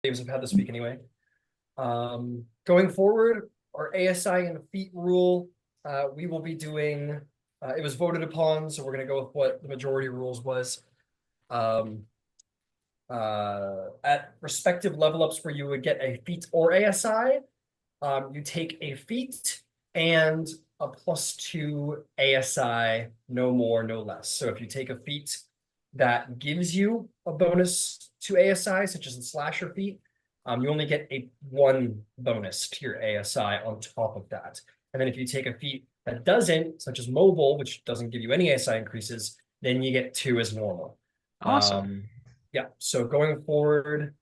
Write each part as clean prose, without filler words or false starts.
saves I've had this week anyway. Going forward, our ASI and feat rule, we will be doing, it was voted upon, so we're going to go with what the majority rules was. At respective level ups where you would get a feat or ASI, you take a feat and a +2 ASI, no more, no less. So if you take a feat that gives you a bonus to ASI, such as the slasher feat, you only get a 1 bonus to your ASI on top of that. And then if you take a feat that doesn't, such as mobile, which doesn't give you any ASI increases, then you get 2 as normal. Awesome. Yeah, so going forward,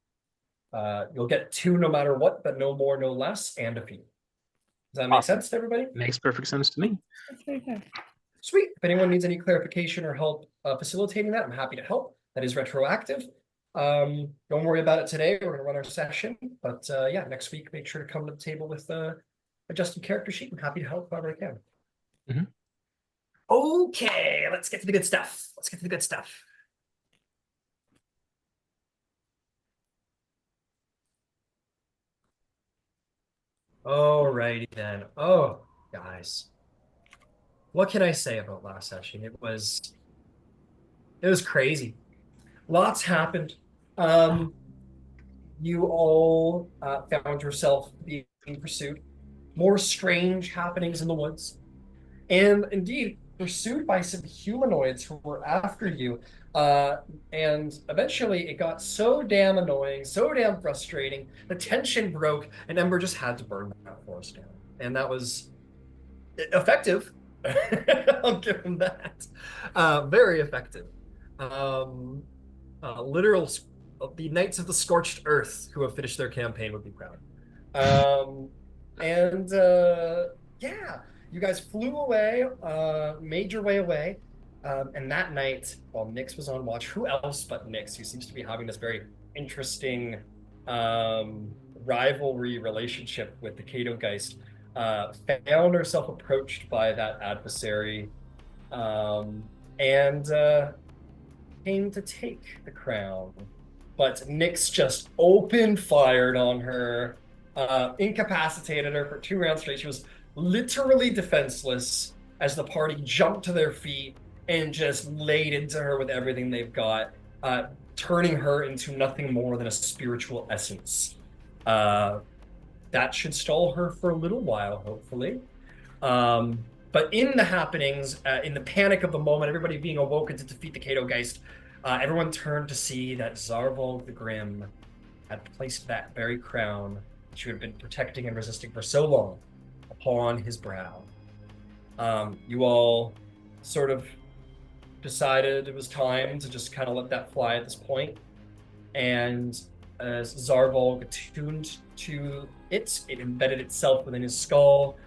you'll get 2 no matter what, but no more, no less, and a feat. Does that make Awesome. sense to everybody? Makes perfect sense to me. Sweet. If anyone needs any clarification or help facilitating that, I'm happy to help. That is retroactive. Don't worry about it today. We're going to run our session. But yeah, next week, make sure to come to the table with a adjusted character sheet. I'm happy to help however I can. Mhm. Okay, let's get to the good stuff. Let's get to the good stuff. Alrighty then. Oh, guys. What can I say about last session? It was crazy. Lots happened. Um, you all found yourself being pursued. More strange happenings in the woods. And indeed, pursued by some humanoids who were after you. And eventually it got so damn annoying, so damn frustrating, the tension broke, and Ember just had to burn that forest down. And that was effective. I'll give him that. Very effective. Um, literal, the Knights of the Scorched Earth who have finished their campaign would be proud. Um, and yeah, you guys flew away, made your way away. And that night, while Nyx was on watch, who else but Nyx, who seems to be having this very interesting rivalry relationship with the Kato Geist, found herself approached by that adversary um, and came to take the crown. But Nyx just open fired on her, incapacitated her for 2 rounds straight. She was literally defenseless as the party jumped to their feet and just laid into her with everything they've got, turning her into nothing more than a spiritual essence. Uh, that should stall her for a little while, hopefully. But in the happenings, in the panic of the moment, everybody being awoken to defeat the Kato Geist, everyone turned to see that Zarvolg the Grim had placed that very crown that you had been protecting and resisting for so long upon his brow. You all sort of decided it was time to just kind of let that fly at this point. And as Zarvolg attuned to it, it embedded itself within his skull.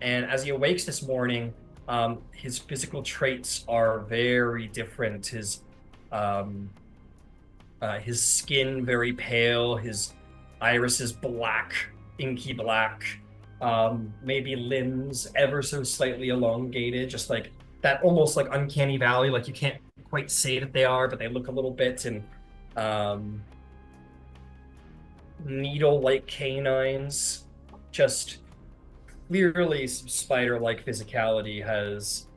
And as he awakes this morning, his physical traits are very different. His skin very pale, his iris is black, inky black, maybe limbs ever so slightly elongated, just like that almost like uncanny valley, like you can't quite say that they are, but they look a little bit, and um, needle-like canines, just clearly some spider-like physicality has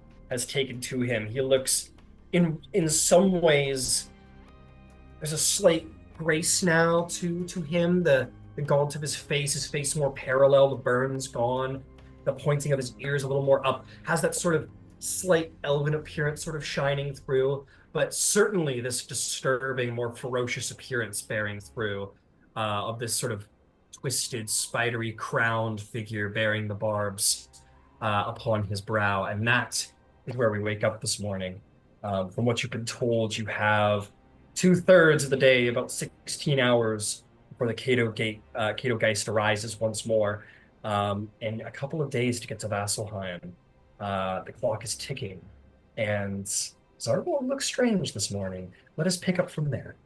taken to him. He looks in some ways there's a slight grace now to him. The gaunt of his face more parallel, the burns gone, the pointing of his ears a little more up, has that sort of slight elven appearance sort of shining through, but certainly this disturbing, more ferocious appearance bearing through of this sort of twisted, spidery crowned figure bearing the barbs upon his brow. And that is where we wake up this morning. From what you've been told, you have 2/3 of the day, about 16 hours before the Kato Geist arises once more, and a couple of days to get to Vasselheim. The clock is ticking, and Zarvolg looks strange this morning. Let us pick up from there.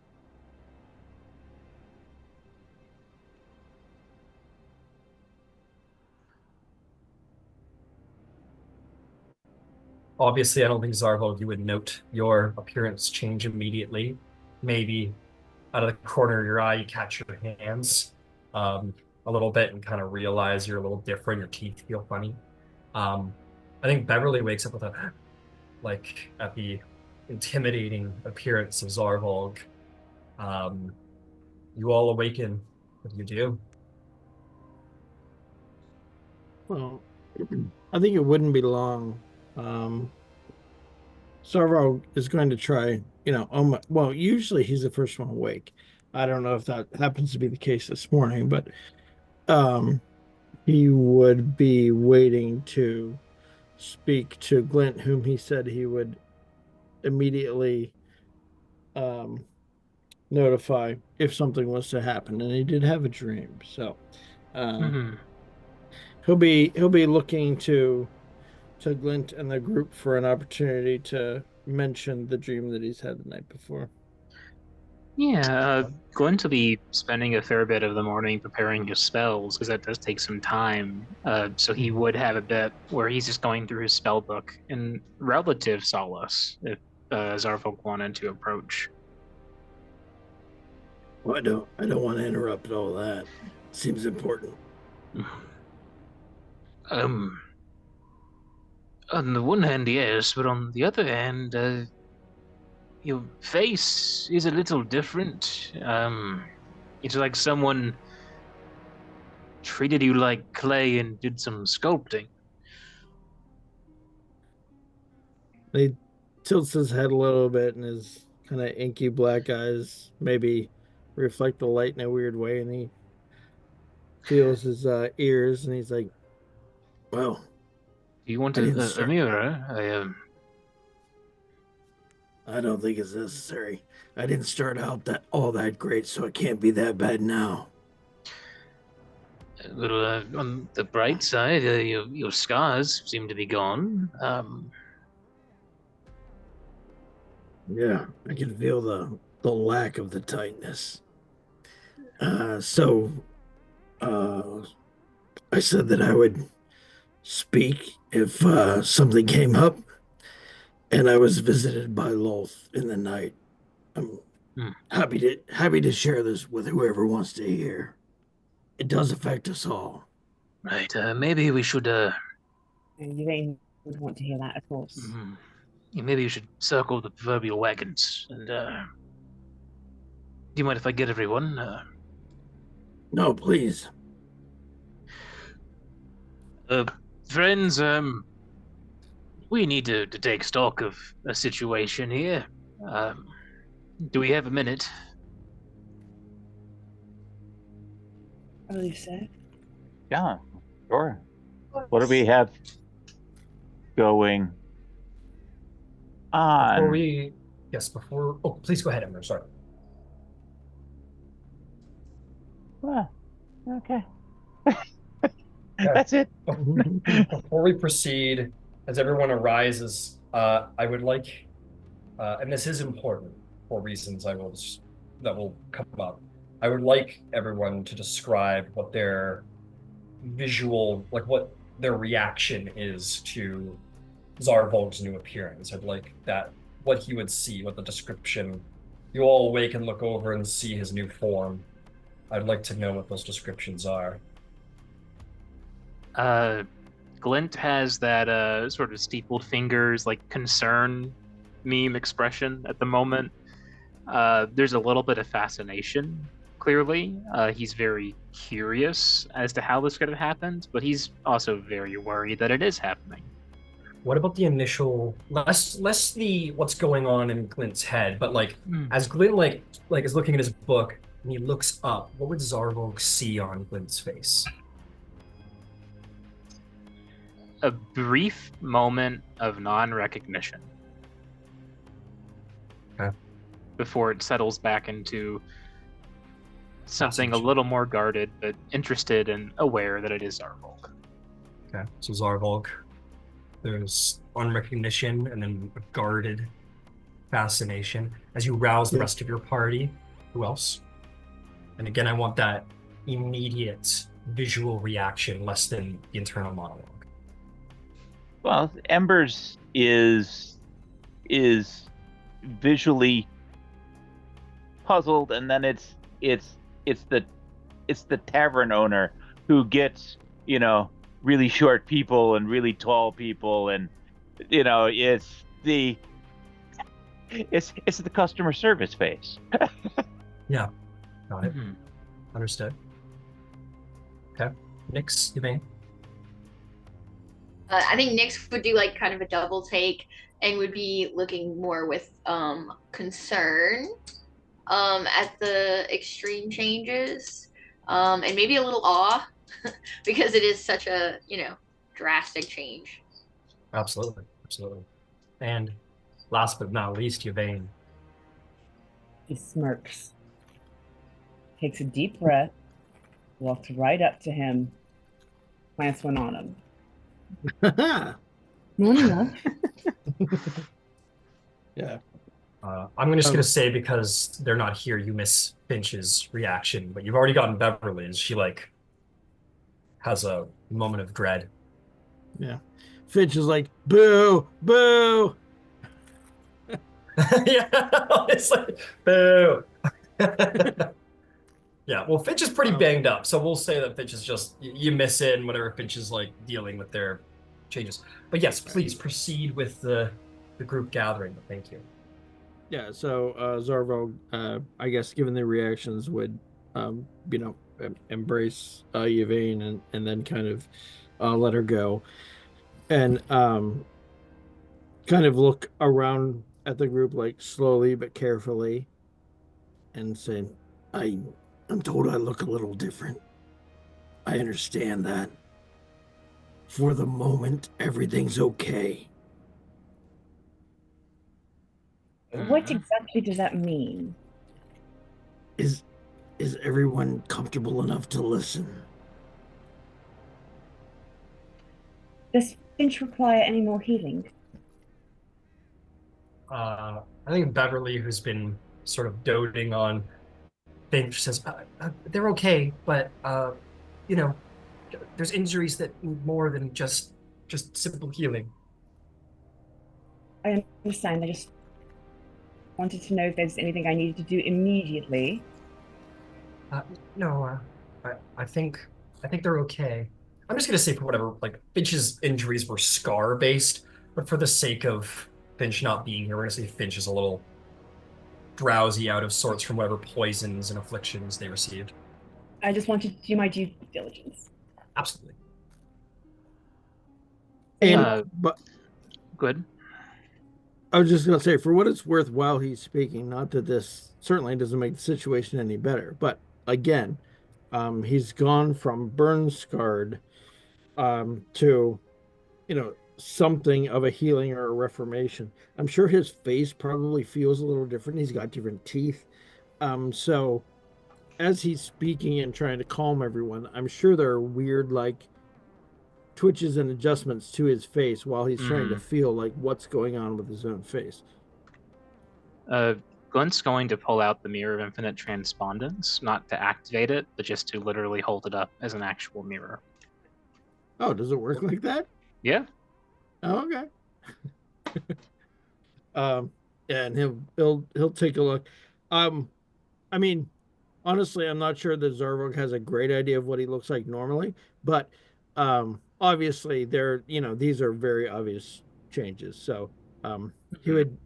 Obviously, I don't think Zarvolg, you would note your appearance change immediately. Maybe out of the corner of your eye, you catch your hands a little bit and kind of realize you're a little different. Your teeth feel funny. I think Beverly wakes up with a like at the intimidating appearance of Zarvolg. Um, you all awaken. What do you do? Well, I think it wouldn't be long. Zarvolg is going to try, well, usually he's the first one awake. I don't know if that happens to be the case this morning, but um, he would be waiting to speak to Glint, whom he said he would immediately um, notify if something was to happen. And he did have a dream, so Hmm. he'll be looking to Glint and the group for an opportunity to mention the dream that he's had the night before. Yeah, going to be spending a fair bit of the morning preparing his spells because that does take some time. So he would have a bit where he's just going through his spell book in relative solace if Zarfolk wanted to approach. Well, I don't want to interrupt all that. Seems important. Um, on the one hand, yes, but on the other hand, your face is a little different. It's like someone treated you like clay and did some sculpting. He tilts his head a little bit, and his kind of inky black eyes maybe reflect the light in a weird way, and he feels his ears, and he's like, "Well, Do you want I didn't a start. mirror? I don't think it's necessary. I didn't start out that all that great, so it can't be that bad now." Well, on the bright side, your scars seem to be gone. Yeah, I can feel the lack of the tightness. So I said that I would speak if something came up, and I was visited by Lolth in the night. I'm Hmm, happy to share this with whoever wants to hear. It does affect us all. right, maybe we should. Yvaine would want to hear that, of course. Mm, maybe you should circle the proverbial wagons. And do you mind if I get everyone? No, please. Uh, friends, we need to take stock of a situation here. Um, do we have a minute? I believe so. Yeah, sure. What do we have going on? Please go ahead, Ember. Sorry. Okay. That's it. Before we proceed, as everyone arises, I would like, and this is important for reasons that will come up. I would like everyone to describe what their what their reaction is to Zarvolg's new appearance. I'd like what he would see, what the description. You all awake and look over and see his new form. I'd like to know what those descriptions are. Glint has that sort of steepled fingers, like concern meme expression at the moment. There's a little bit of fascination, clearly. He's very curious as to how this could have happened, but he's also very worried that it is happening. What about the initial, less the what's going on in Glint's head, but as Glint is looking at his book and he looks up, what would Zarvolg see on Glint's face? A brief moment of non-recognition. Okay. Before it settles back into something a little more guarded, but interested and aware that it is Zarvolg. Okay, so Zarvolg, there's unrecognition and then a guarded fascination. As you rouse the rest of your party, who else? And again, I want that immediate visual reaction, less than the internal monologue. Well, Ember's is visually puzzled, and then it's the tavern owner who gets, really short people and really tall people, and it's the customer service face. Yeah, got it. Understood. Okay, Nyx, Yvaine. I think Nyx would do like kind of a double take and would be looking more with concern at the extreme changes, and maybe a little awe because it is such a drastic change. Absolutely, absolutely. And last but not least, Yvaine. He smirks, takes a deep breath, walks right up to him, plants one on him. Morning, love. Yeah. I'm just going to say, because they're not here, you miss Finch's reaction, but you've already gotten Beverly's. She has a moment of dread. Yeah. Finch is like, boo, boo. Yeah, it's like, boo. Yeah, well, Finch is pretty banged up, so we'll say that Finch is just, you miss it, and whatever Finch is dealing with their changes. But yes, please proceed with the group gathering. Thank you. Yeah, so Zarvolg, I guess, given the reactions, would, embrace Yvaine and then kind of let her go, and kind of look around at the group slowly but carefully, and say, I'm told I look a little different. I understand that. For the moment, everything's okay. What exactly does that mean? Is everyone comfortable enough to listen? Does Finch require any more healing? I think Beverly, who's been sort of doting on Finch, says, they're okay, but, there's injuries that need more than just simple healing. I understand. I just wanted to know if there's anything I needed to do immediately. No, I think they're okay. I'm just gonna say, for whatever, Finch's injuries were scar-based, but for the sake of Finch not being here, we're gonna say Finch is a little drowsy, out of sorts from whatever poisons and afflictions they received. I just wanted to do my due diligence. Absolutely. But good. I was just going to say, for what it's worth, while he's speaking, not that this certainly doesn't make the situation any better, but again, he's gone from burn-scarred to, something of a healing or a reformation. I'm sure his face probably feels a little different. He's got different teeth. So as he's speaking and trying to calm everyone, I'm sure there are weird, twitches and adjustments to his face while he's trying to feel what's going on with his own face. Glint's going to pull out the Mirror of Infinite Transpondence, not to activate it, but just to literally hold it up as an actual mirror. Oh, does it work like that? Yeah. Oh, okay. And he'll take a look. I mean, honestly, I'm not sure that Zarvolg has a great idea of what he looks like normally, but obviously these are very obvious changes. So he would,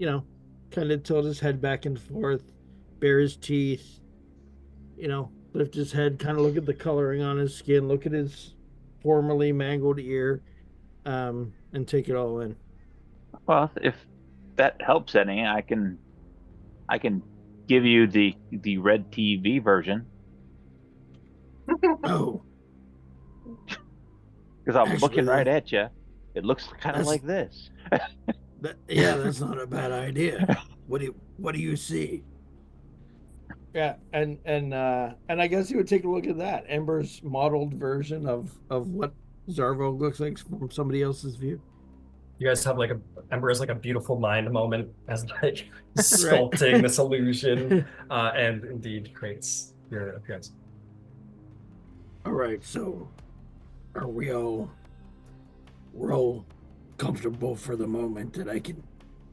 kind of tilt his head back and forth, bare his teeth, lift his head, kind of look at the coloring on his skin, look at his formerly mangled ear, and take it all in. Well, if that helps any, I can give you the red TV version. Oh, because I'm looking right at you. It looks kind of like this. That's not a bad idea. What do you see? Yeah, and I guess you would take a look at that Ember's modeled version of what Zarvolg looks like from somebody else's view. You guys have Ember has a beautiful mind moment as sculpting this illusion, and indeed creates your appearance. All right, so are we're all comfortable for the moment that I can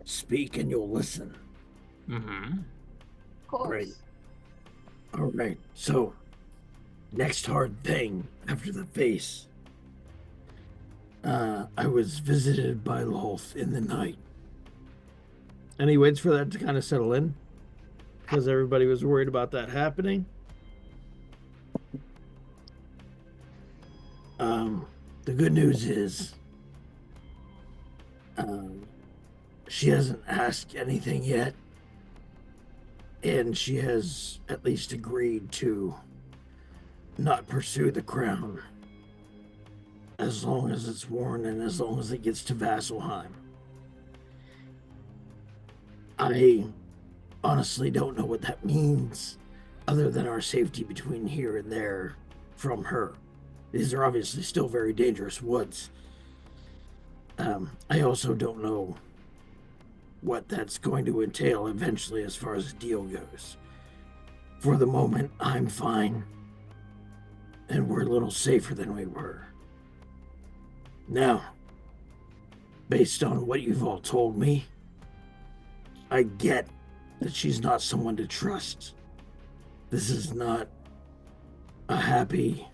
speak and you'll listen? Mm-hmm. Of course. Great. All right, so next hard thing after the face. I was visited by Lolth in the night. And he waits for that to kind of settle in because everybody was worried about that happening. The good news is she hasn't asked anything yet, and she has at least agreed to not pursue the crown as long as it's worn and as long as it gets to Vasselheim. I honestly don't know what that means other than our safety between here and there from her. These are obviously still very dangerous woods. I also don't know what that's going to entail eventually as far as the deal goes. For the moment, I'm fine, and we're a little safer than we were. Now, based on what you've all told me, I get that she's not someone to trust. This is not a happy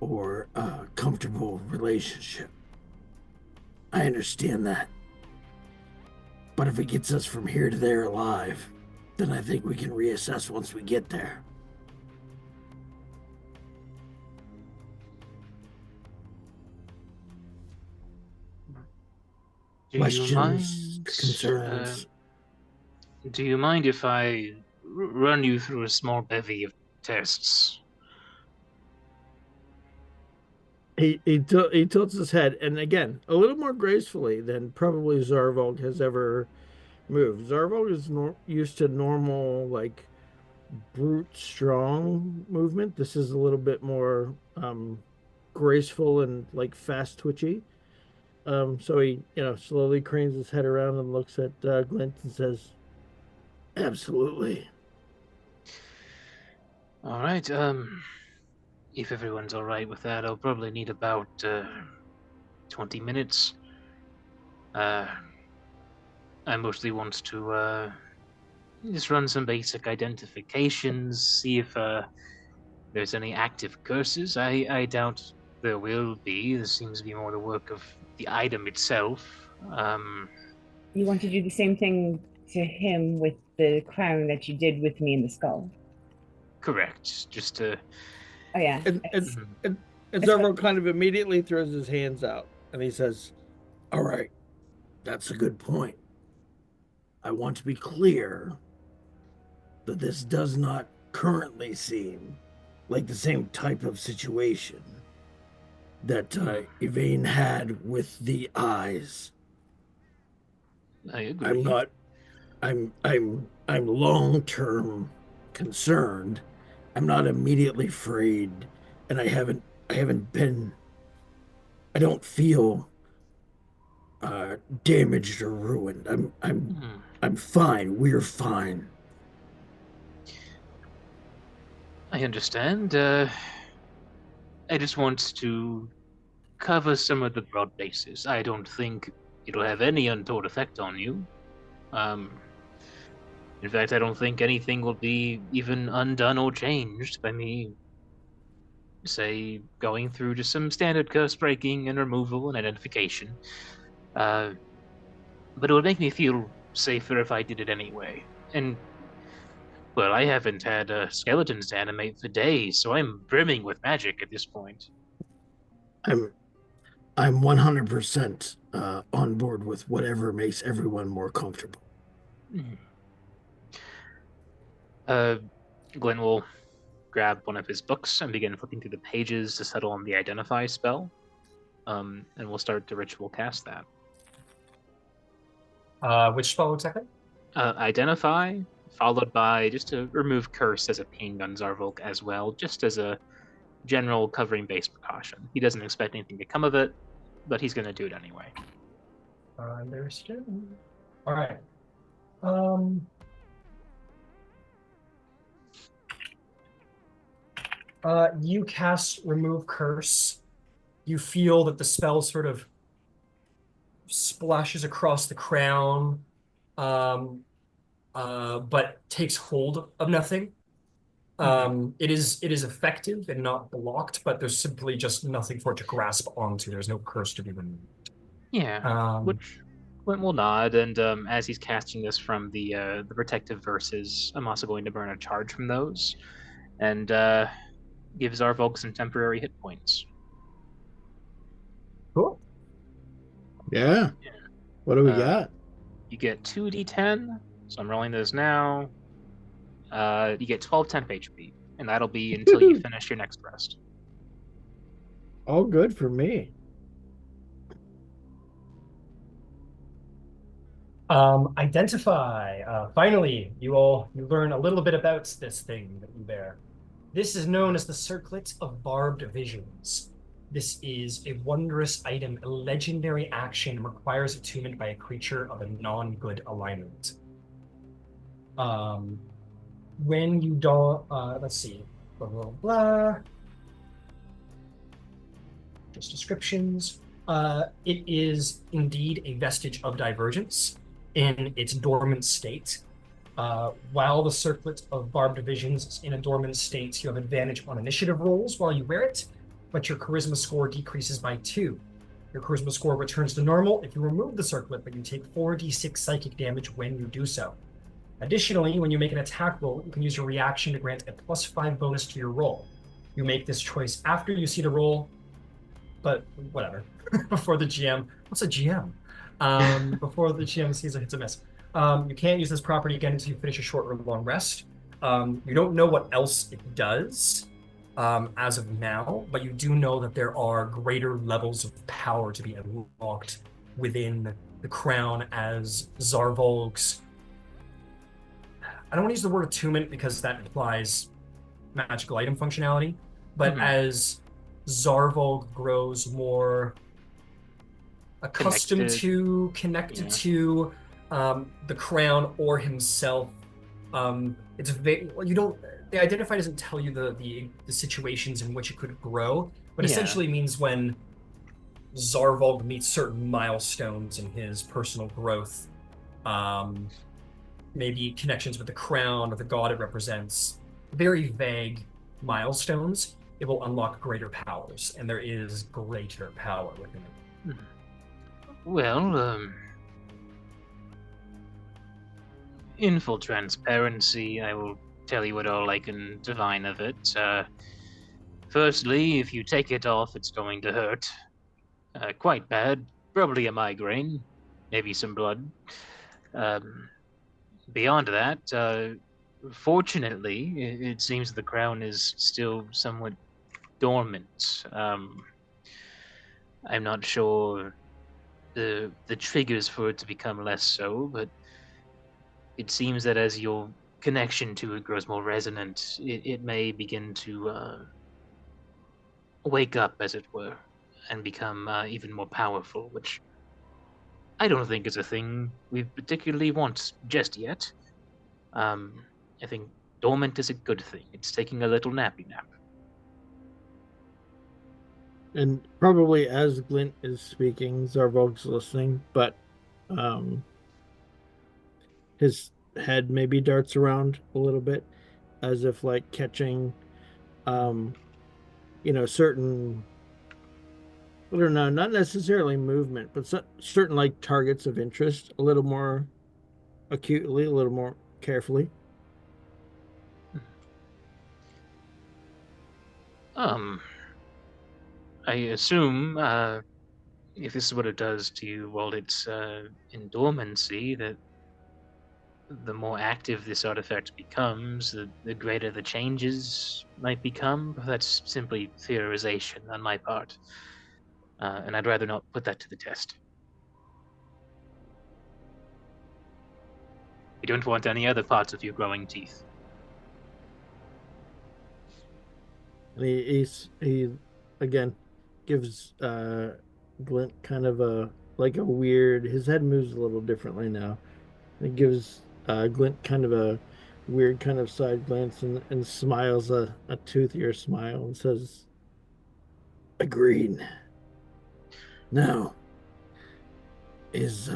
or a comfortable relationship. I understand that. But if it gets us from here to there alive, then I think we can reassess once we get there. Questions, concerns? Do you mind if I run you through a small bevy of tests? He tilts his head, and again, a little more gracefully than probably Zarvolg has ever moved. Zarvolg is used to normal, like, brute strong movement. This is a little bit more graceful and, like, fast twitchy. So he, slowly cranes his head around and looks at Glint and says, "Absolutely." All right. If everyone's all right with that, I'll probably need about 20 minutes. I mostly want to just run some basic identifications, see if there's any active curses. I doubt there will be. This seems to be more the work of the item itself. You want to do the same thing to him with the crown that you did with me in the skull? Correct. Just to... Oh, yeah. And Zarvolg kind of immediately throws his hands out, and he says, "All right, that's a good point. I want to be clear that this does not currently seem like the same type of situation that Yvaine had with the eyes. I agree. I'm long-term concerned. I'm not immediately afraid, and I don't feel damaged or ruined. I'm fine. We're fine." I understand. I just want to cover some of the broad bases. I don't think it'll have any untoward effect on you. In fact, I don't think anything will be even undone or changed by me, say, going through just some standard curse breaking and removal and identification. But it would make me feel safer if I did it anyway. And, well, I haven't had skeletons to animate for days, so I'm brimming with magic at this point. I'm 100% on board with whatever makes everyone more comfortable. Glenn will grab one of his books and begin flipping through the pages to settle on the identify spell. And we'll start to ritual cast that. Which spell exactly? Identify, followed by just to remove curse as a ping on Zarvolg as well, just as a general covering base precaution. He doesn't expect anything to come of it, but he's going to do it anyway. Understood. All right. You cast Remove Curse. You feel that the spell sort of splashes across the crown, but takes hold of nothing. It is effective and not blocked, but there's simply just nothing for it to grasp onto. There's no curse to be removed. Yeah, which Glint will nod, and as he's casting this from the protective verses, I'm also going to burn a charge from those, and give Zarvolg some temporary hit points. Cool. Yeah. What do we got? You get 2d10, so I'm rolling those now. You get 12 temp HP, and that'll be until you finish your next rest. All good for me. Identify. Finally, you learn a little bit about this thing that you bear. This is known as the Circlet of Barbed Visions. This is a wondrous item, a legendary action, requires attunement by a creature of a non-good alignment. When you don't, let's see, blah, blah, blah. Just descriptions. It is indeed a vestige of divergence in its dormant state. While the Circlet of Barbed Visions is in a dormant state, you have advantage on initiative rolls while you wear it, but your charisma score decreases by 2. Your charisma score returns to normal if you remove the circlet, but you take 4d6 psychic damage when you do so. Additionally, when you make an attack roll, you can use your reaction to grant a +5 bonus to your roll. You make this choice after you see the roll, but whatever. Before the GM. What's a GM? Before the GM sees a hits a miss. You can't use this property again until you finish a short or long rest. You don't know what else it does as of now, but you do know that there are greater levels of power to be unlocked within the crown as Zarvolg's. I don't want to use the word attunement because that implies magical item functionality, but as Zarvolg grows more accustomed to, connected to the crown or himself, it's you don't. The identify doesn't tell you the situations in which it could grow, but essentially means when Zarvolg meets certain milestones in his personal growth, maybe connections with the crown or the god it represents, very vague milestones, it will unlock greater powers, and there is greater power within it. Well, in full transparency, I will tell you what all I can divine of it. Firstly, if you take it off, it's going to hurt. Quite bad. Probably a migraine. Maybe some blood. Beyond that, fortunately, it seems the crown is still somewhat dormant. I'm not sure the triggers for it to become less so, but it seems that as your connection to it grows more resonant, it may begin to wake up, as it were, and become even more powerful, which I don't think is a thing we particularly want just yet. I think dormant is a good thing. It's taking a little nappy nap. And probably as Glint is speaking, Zarvolg's listening, but his head maybe darts around a little bit as if like catching certain, I don't know, not necessarily movement, but certain like targets of interest a little more acutely, a little more carefully. I assume if this is what it does to you while it's in dormancy, that the more active this artifact becomes, the greater the changes might become. That's simply theorization on my part. And I'd rather not put that to the test. We don't want any other parts of your growing teeth. He again gives Glint kind of a weird. His head moves a little differently now. It gives Glint kind of a weird kind of side glance and smiles a toothier smile and says, "Agreed. Now, is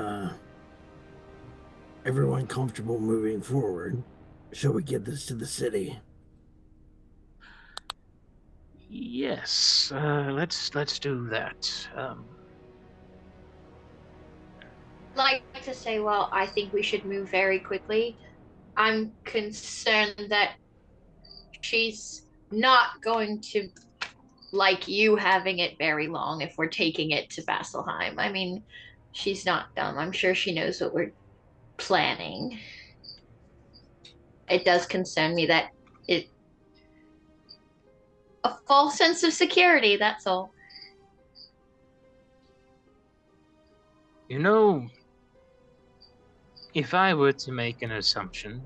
everyone comfortable moving forward? Shall we get this to the city?" Yes, let's do that. Like to say, well, I think we should move very quickly. I'm concerned that she's not going to like you having it very long if we're taking it to Vasselheim. I mean, she's not dumb. I'm sure she knows what we're planning. It does concern me that it a false sense of security, that's all. You know, if I were to make an assumption,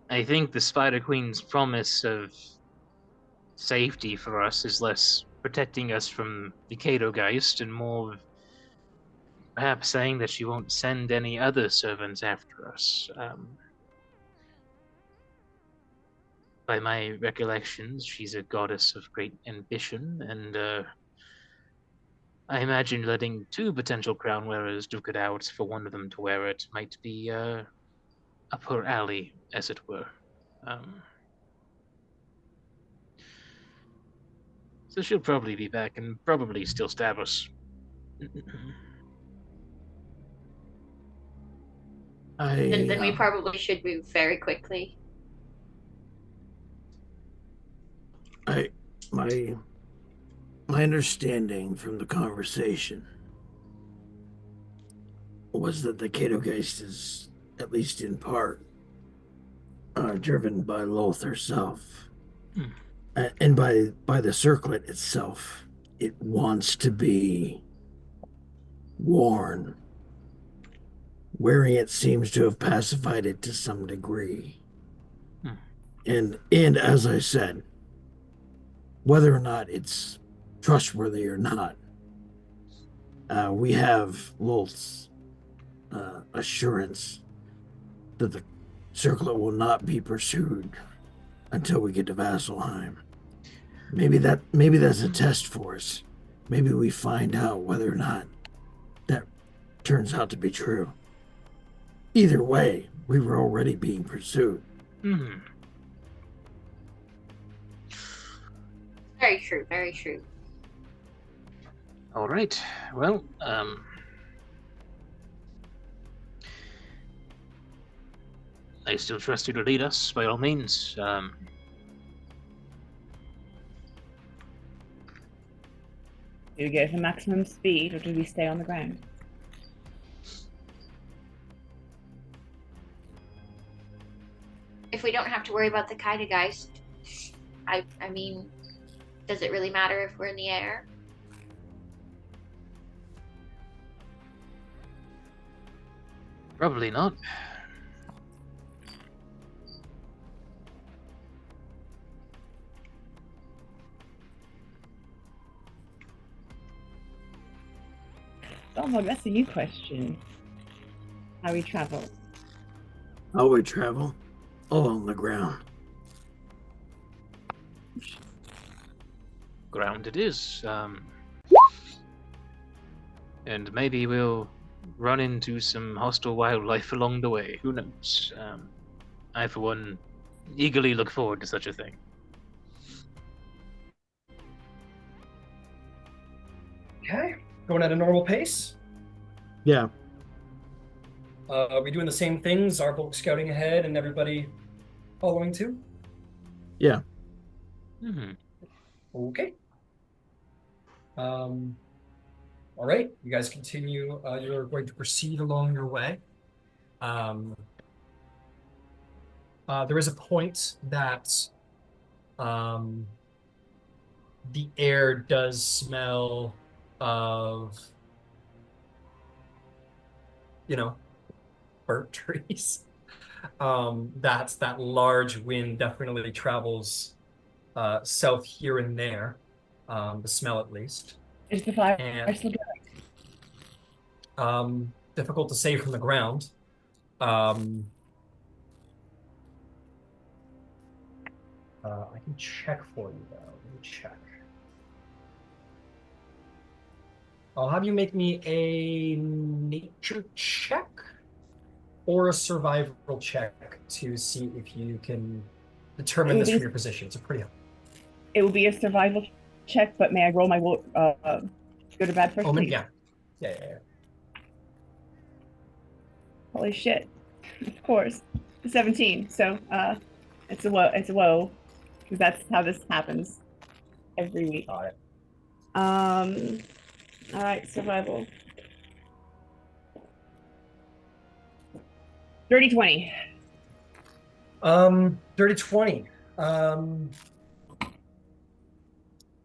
I think the Spider Queen's promise of safety for us is less protecting us from the Kadogeist and more of perhaps saying that she won't send any other servants after us. By my recollections, she's a goddess of great ambition, and I imagine letting two potential crown wearers duke it out for one of them to wear it might be up her alley, as it were. So she'll probably be back and probably still stab us. And then we probably should move very quickly. My understanding from the conversation was that the Kadogeist is, at least in part, driven by Lolth herself. And by the circlet itself. It wants to be worn. Wearing it seems to have pacified it to some degree. And as I said, whether or not it's trustworthy or not, we have Lolth's assurance that the circlet will not be pursued until we get to Vasselheim. Maybe that's a test for us. Maybe we find out whether or not that turns out to be true. Either way, we were already being pursued. Very true, very true. All right. Well, I still trust you to lead us, by all means. Do we go for maximum speed, or do we stay on the ground? If we don't have to worry about the Kadogeist, I mean, does it really matter if we're in the air? Probably not. Oh, that's a new question. How we travel? How we travel? Along the ground. Ground it is. And maybe we'll run into some hostile wildlife along the way. Who knows? I, for one, eagerly look forward to such a thing. Okay. Going at a normal pace? Yeah. Are we doing the same things? Zarvolg scouting ahead and everybody following too? Yeah. Okay. All right. You guys continue. You're going to proceed along your way. There is a point that the air does smell of, burnt trees. That large wind definitely travels south here and there, the smell at least. Is the fire still going? Difficult to say from the ground. I can check for you though. Let me check. I'll have you make me a nature check or a survival check to see if you can determine this from your position. It's a pretty it will be a survival check, but may I roll my good or bad first, Omen, please? yeah. Holy shit! Of course, 17. So it's a woe, because that's how this happens every week. Got it. All right, survival. Dirty 20. Dirty 20.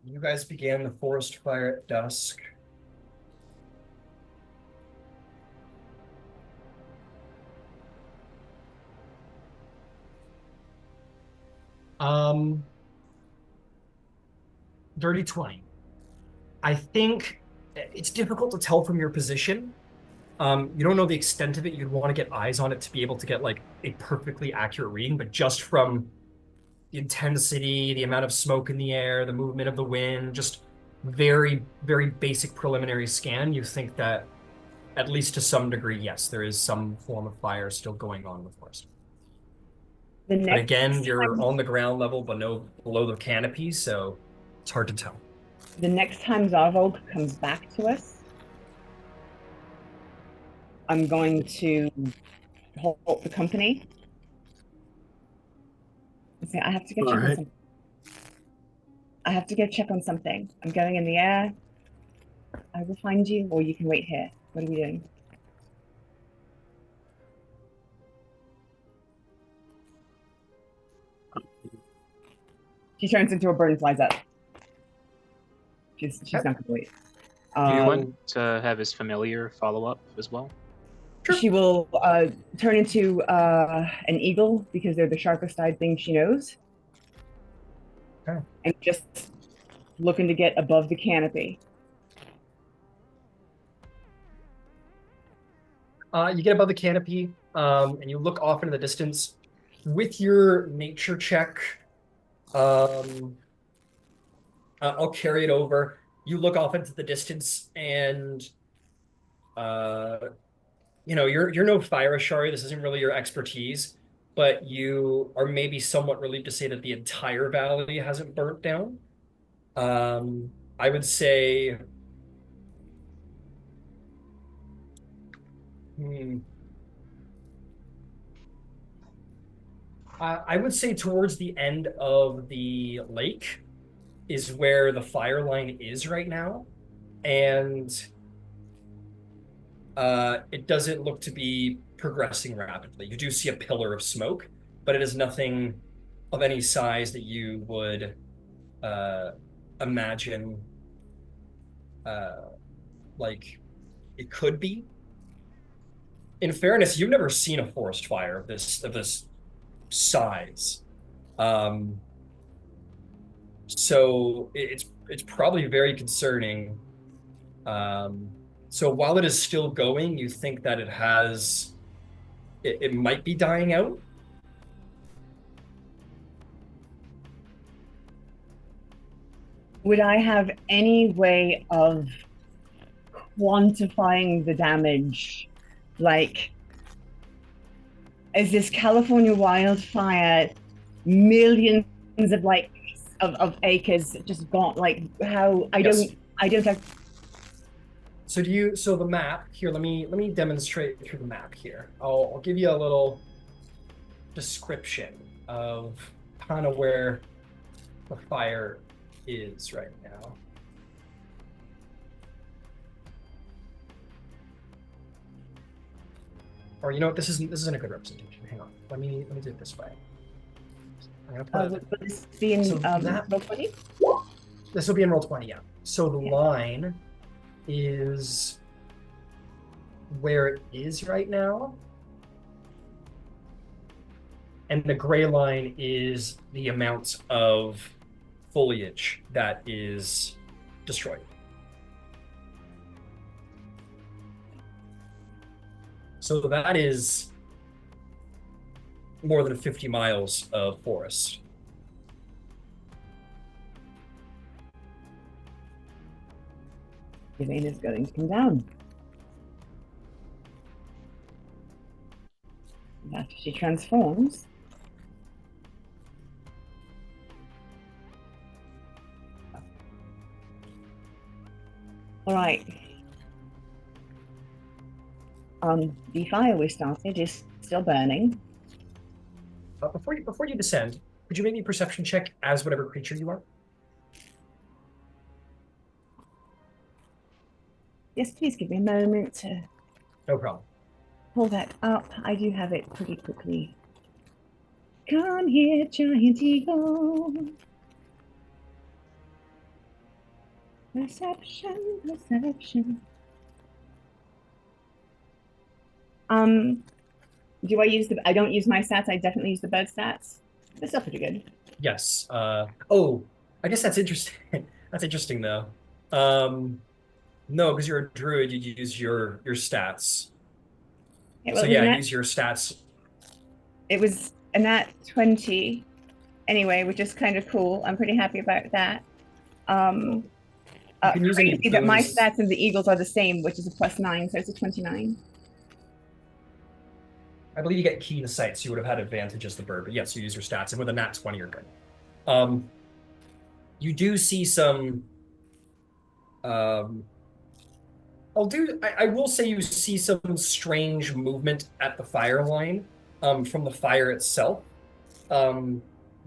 You guys began the forest fire at dusk. Dirty 20. I think it's difficult to tell from your position. You don't know the extent of it. You'd want to get eyes on it to be able to get like a perfectly accurate reading, but just from the intensity, the amount of smoke in the air, the movement of the wind, just very, very basic preliminary scan, you think that at least to some degree, yes, there is some form of fire still going on in the forest. But again, you're on the ground level below the canopy, so it's hard to tell. The next time Zarvolg comes back to us, I'm going to halt the company and say, I have to go check on something. I have to go check on something. I'm going in the air. I will find you, or you can wait here. What are we doing? She turns into a bird and flies up. She's not going to wait. Do you want to have his familiar follow up as well? Sure. She will turn into an eagle because they're the sharpest-eyed thing she knows. Okay. And just looking to get above the canopy. You get above the canopy, and you look off into the distance. With your nature check, I'll carry it over. You look off into the distance, and you're no fire ashari. This isn't really your expertise, but you are maybe somewhat relieved to say that the entire valley hasn't burnt down. I would say, I would say towards the end of the lake is where the fire line is right now, and it doesn't look to be progressing rapidly. You do see a pillar of smoke, but it is nothing of any size that you would imagine like it could be. In fairness, you've never seen a forest fire of this size. So it's probably very concerning. So while it is still going, you think that it might be dying out. Would I have any way of quantifying the damage? Like, is this California wildfire millions of of acres just gone? Like, how I don't have. So the map here, let me demonstrate through the map here. I'll give you a little description of kind of where the fire is right now. Or you know what, this isn't a good representation. Hang on. Let me do it this way. I'm gonna put Would this be in roll 20? This will be in roll 20, yeah. So the line is where it is right now. And the gray line is the amount of foliage that is destroyed. So that is more than 50 miles of forest. Yvaine is going to come down. And after she transforms, All right. The fire we started is still burning. Before you descend, could you make me a perception check as whatever creature you are? Yes, please give me a moment to No problem. pull that up. I do have it pretty quickly. Come here, giant eagle. Perception, perception. Do I use I don't use my stats. I definitely use the bird stats. They're still pretty good. Yes. Oh, I guess that's interesting. That's interesting though. No, because you're a druid, you use your stats. Okay, So yeah, use your stats. It was a nat 20 anyway, which is kind of cool. I'm pretty happy about that. You can use any that my boons. stats and the eagles are the same, which is a +9, so it's a 29. I believe you get key to sight, so you would have had advantage as the bird, but yes, you use your stats, and with a nat 20, you're good. You do see some. I will say you see some strange movement at the fire line, from the fire itself.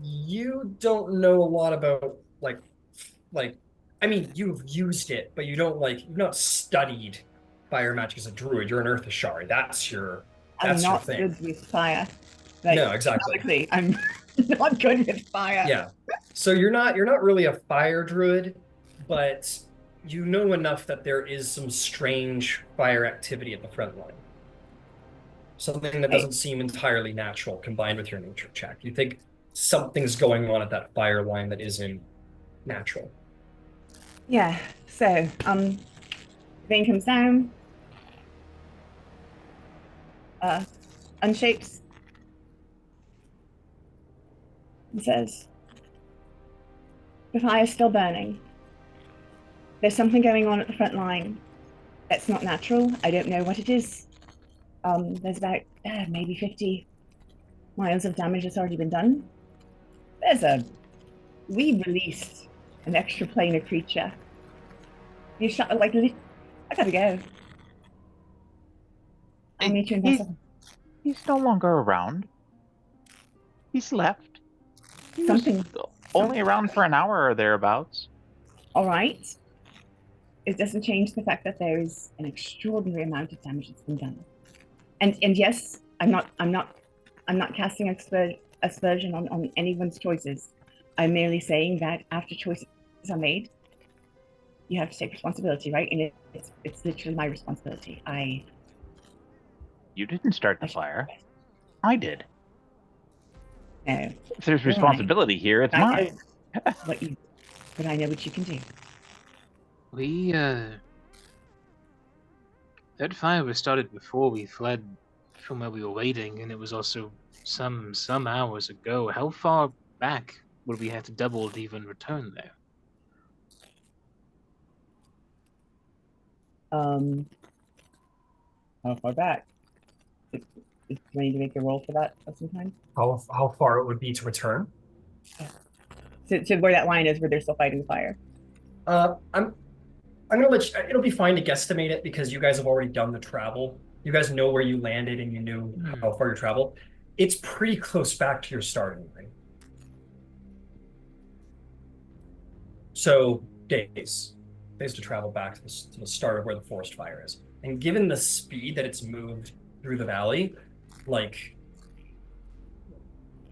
You don't know a lot about I mean, you've used it, but you've not studied fire magic as a druid. You're an Earth Ashari. That's your thing. Good with fire. No, exactly. I'm not good with fire. Yeah. So you're not really a fire druid, but you know enough that there is some strange fire activity at the front line. Something that doesn't seem entirely natural combined with your nature check. You think something's going on at that fire line that isn't natural. Yeah. So, Yvaine comes down, unshapes, and says, "The fire's still burning. There's something going on at the front line that's not natural. I don't know what it is. There's about maybe 50 miles of damage that's already been done. We released an extra planar creature. You shot I gotta go. I'll meet you in Vasselheim." He's no longer around. He's left. He was only around for an hour or thereabouts. All right. It doesn't change the fact that there is an extraordinary amount of damage that's been done. And yes, I'm not casting aspersion on anyone's choices. I'm merely saying that after choices are made, you have to take responsibility, right? And it's literally my responsibility. You didn't start the fire. I did. No. If there's responsibility here, it's mine. But I know what you can do. That fire was started before we fled from where we were waiting, and it was also some hours ago. How far back would we have to double to even return there? How far back? Do I need to make a roll for that at some time? How far it would be to return? To where that line is, where they're still fighting the fire. I'm gonna let you. It'll be fine to guesstimate it because you guys have already done the travel. You guys know where you landed and you knew how far you traveled. It's pretty close back to your starting line. So days to travel back to the start of where the forest fire is. And given the speed that it's moved through the valley, like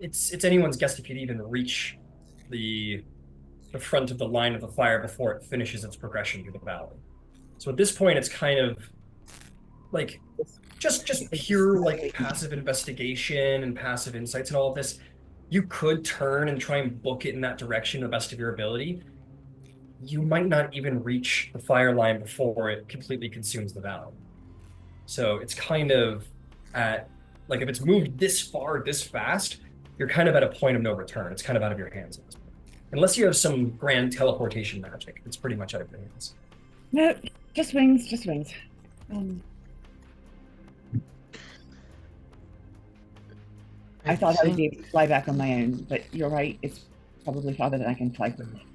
it's anyone's guess if you'd even reach the front of the line of the fire before it finishes its progression through the valley. So at this point, it's kind of like just pure like passive investigation and passive insights and all of this. You could turn and try and book it in that direction to the best of your ability. You might not even reach the fire line before it completely consumes the valley. So it's kind of at, like, if it's moved this far, this fast, you're kind of at a point of no return. It's kind of out of your hands at this point. Unless you have some grand teleportation magic, it's pretty much out of your hands. No, just wings, just wings. I thought I would be able to fly back on my own, but you're right, it's probably farther than I can fly quickly.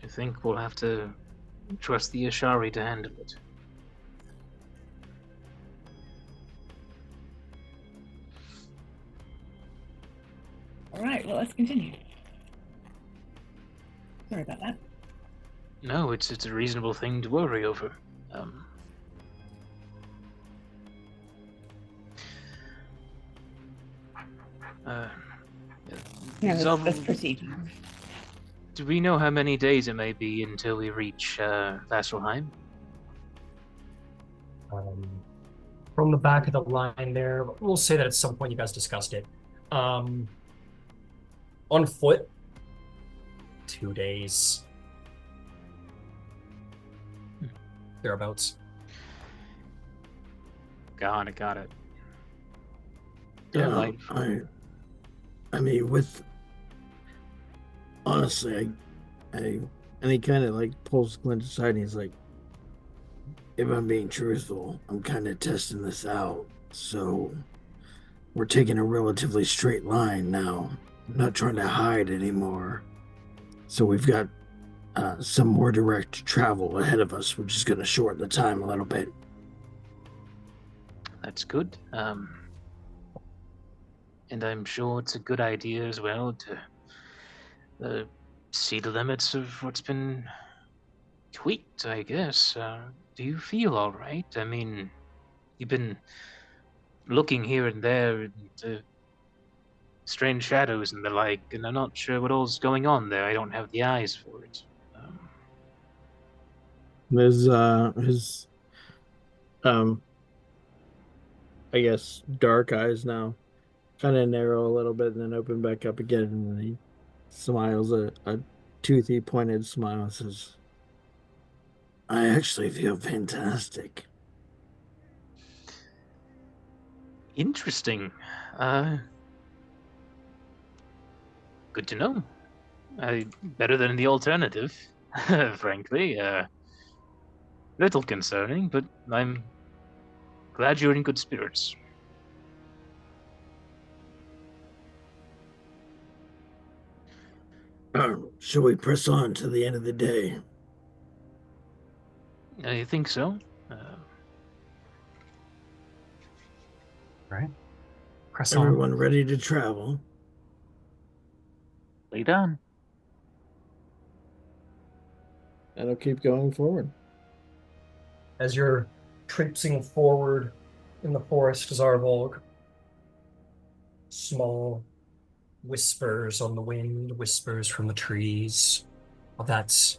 I think we'll have to trust the Ashari to handle it. All right, well, let's continue. Sorry about that. No, it's a reasonable thing to worry over. Yeah, Zarvolg, let's proceed. do we know how many days it may be until we reach Vasselheim? From the back of the line there, we'll say that at some point you guys discussed it. On foot, 2 days. Thereabouts. Got it. Yeah, I mean, honestly, and he kind of like pulls Glint aside and he's like, if I'm being truthful, I'm kind of testing this out. So we're taking a relatively straight line now. I'm not trying to hide anymore. So we've got some more direct travel ahead of us, which is going to shorten the time a little bit. That's good. And I'm sure it's a good idea as well to see the limits of what's been tweaked, I guess. Do you feel all right? I mean, you've been looking here and there into strange shadows and the like, and I'm not sure what all's going on there. I don't have the eyes for it. His I guess dark eyes now kind of narrow a little bit and then open back up again, and then he smiles a toothy pointed smile and says, I actually feel fantastic. Interesting. Good to know. Better than the alternative, frankly. Little concerning, but I'm glad you're in good spirits. Shall we press on to the end of the day? I think so. Right. Press on. Everyone ready to travel? Lead on. And I'll keep going forward. As you're traipsing forward in the forest, Zarvolg, small whispers on the wind, whispers from the trees of that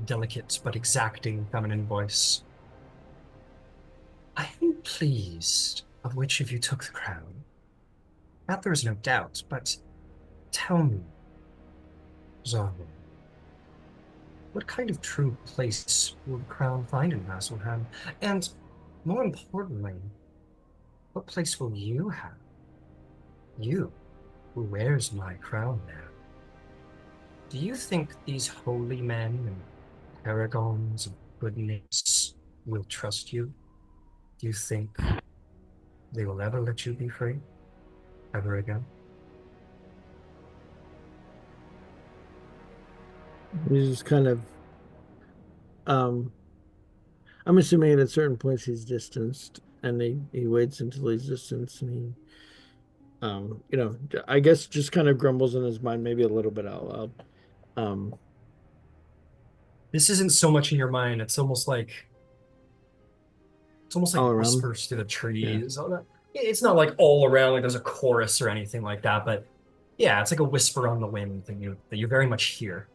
delicate but exacting feminine voice. I am pleased of which of you took the crown. That there is no doubt, but tell me, Zarvolg, what kind of true place will the crown find in Vasselheim? And more importantly, what place will you have? You, who wears my crown now. Do you think these holy men and paragons of goodness will trust you? Do you think they will ever let you be free? Ever again? He's just kind of, I'm assuming at a certain point he's distanced, and he waits until he's distanced, and he, I guess just kind of grumbles in his mind, maybe a little bit out loud. This isn't so much in your mind. It's almost like all around. whispers through the trees. Yeah. It's not like all around, like there's a chorus or anything like that, but yeah, it's like a whisper on the wind that you very much hear.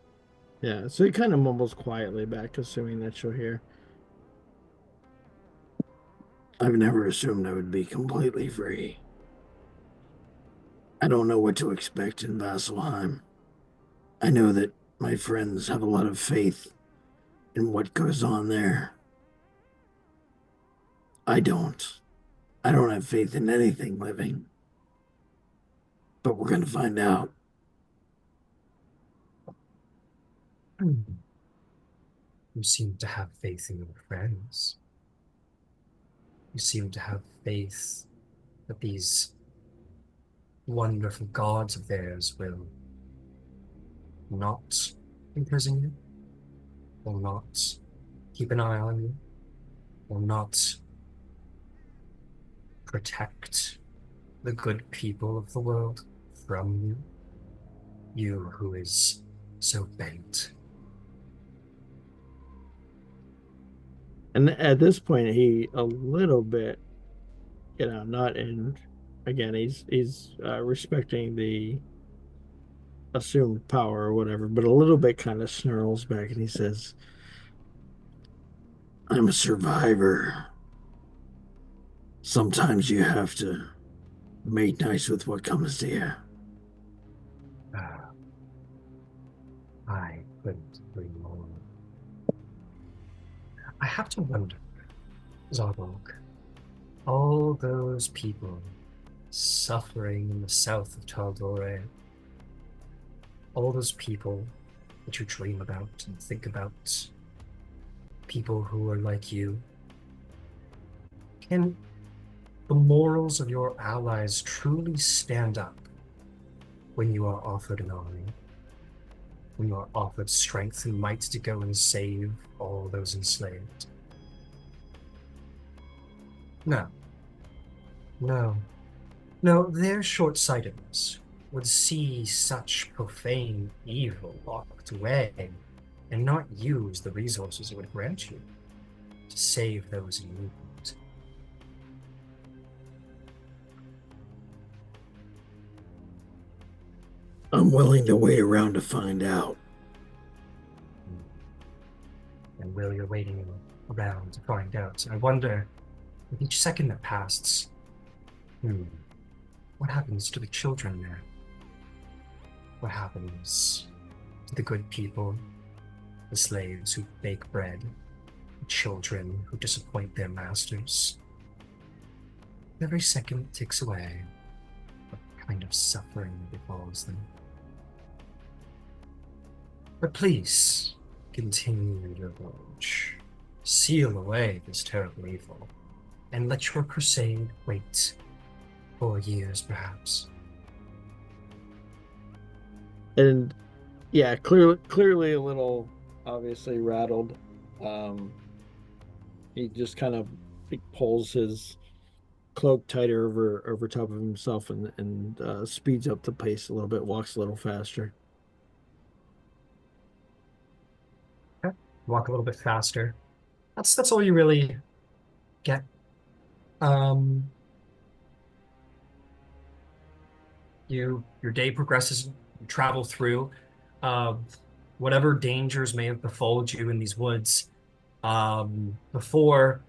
Yeah, so he kind of mumbles quietly back, assuming that she'll hear. I've never assumed I would be completely free. I don't know what to expect in Vasselheim. I know that my friends have a lot of faith in what goes on there. I don't. I don't have faith in anything living. But we're going to find out. You seem to have faith in your friends. You seem to have faith that these wonderful gods of theirs will not imprison you. will not keep an eye on you, will not protect the good people of the world from you, you who is so bent. And at this point, he a little bit, not in. Again, he's respecting the assumed power or whatever, but a little bit kind of snarls back and he says, "I'm a survivor. Sometimes you have to make nice with what comes to you." Ah, I couldn't agree more. I have to wonder, Zarvolg, all those people suffering in the south of Tal'Dorei, all those people that you dream about and think about, people who are like you, can the morals of your allies truly stand up when you are offered an army? When you are offered strength and might to go and save all those enslaved? No. No. No, their short-sightedness would see such profane evil locked away and not use the resources it would grant you to save those in need. I'm willing to wait around to find out. And while you're waiting around to find out, I wonder, with each second that passes, what happens to the children there? What happens to the good people, the slaves who bake bread, the children who disappoint their masters? Every second ticks away, what kind of suffering befalls them? But please, continue your voyage. Seal away this terrible evil, and let your crusade wait for years, perhaps. And yeah, clearly a little obviously rattled. He just kind of pulls his cloak tighter over top of himself and speeds up the pace a little bit, walks a little faster. Okay. Walk a little bit faster. That's all you really get. Your day progresses, you travel through. Whatever dangers may have befallen you in these woods before,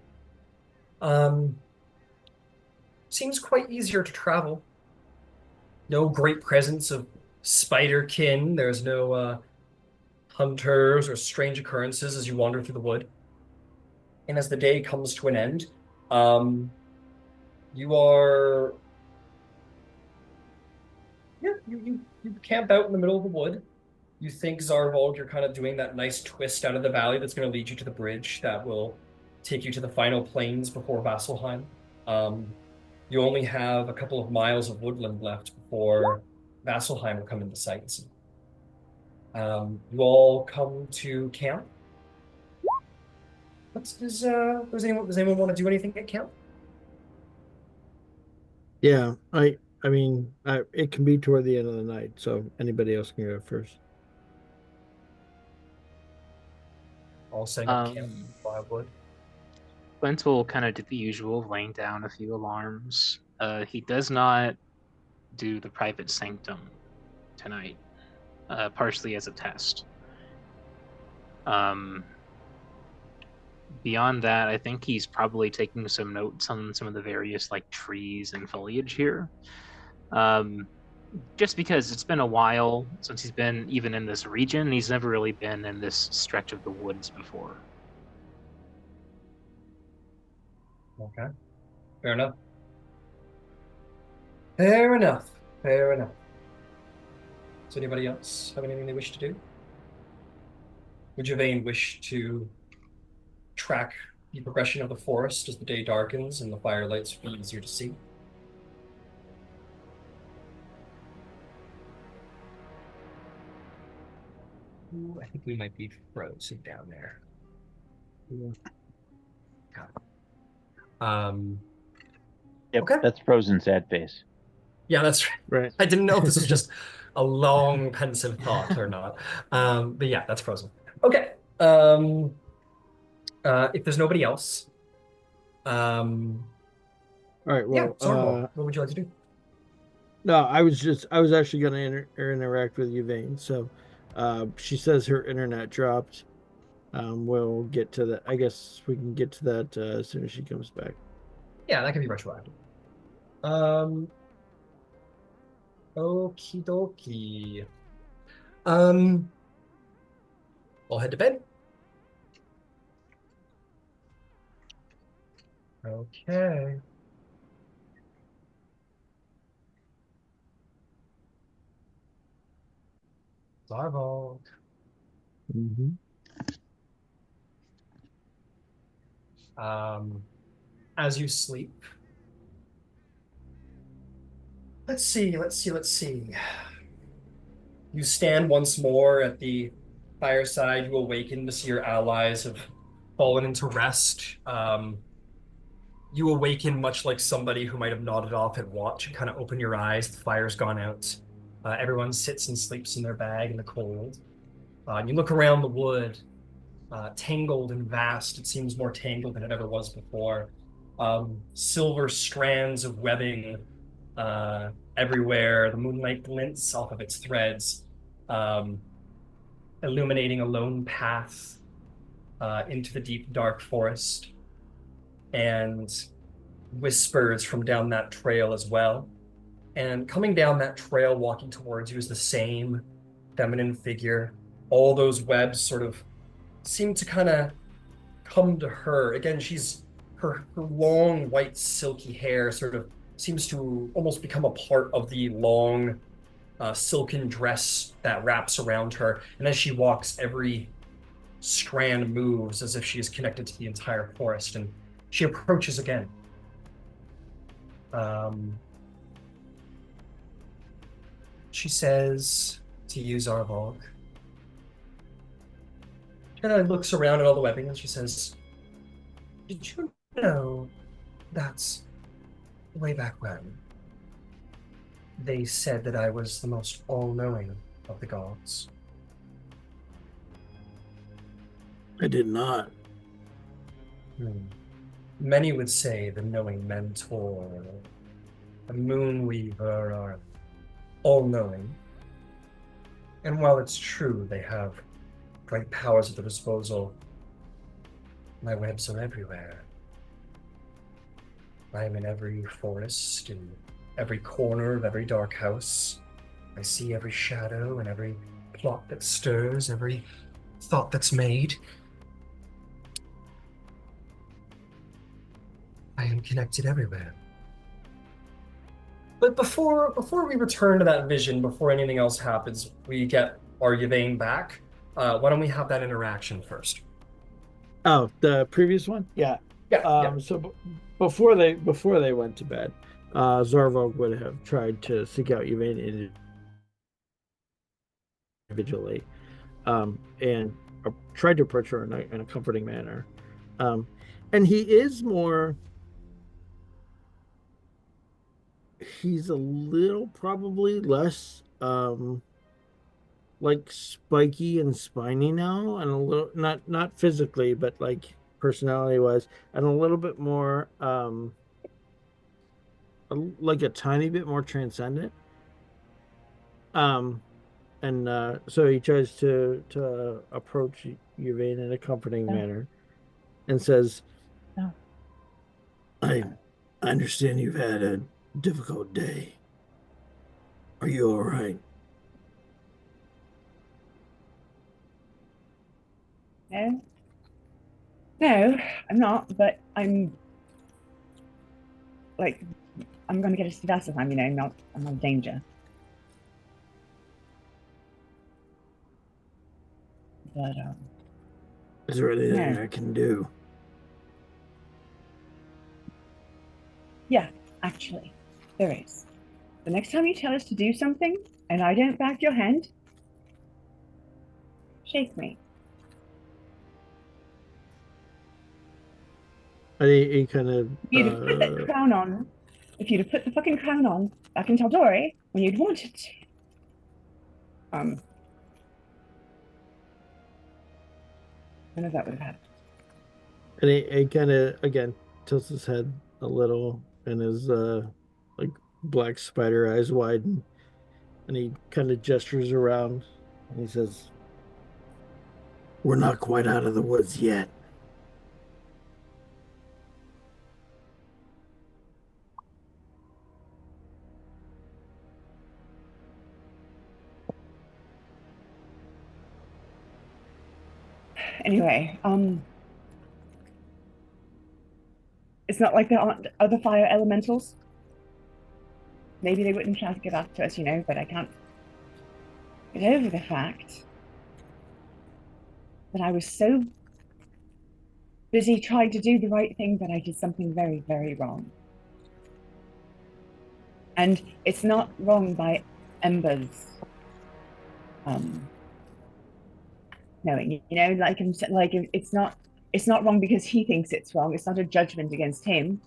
seems quite easier to travel. No great presence of spiderkin. There's no hunters or strange occurrences as you wander through the wood. And as the day comes to an end, you are you camp out in the middle of the wood. You think, Zarvolg, you're kind of doing that nice twist out of the valley that's going to lead you to the bridge that will take you to the final plains before Vasselheim. You only have a couple of miles of woodland left before Vasselheim will come into sight. You all come to camp. Does anyone want to do anything at camp? Yeah, I mean, it can be toward the end of the night, so anybody else can go first. All setting up camp by wood. Glint will kind of do the usual of laying down a few alarms. He does not do the private sanctum tonight, partially as a test. Beyond that, I think he's probably taking some notes on some of the various trees and foliage here. Just because it's been a while since he's been even in this region. He's never really been in this stretch of the woods before. Okay. Fair enough. Fair enough. Fair enough. Does anybody else have anything they wish to do? Would Yvaine wish to track the progression of the forest as the day darkens and the firelights be easier to see? Ooh, I think we might be frozen down there. Yeah. Yep, Okay. that's frozen sad face. Yeah, that's Right. I didn't know if this was just a long pensive thought or not. But yeah, that's frozen. Okay. If there's nobody else, um, All right. yeah, Well, Zarvolg, what would you like to do? no, I was actually going to interact with Yvaine. So, she says her internet dropped. We'll get to that. I guess we can get to that as soon as she comes back. Yeah, that can be retroactive. Um, Okie dokie. I'll head to bed. Okay. Zarvolg. Mm-hmm. As you sleep. Let's see. You stand once more at the fireside. You awaken to see your allies have fallen into rest. You awaken much like somebody who might have nodded off at watch and kind of open your eyes. The fire's gone out. Everyone sits and sleeps in their bag in the cold. And you look around the wood, tangled and vast. It seems more tangled than it ever was before. Silver strands of webbing everywhere. The moonlight glints off of its threads, um, illuminating a lone path into the deep, dark forest, and whispers from down that trail as well. And coming down that trail, walking towards you, is the same feminine figure. All those webs sort of seem to kind of come to her. Again, her long white silky hair sort of seems to almost become a part of the long silken dress that wraps around her. And as she walks, every strand moves as if she is connected to the entire forest. And she approaches again. She says to you, Zarvolg. She kind of looks around at all the webbing and she says, "Did you know that's way back when they said that I was the most all-knowing of the gods?" I did not. Many would say the knowing mentor, the moonweaver are all-knowing. And while it's true they have great powers at their disposal, my webs are everywhere. I am in every forest, in every corner of every dark house. I see every shadow and every plot that stirs, every thought that's made. I am connected everywhere. But before we return to that vision, before anything else happens, we get our Yvaine back. Why don't we have that interaction first? Oh, the previous one? Yeah. Yeah. So before they went to bed, Zarvolg would have tried to seek out Yvaine individually, and tried to approach her in a comforting manner. And he is more. He's a little probably less like spiky and spiny now, and a little not physically, but like personality wise, and a little bit more like a tiny bit more transcendent. And so he tries to approach Yvaine in a comforting manner and says, No. I understand you've had a difficult day. Are you all right? No. No, I'm not, but I'm like I'm gonna get us to Vasselheim, I'm not in danger. But Is there anything I can do? Yeah, actually, there is. The next time you tell us to do something and I don't back your hand, Chase me. And he kind of. If you'd have put that crown on, if you'd have put the fucking crown on back in Tal'Dorei when you'd wanted to, none of that would have happened. And he kind of again tilts his head a little, and his like black spider eyes widen, and he kind of gestures around, and he says, "We're not quite out of the woods yet." Anyway, it's not like there aren't other fire elementals. Maybe they wouldn't try to get after us, but I can't get over the fact that I was so busy trying to do the right thing that I did something very, very wrong. And it's not wrong by Ember's knowing, it's not wrong because he thinks it's wrong. It's not a judgment against him,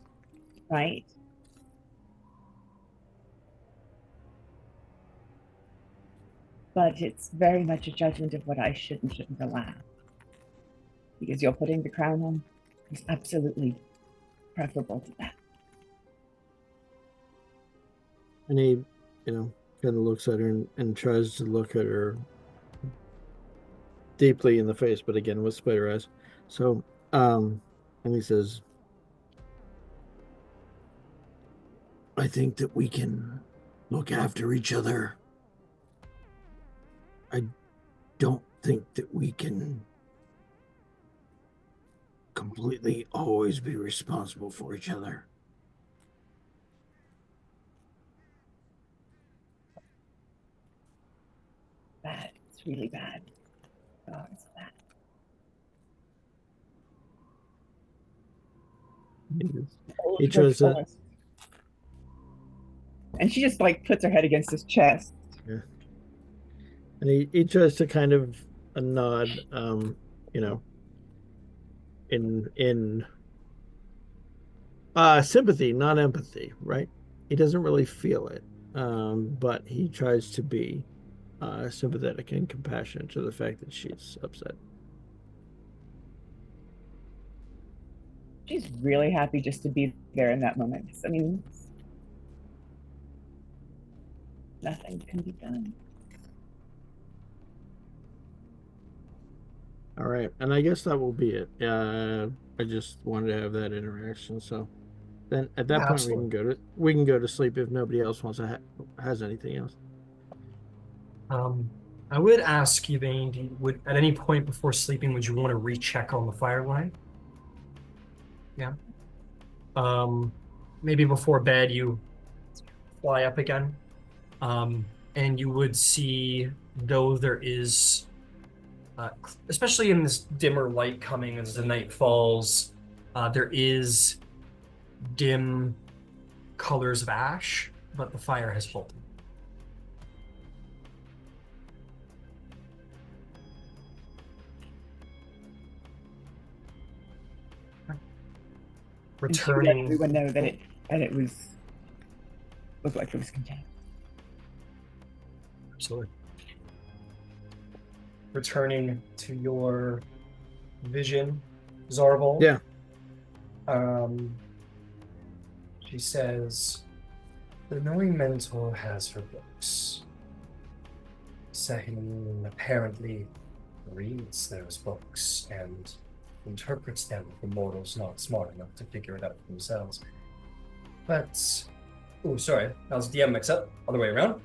right? But it's very much a judgment of what I should and shouldn't allow. Because you're putting the crown on is absolutely preferable to that. And he, kind of looks at her and tries to look at her deeply in the face, but again with spider eyes. So, and he says, "I think that we can look after each other. I don't think that we can completely always be responsible for each other." Bad. It's really bad. Oh, it's bad. He tries to, and she just puts her head against his chest. yeah, and he tries to kind of a nod, in sympathy, not empathy, right? He doesn't really feel it, but he tries to be sympathetic and compassionate to the fact that she's upset. She's really happy just to be there in that moment. I mean, nothing can be done. All right, and I guess that will be it. I just wanted to have that interaction. So then, at that point, Absolutely. we can go to sleep if nobody else wants to has anything else. I would ask you, Yvaine, would at any point before sleeping, would you want to recheck on the fire line? Yeah. Maybe before bed, you fly up again, and you would see, though there is, especially in this dimmer light coming as the night falls, there is dim colors of ash, but the fire has halted. Returning. And everyone know that it was looked like it was contained. Absolutely. Returning to your vision, Zarvolg. Yeah. She says, "The knowing mentor has her books. Sahin apparently reads those books and interprets them for mortals not smart enough to figure it out for themselves. But, oh, sorry, that was DM mix-up, other way around.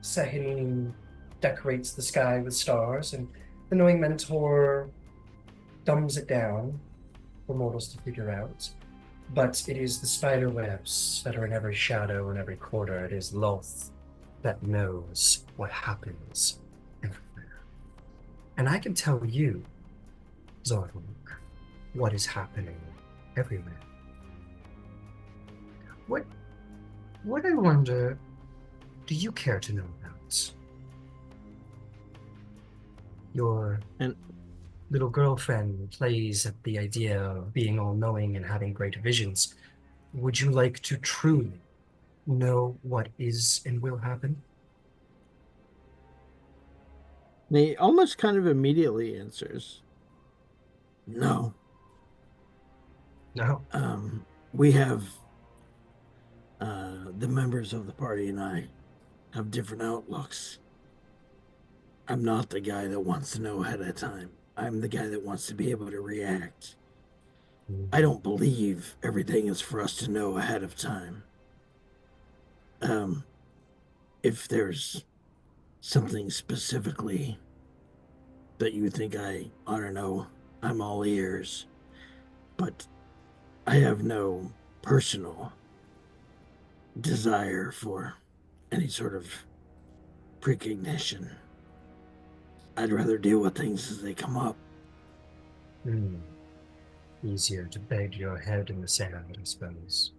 Sahin decorates the sky with stars, and the knowing mentor dumbs it down for mortals to figure out. But it is the spider webs that are in every shadow and every corner. It is Lolth that knows what happens everywhere. And I can tell you, Zarvolg, what is happening everywhere. What I wonder, do you care to know about? Your And little girlfriend plays at the idea of being all-knowing and having great visions. Would you like to truly know what is and will happen? he almost kind of immediately answers, no. No. We have the members of the party and I have different outlooks. I'm not the guy that wants to know ahead of time. I'm the guy that wants to be able to react. I don't believe everything is for us to know ahead of time. If there's something specifically that you think I ought to know, I'm all ears. But I have no personal desire for any sort of precognition. I'd rather deal with things as they come up. Easier to beg your head in the sand, I suppose.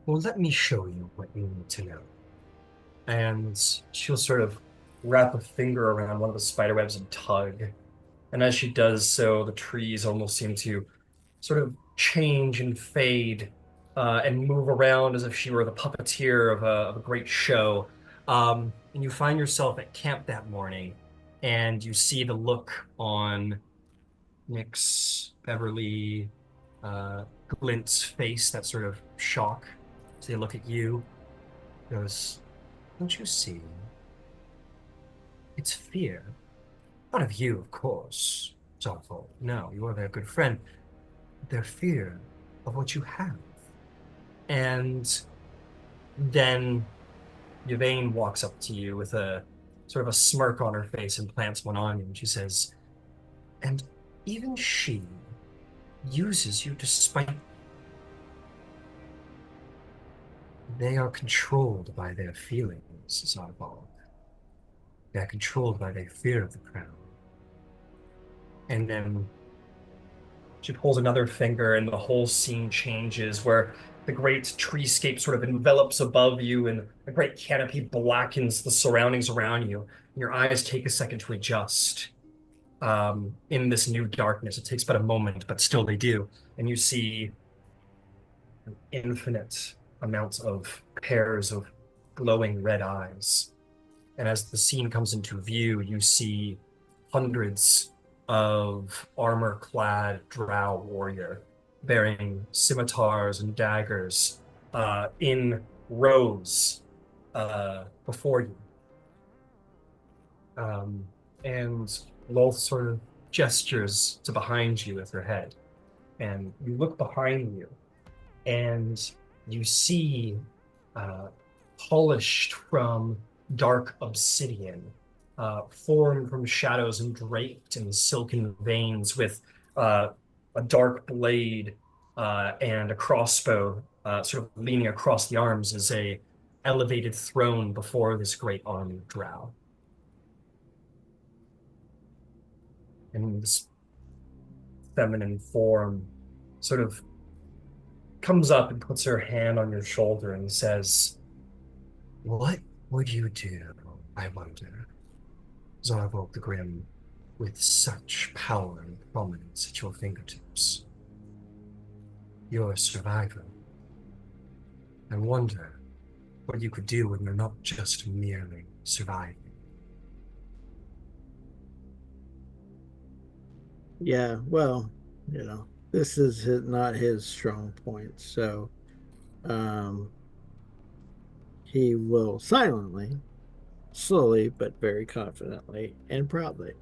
Well, let me show you what you need to know. And she'll sort of wrap a finger around one of the spiderwebs and tug. And as she does so, the trees almost seem to sort of change and fade and move around as if she were the puppeteer of a great show. And you find yourself at camp that morning, and you see the look on Nick's, Beverly, Glint's face, that sort of shock. So they look at you, goes, don't you see? It's fear. Not of you, of course, Zarvolg. No, you are their good friend. Their fear of what you have. And then Yvaine walks up to you with a sort of a smirk on her face and plants one on you, and she says, and even she uses you despite. They are controlled by their feelings, Zarvolg. They are controlled by their fear of the crown. And then she pulls another finger, and the whole scene changes, where the great treescape sort of envelops above you, and a great canopy blackens the surroundings around you. And your eyes take a second to adjust in this new darkness. It takes but a moment, but still they do. And you see infinite amounts of pairs of glowing red eyes. And as the scene comes into view, you see hundreds of armor-clad drow warrior bearing scimitars and daggers in rows before you. And Lolth sort of gestures to behind you with her head. And you look behind you, and you see polished from dark obsidian, formed from shadows and draped in silken veins, with a dark blade and a crossbow sort of leaning across the arms, is a elevated throne before this great army of drow. And this feminine form sort of comes up and puts her hand on your shoulder and says, what would you do, I wonder, Zarvolg the Grim, with such power and prominence at your fingertips? You're a survivor. I wonder what you could do when you're not just merely surviving. Yeah, well, this is not his strong point, so he will silently, slowly, but very confidently and proudly,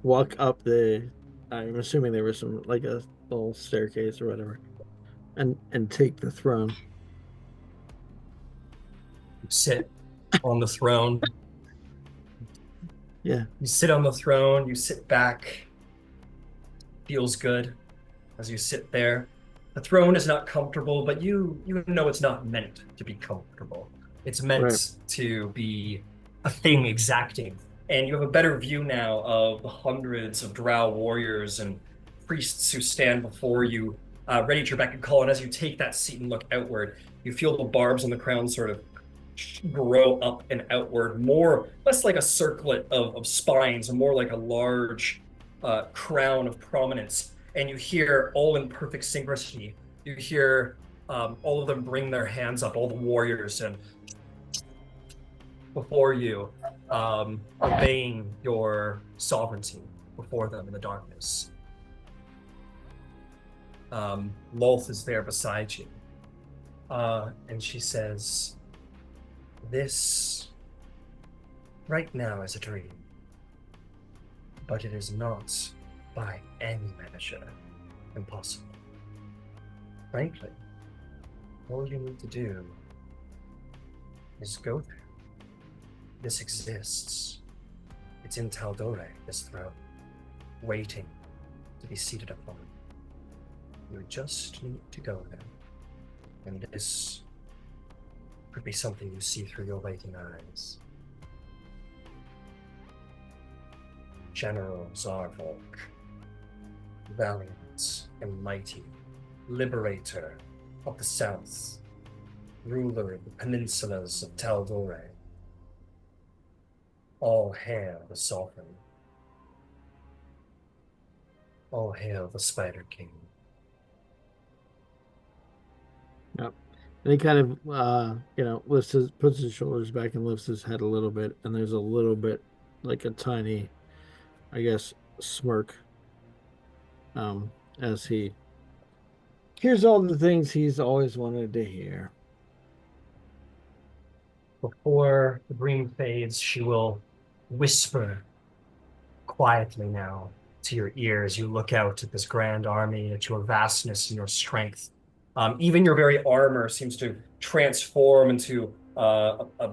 walk up I'm assuming there was some, like a little staircase or whatever, and take the throne. You sit on the throne. Yeah. You sit on the throne, you sit back. Feels good as you sit there. The throne is not comfortable, but you know it's not meant to be comfortable. It's meant to be a thing exacting. And you have a better view now of the hundreds of drow warriors and priests who stand before you, ready to your beck and call. And as you take that seat and look outward, you feel the barbs on the crown sort of grow up and outward, more less like a circlet of spines and more like a large crown of prominence. And you hear all in perfect synchronicity. You hear all of them bring their hands up, all the warriors, and before you, obeying your sovereignty before them in the darkness. Lolth is there beside you. And she says, "This right now is a dream, but it is not by any measure impossible. Frankly, all you need to do is go there. This exists. It's in Tal'Dorei, this throne, waiting to be seated upon. You just need to go there. And this could be something you see through your waking eyes." General Zarvolg, valiant and mighty, liberator of the south, ruler of the peninsulas of Tal'Dorei. All hail the sovereign. All hail the Spider King. Yep. And he kind of, puts his shoulders back and lifts his head a little bit, and there's a little bit, like a tiny, I guess, smirk, as he hears all the things he's always wanted to hear. Before the dream fades, she will whisper quietly now to your ears. You look out at this grand army, at your vastness and your strength. Even your very armor seems to transform into a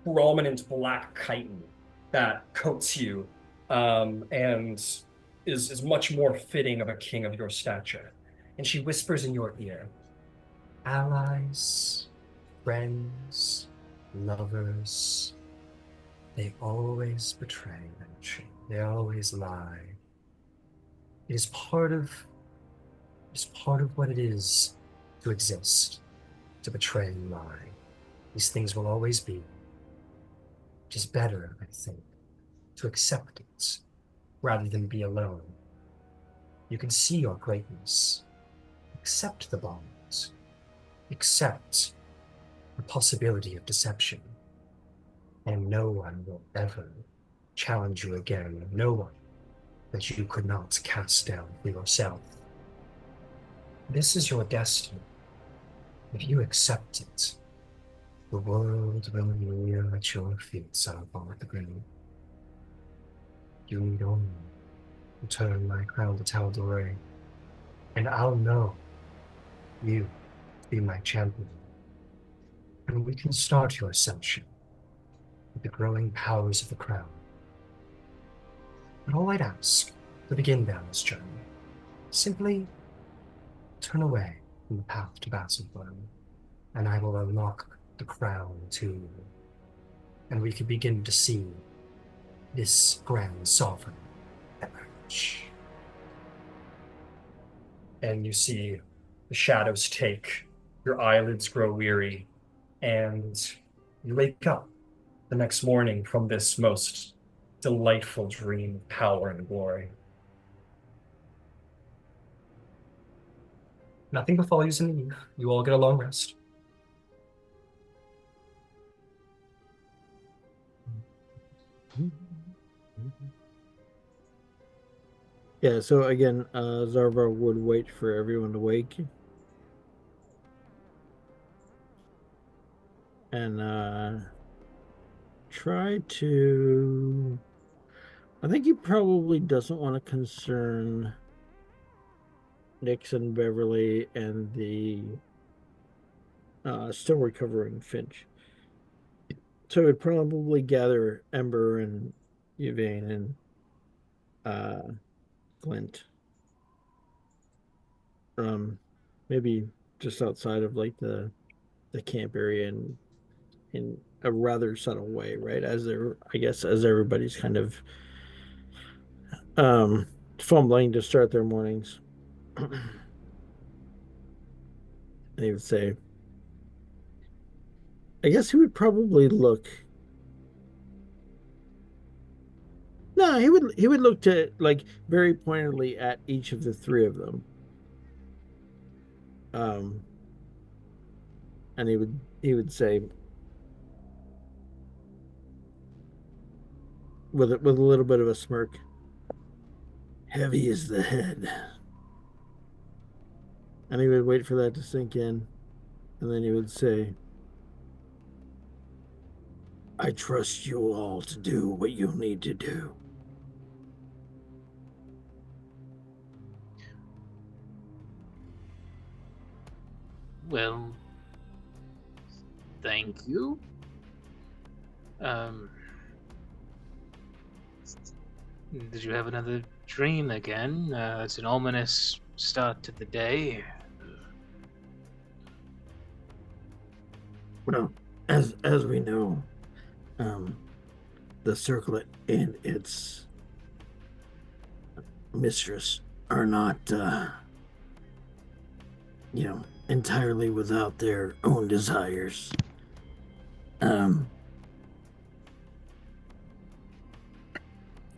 prominent black chitin that coats you, and is much more fitting of a king of your stature. And she whispers in your ear, "Allies, friends, lovers, they always betray, Ventry. They always lie. It is part of what it is to exist, to betray and lie. These things will always be. It is better, I think, to accept it rather than be alone. You can see your greatness. Accept the bonds. Accept the possibility of deception. And no one will ever challenge you again. No one that you could not cast down for yourself. This is your destiny. If you accept it, the world will kneel at your feet, Zarvolg the Grim. You need only return my crown to Tal'Dorei, and I'll know you to be my champion. And we can start your ascension with the growing powers of the crown. But all I'd ask to begin down this journey, simply turn away from the path to Vasselheim, and I will unlock the crown to you, and we can begin to see this grand sovereign emerge." And you see the shadows take, your eyelids grow weary, and you wake up the next morning from this most delightful dream of power and glory. Nothing befall you in the eve. You all get a long rest. Yeah, so again, Zarvar would wait for everyone to wake. And try to... I think he probably doesn't want to concern Nixon, Beverly, and the still recovering Finch. So he'd probably gather Ember and Yvaine and Glint. Maybe just outside of like the camp area and in a rather subtle way, right? As everybody's kind of fumbling to start their mornings. They would say, I guess he would probably look. No, he would look to like very pointedly at each of the three of them. Um, and he would say with a little bit of a smirk, "Heavy is the head." And he would wait for that to sink in, and then he would say, "I trust you all to do what you need to do." Well, thank you. Um, did you have another dream again? It's an ominous start to the day. Well, as we know, um, the circlet and its mistress are not, entirely without their own desires. Um,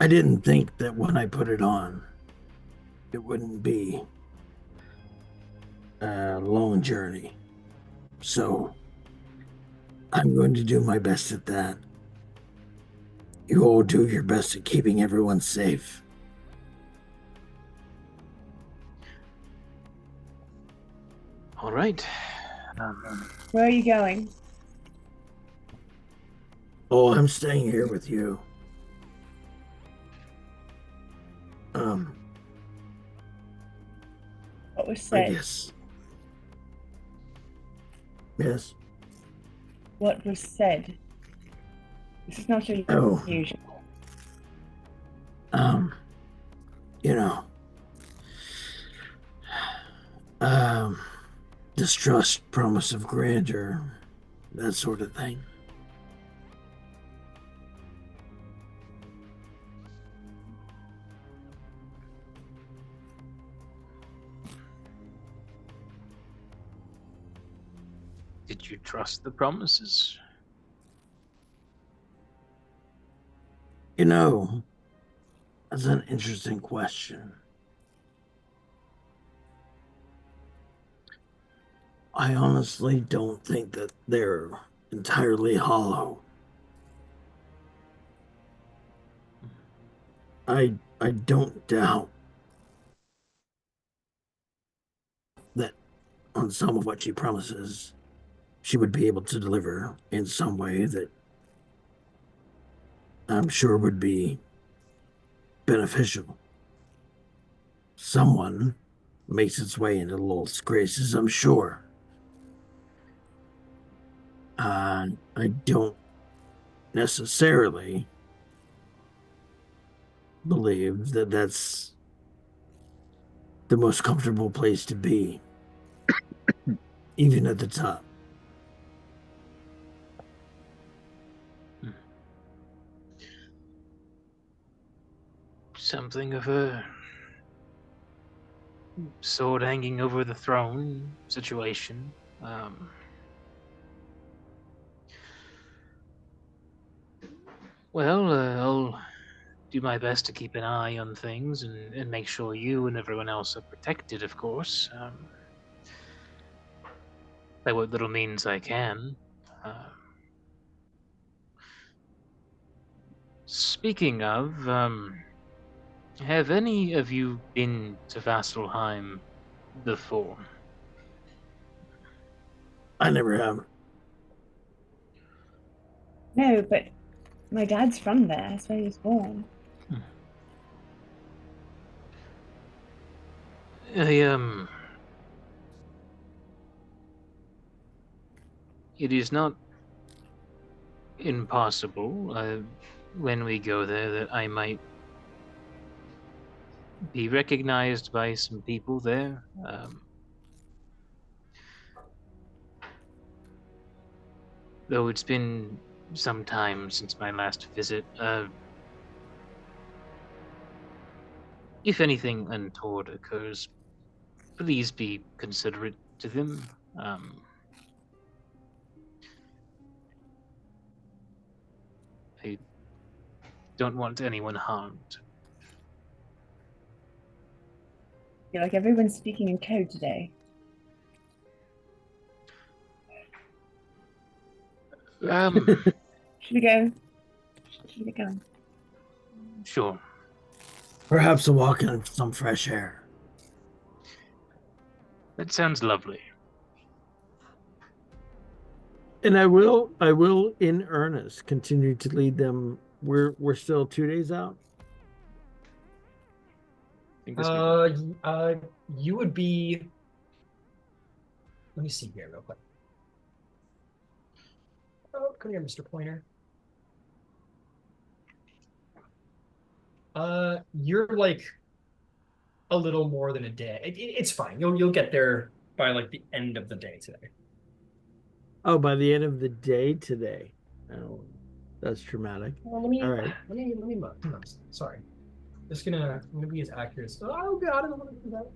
I didn't think that when I put it on, it wouldn't be a long journey. So I'm going to do my best at that. You all do your best at keeping everyone safe. All right. Where are you going? Oh, I'm staying here with you. What was I said? guess. Yes. What was said? This is not Oh, usual. um, you know, um, distrust, promise of grandeur, that sort of thing. Did you trust the promises? You know, that's an interesting question. I honestly don't think that they're entirely hollow. I don't doubt that on some of what she promises, she would be able to deliver in some way that I'm sure would be beneficial. Someone makes its way into Lolth's graces, I'm sure. I don't necessarily believe that that's the most comfortable place to be, even at the top. Something of a sword hanging over the throne situation. Well, I'll do my best to keep an eye on things and make sure you and everyone else are protected, of course. By what little means I can. Speaking of, have any of you been to Vasselheim before? I never have. No, but my dad's from there. That's where he was born. I, it is not impossible, when we go there, that I might be recognized by some people there. Though it's been some time since my last visit. If anything untoward occurs, please be considerate to them. I don't want anyone harmed. I feel like everyone's speaking in code today. Should we go? Should we go? Sure. Perhaps a walk in some fresh air. That sounds lovely. And I will in earnest continue to lead them. We're still 2 days out. I think this week. You would be. Let me see here real quick. Oh, come here, Mr. Pointer. You're like a little more than a day. It's fine. You'll get there by like the end of the day today. Oh, by the end of the day today. Oh, that's traumatic. Well, let me. All right. Let me. Sorry. I'm gonna be as accurate as. Oh God, I don't want to do that.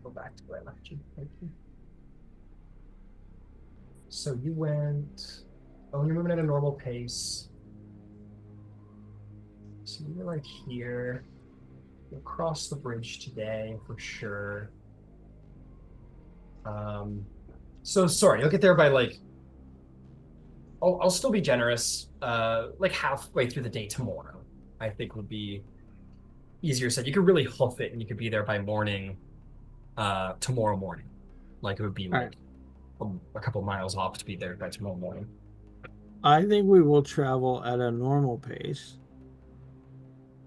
Go back to where I left you. Thank you. So you went. Oh, you're moving at a normal pace. So you're like here. You'll cross the bridge today for sure. So sorry, you'll get there by like. I'll still be generous. Like halfway through the day tomorrow, I think would be easier said. You could really hoof it, and you could be there by morning. Tomorrow morning, like it would be like a couple miles off to be there by tomorrow morning. I think we will travel at a normal pace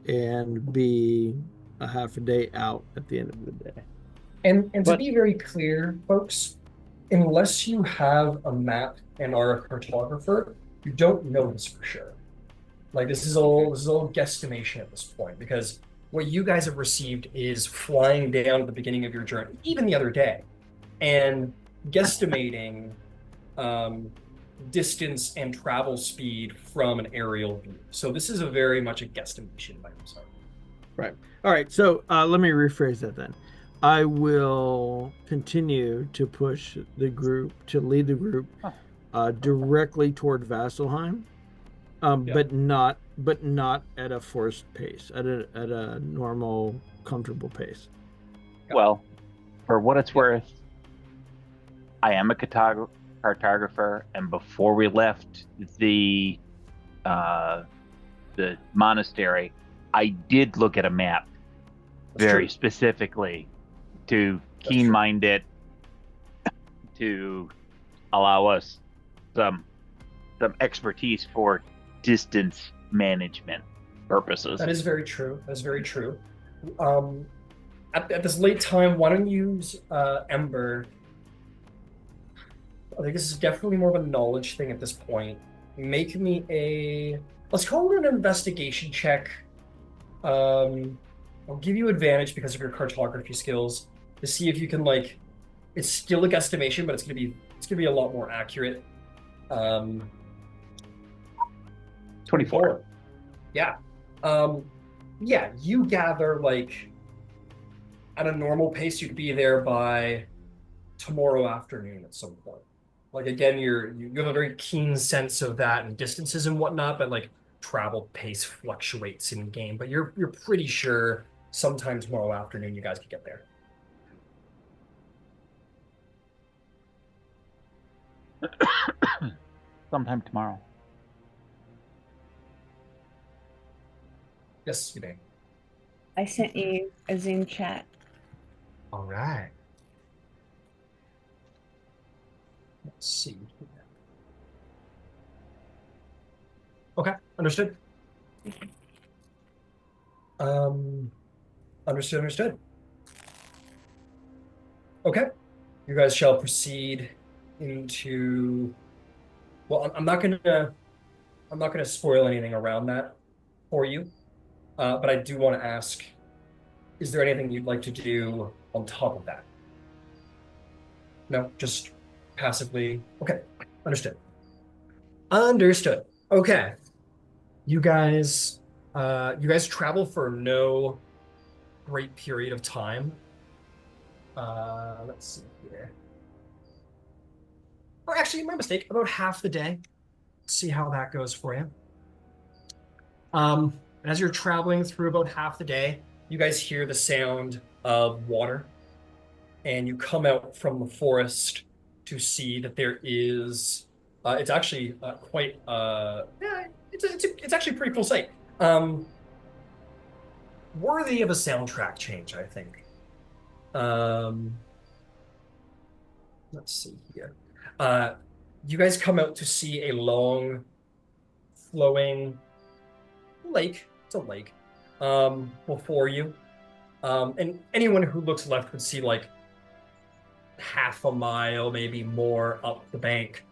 and be a half a day out at the end of the day. And to be very clear, folks, unless you have a map and are a cartographer, you don't know this for sure. Like this is all guesstimation at this point, because what you guys have received is flying down at the beginning of your journey, even the other day, and guesstimating distance and travel speed from an aerial view. So this is a very much a guesstimation by themselves. Right. All right. So let me rephrase that then. I will continue to push the group, to lead the group directly toward Vasselheim, but not at a forced pace, at a normal, comfortable pace. Well, for what it's worth, I am a cartographer, and before we left the monastery, I did look at a map very specifically to keen-mind it, to allow us some expertise for distance management purposes. That is very true. That's very true. At this late time, why don't you use Ember? I think this is definitely more of a knowledge thing at this point. Make me let's call it an investigation check. I'll give you advantage because of your cartography skills to see if you can like. It's still a guesstimation, but it's gonna be a lot more accurate. 24. Yeah. Yeah, you gather like at a normal pace you'd be there by tomorrow afternoon at some point. Like again, you have a very keen sense of that and distances and whatnot, but like travel pace fluctuates in game. But you're pretty sure sometime tomorrow afternoon you guys could get there. Sometime tomorrow. Yes, you may. I sent you a Zoom chat. All right. Let's see. Okay, understood. Understood. Okay, you guys shall proceed into. Well, I'm not gonna spoil anything around that for you, but I do want to ask: is there anything you'd like to do on top of that? No, just passively. Okay, understood. Okay, you guys travel for no great period of time. Let's see here. Or actually, my mistake. About half the day. see how that goes for you. As you're traveling through about half the day, you guys hear the sound of water, and you come out from the forest to see that there is. It's actually quite. Yeah, it's actually a pretty cool sight. Worthy of a soundtrack change, I think. Um, let's see here. You guys come out to see a long, flowing lake. It's a lake. Before you. And anyone who looks left would see like half a mile, maybe more up the bank.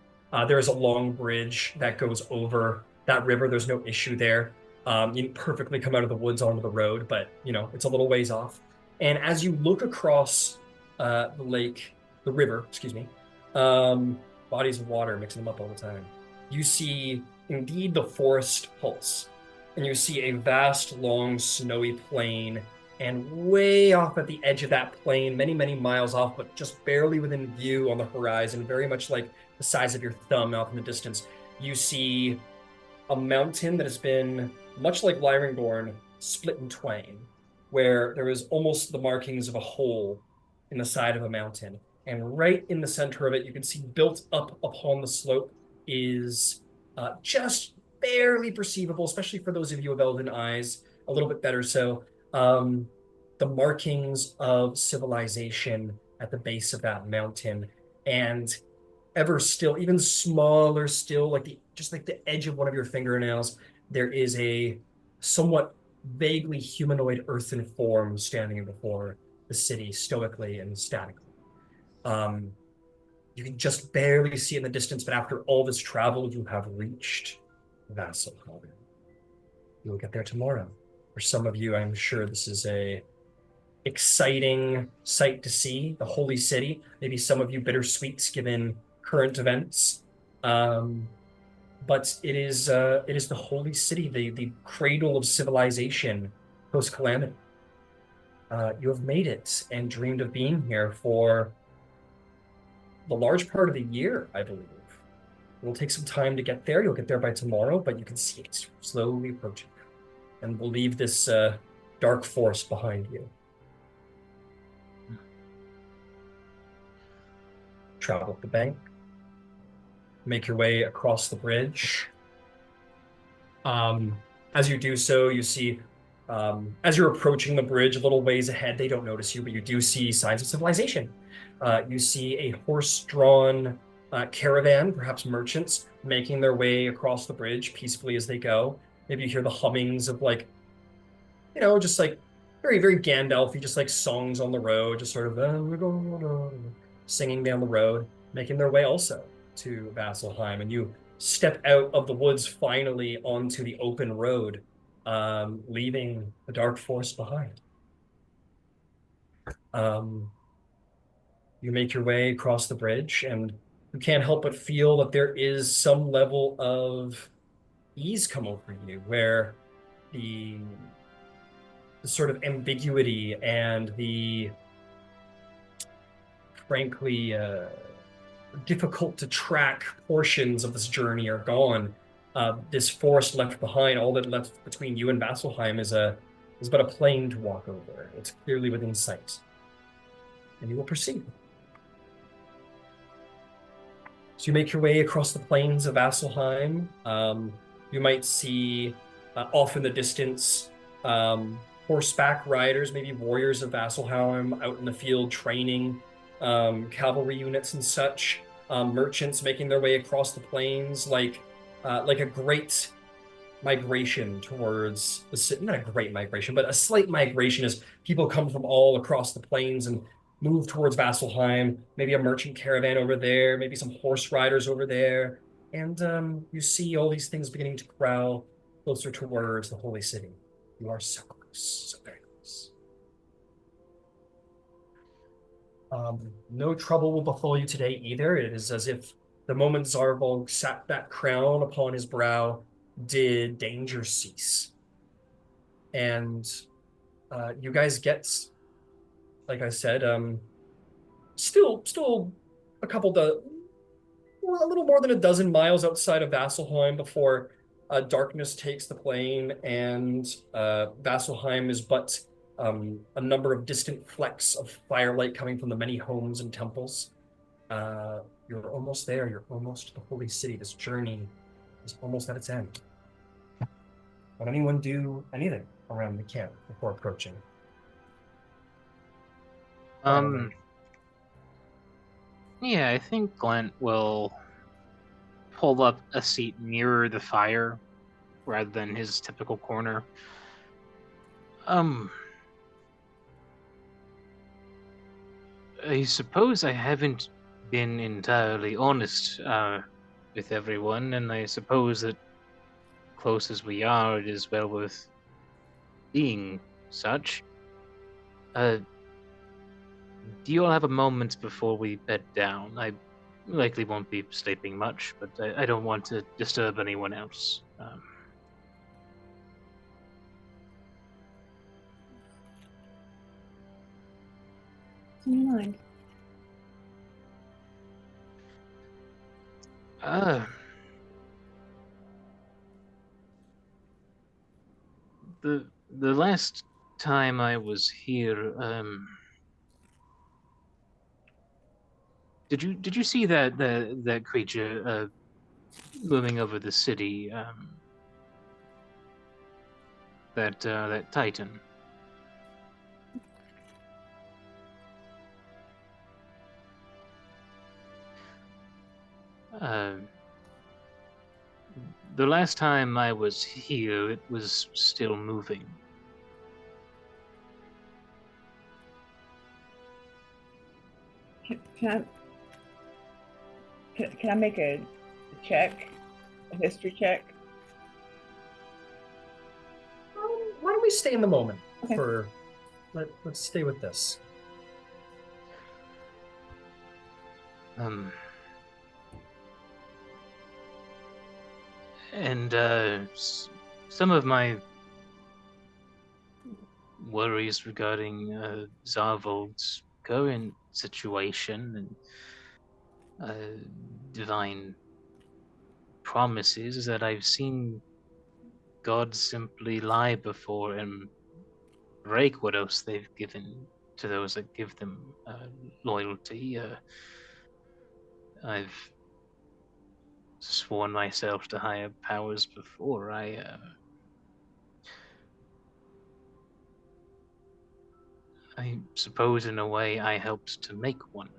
There is a long bridge that goes over that river. There's no issue there. You can perfectly come out of the woods onto the road, but it's a little ways off. And as you look across the river, excuse me, bodies of water mixing them up all the time, you see indeed the forest pulse, and you see a vast, long, snowy plain. And way off at the edge of that plain, many, many miles off, but just barely within view on the horizon, very much like the size of your thumb off in the distance, you see a mountain that has been, much like Lyringborn, split in twain, where there is almost the markings of a hole in the side of a mountain. And right in the center of it, you can see built up upon the slope is just barely perceivable, especially for those of you with elven eyes, a little bit better so, the markings of civilization at the base of that mountain, and ever still, even smaller still, just like the edge of one of your fingernails, there is a somewhat vaguely humanoid earthen form standing before the city, stoically and statically. You can just barely see it in the distance, but after all this travel, you have reached Vasselheim. You will get there tomorrow. For some of you, I'm sure this is a exciting sight to see, the holy city. Maybe some of you bittersweets given current events. But it is the holy city, the cradle of civilization post calamity. You have made it and dreamed of being here for the large part of the year, I believe. It will take some time to get there. You'll get there by tomorrow, but you can see it slowly approaching. And we'll leave this dark forest behind you. Travel up the bank. Make your way across the bridge. As you do so, you see, as you're approaching the bridge a little ways ahead, they don't notice you, but you do see signs of civilization. You see a horse-drawn caravan, perhaps merchants, making their way across the bridge peacefully as they go. Maybe you hear the hummings of just like very, very Gandalf-y, just like songs on the road, just sort of singing down the road, making their way also to Vasselheim. And you step out of the woods finally onto the open road, leaving the dark forest behind. You make your way across the bridge, and you can't help but feel that there is some level of ease come over you, where the sort of ambiguity and the frankly difficult to track portions of this journey are gone. This forest left behind, all that left between you and Vasselheim is but a plain to walk over. It's clearly within sight. And you will proceed. So you make your way across the plains of Vasselheim. You might see off in the distance horseback riders, maybe warriors of Vasselheim out in the field training cavalry units and such. Merchants making their way across the plains like a great migration towards the city. Not a great migration, but a slight migration as people come from all across the plains and move towards Vasselheim. Maybe a merchant caravan over there, maybe some horse riders over there. And you see all these things beginning to crowd closer towards the holy city. You are so close, so very close. No trouble will befall you today either. It is as if the moment Zarvolg sat that crown upon his brow, did danger cease. And you guys get, like I said, still a couple a little more than a dozen miles outside of Vasselheim before darkness takes the plain, and Vasselheim is but a number of distant flecks of firelight coming from the many homes and temples. You're almost there. You're almost to the holy city. This journey is almost at its end. Would anyone do anything around the camp before approaching? Yeah, I think Glint will pull up a seat nearer the fire rather than his typical corner. I suppose I haven't been entirely honest with everyone, and I suppose that close as we are, it is well worth being such. Do you all have a moment before we bed down? I likely won't be sleeping much, but I don't want to disturb anyone else. What's in your mind? The last time I was here, did you see that creature moving over the city? That Titan. The last time I was here, it was still moving. Can I make a check, a history check? Why don't we stay in the moment Okay. for? Let's stay with this. And some of my worries regarding Zarvolg's current situation and divine promises is that I've seen God simply lie before and break what else they've given to those that give them loyalty. I've sworn myself to higher powers before. I suppose in a way I helped to make one.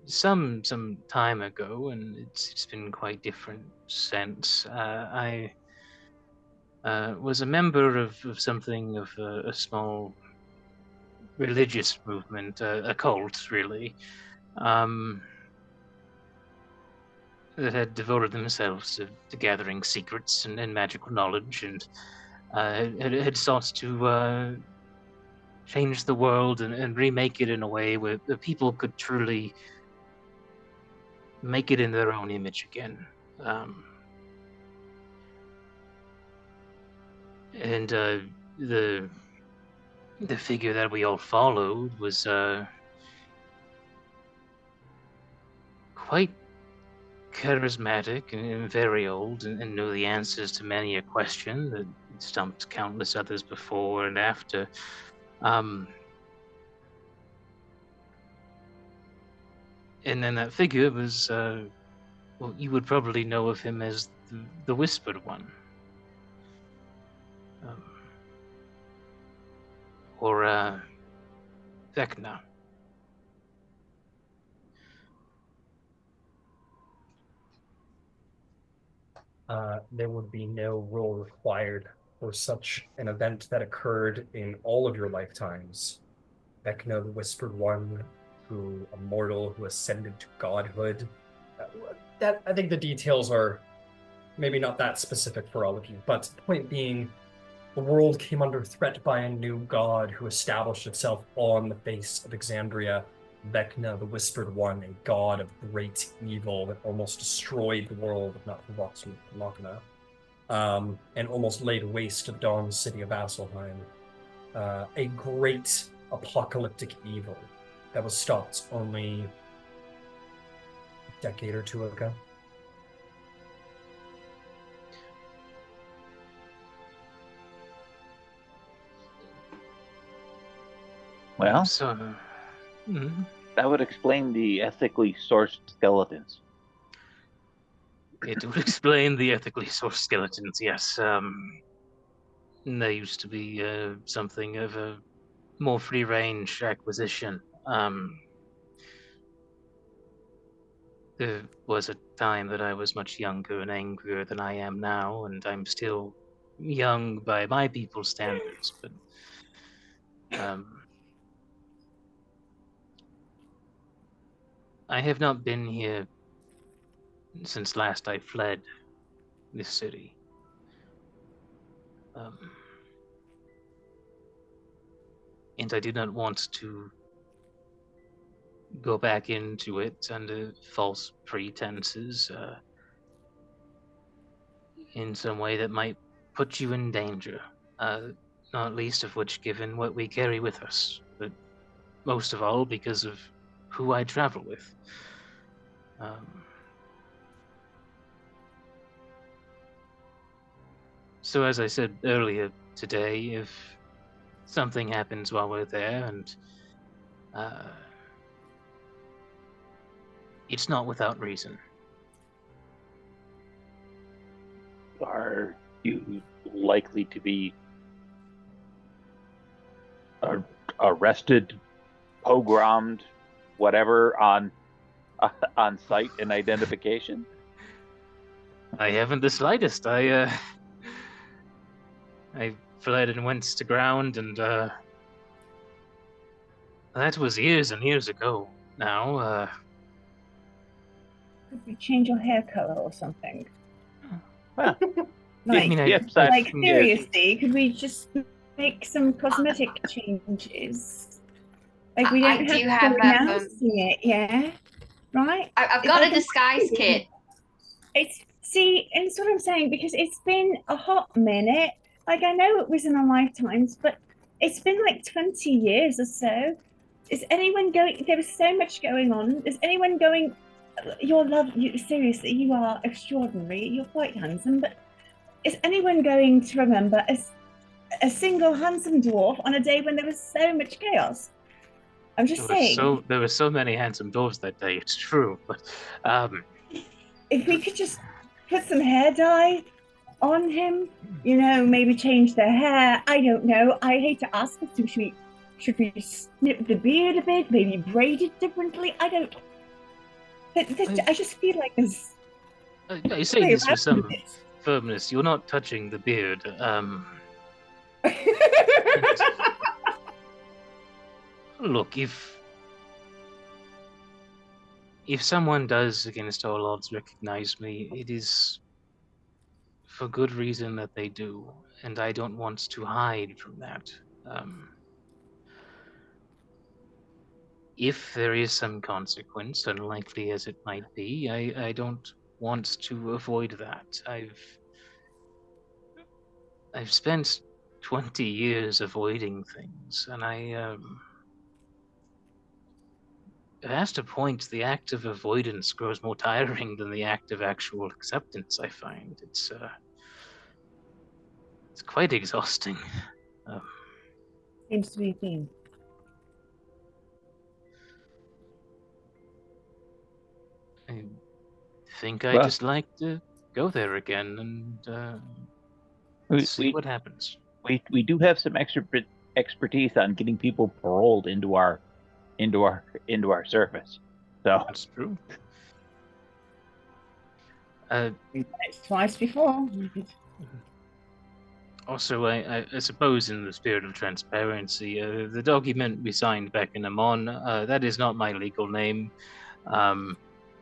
Some time ago, and it's been quite different since. I was a member of something of a small religious movement, a cult, really, that had devoted themselves to gathering secrets and magical knowledge, and had sought to change the world and remake it in a way where the people could truly make it in their own image again. And the figure that we all followed was quite charismatic and very old, and knew the answers to many a question that stumped countless others before and after. And then that figure was, well, you would probably know of him as the Whispered One. Or Vecna. There would be no role required for such an event that occurred in all of your lifetimes. Vecna, the Whispered One, who a mortal who ascended to godhood. That I think the details are maybe not that specific for all of you, but the point being, the world came under threat by a new god who established itself on the face of Exandria. Vecna, the Whispered One, a god of great evil that almost destroyed the world, if not for Vox Machina, and almost laid waste to the Dawn city of Vasselheim. a great apocalyptic evil that was stopped only a decade or two ago. Well, So, that would explain the ethically sourced skeletons. it would explain the ethically sourced skeletons, yes. They used to be something of a more free-range acquisition. There was a time that I was much younger and angrier than I am now, and I'm still young by my people's standards, but I have not been here since last I fled this city. And I do not want to go back into it under false pretenses in some way that might put you in danger, not least of which given what we carry with us, but most of all because of who I travel with. So as I said earlier today, if something happens while we're there, and it's not without reason. Are you likely to be arrested, pogromed, whatever on sight and identification? I haven't the slightest. I fled and went to ground, and that was years and years ago. Now, Could we change your hair color or something? Well, Like, yes, like seriously, could we just make some cosmetic changes? Like we don't have to announce it, yeah? Right? I've got a disguise kit. And it's what I'm saying, because it's been a hot minute. Like, I know it was in our lifetimes, but it's been like 20 years or so. Is anyone going? There was so much going on. Is anyone going? Seriously, you are extraordinary. You're quite handsome, but is anyone going to remember a single handsome dwarf on a day when there was so much chaos? I'm just saying. There were so many handsome dwarves that day. It's true, but if we could just put some hair dye on him, maybe change their hair. I don't know. I hate to ask, but should we snip the beard a bit? Maybe braid it differently? I don't. I just feel like there's. I say this with some firmness. You're not touching the beard. Look, if someone does, against all odds, recognize me, it is for good reason that they do, and I don't want to hide from that. If there is some consequence, unlikely as it might be, I don't want to avoid that. I've spent 20 years avoiding things, and past a point, the act of avoidance grows more tiring than the act of actual acceptance, I find. It's quite exhausting. Seems to be a theme. I think I just like to go there again and see what happens. We do have some expertise on getting people paroled into our service. So that's true. Twice before. Also, I suppose in the spirit of transparency, the document we signed back in Amon, that is not my legal name.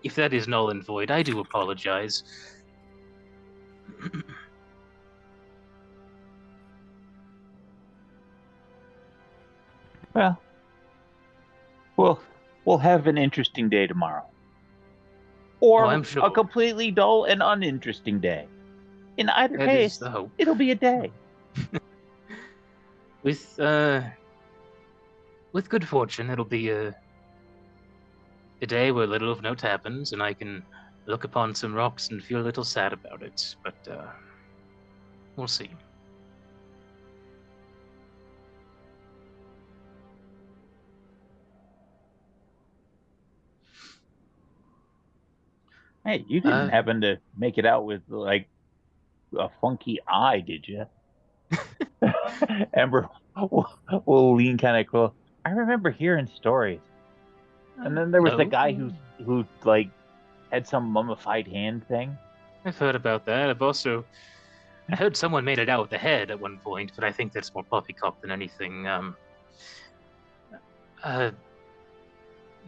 If that is null and void, I do apologize. Well, we'll have an interesting day tomorrow. Or I'm sure. A completely dull and uninteresting day. In either case, it'll be a day. With good fortune, it'll be a day where little of note happens, and I can look upon some rocks and feel a little sad about it. But we'll see. Hey, you didn't happen to make it out with like a funky eye, did you? Ember will lean kind of close. I remember hearing stories, and then there was the No. guy who like had some mummified hand thing. I've heard about that. I heard someone made it out with the head at one point, but I think that's more poppycock than anything.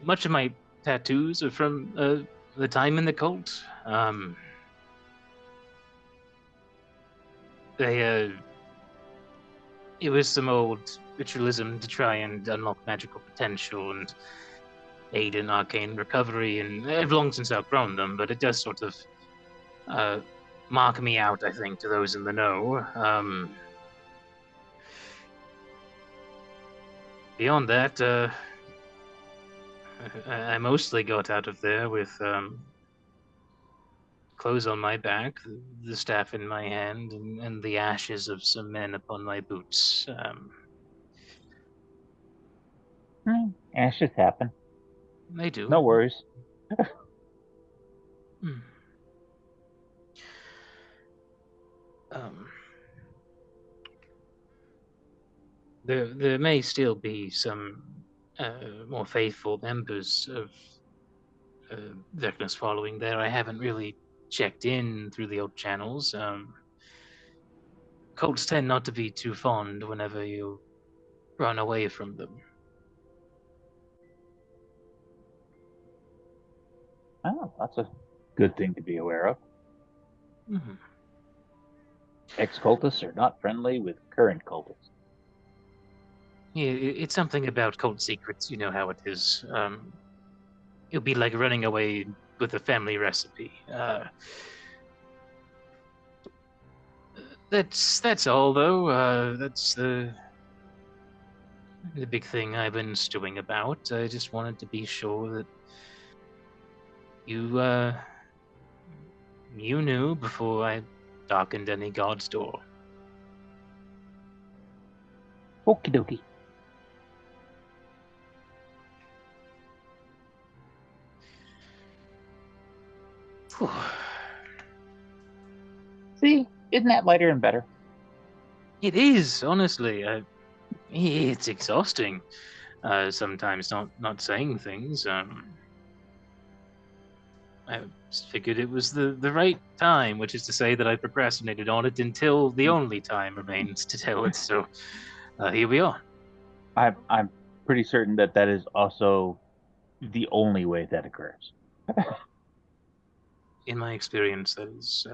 Much of my tattoos are from the time in the cult. It was some old ritualism to try and unlock magical potential and aid in arcane recovery, and I've long since outgrown them, but it does sort of mark me out, I think, to those in the know. Beyond that, I mostly got out of there with clothes on my back, the staff in my hand, and the ashes of some men upon my boots. Ashes happen. They do. No worries. There may still be some more faithful members of Vecna's following there. I haven't really checked in through the old channels. Cults tend not to be too fond whenever you run away from them. Oh, that's a good thing to be aware of. Mm-hmm. Ex-cultists are not friendly with current cultists. Yeah, it's something about cult secrets. You know how it is. It'll be like running away with a family recipe. That's all, though. That's the big thing I've been stewing about. I just wanted to be sure that you knew before I darkened any god's door. Okie dokie. See, isn't that lighter and better? It is, honestly. It's exhausting. Sometimes not saying things. I figured it was the right time, which is to say that I procrastinated on it until the only time remains to tell it. So here we are. I'm pretty certain that is also the only way that occurs. In my experience, that is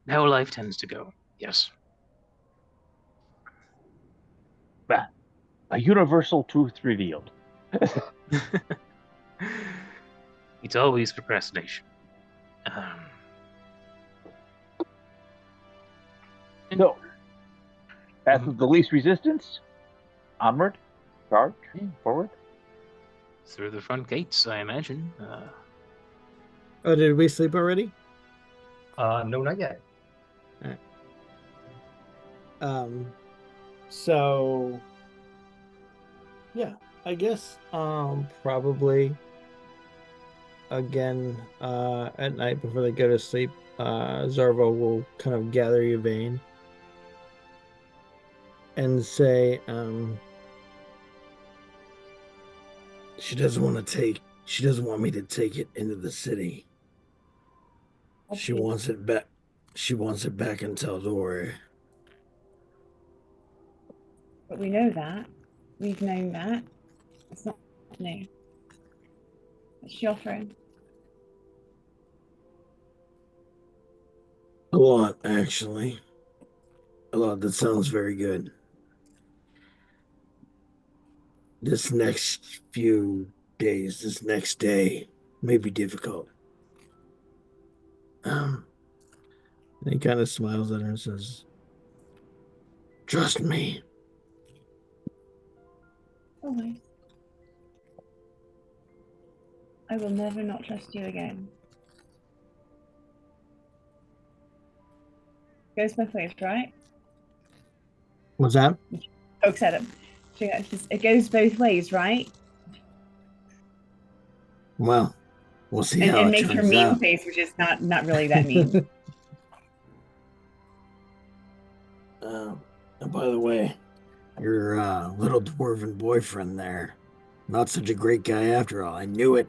how life tends to go. Yes. Bah, a universal truth revealed. It's always procrastination. So, path of the least resistance. Onward, charge, forward. Through the front gates, I imagine. Oh, did we sleep already? No, not yet. All right. So yeah, I guess probably again at night before they go to sleep, Zarvolg will kind of gather Yvaine and say she doesn't want me to take it into the city. She wants it back. She wants it back in Tal'Dorei. But we know that. We've known that. It's not new. What's she offering? A lot, actually. A lot. That sounds very good. This next few days, this next day may be difficult. And he kind of smiles at her and says, "Trust me, Always. I will never not trust you again. Goes both ways, right? What's that? Pokes at him. It goes both ways, right? Well, we'll see And, how and it makes her turns mean out. face, which is not really that mean. And by the way, your little dwarven boyfriend there, not such a great guy after all. I knew it.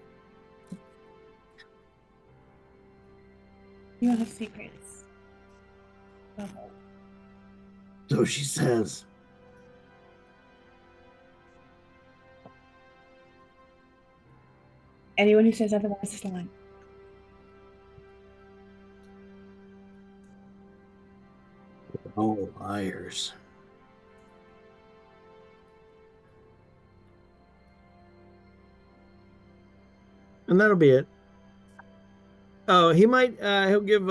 You have secrets. Level. So she says. Anyone who says otherwise is lying. Oh, liars. And that'll be it. Oh, he might he'll give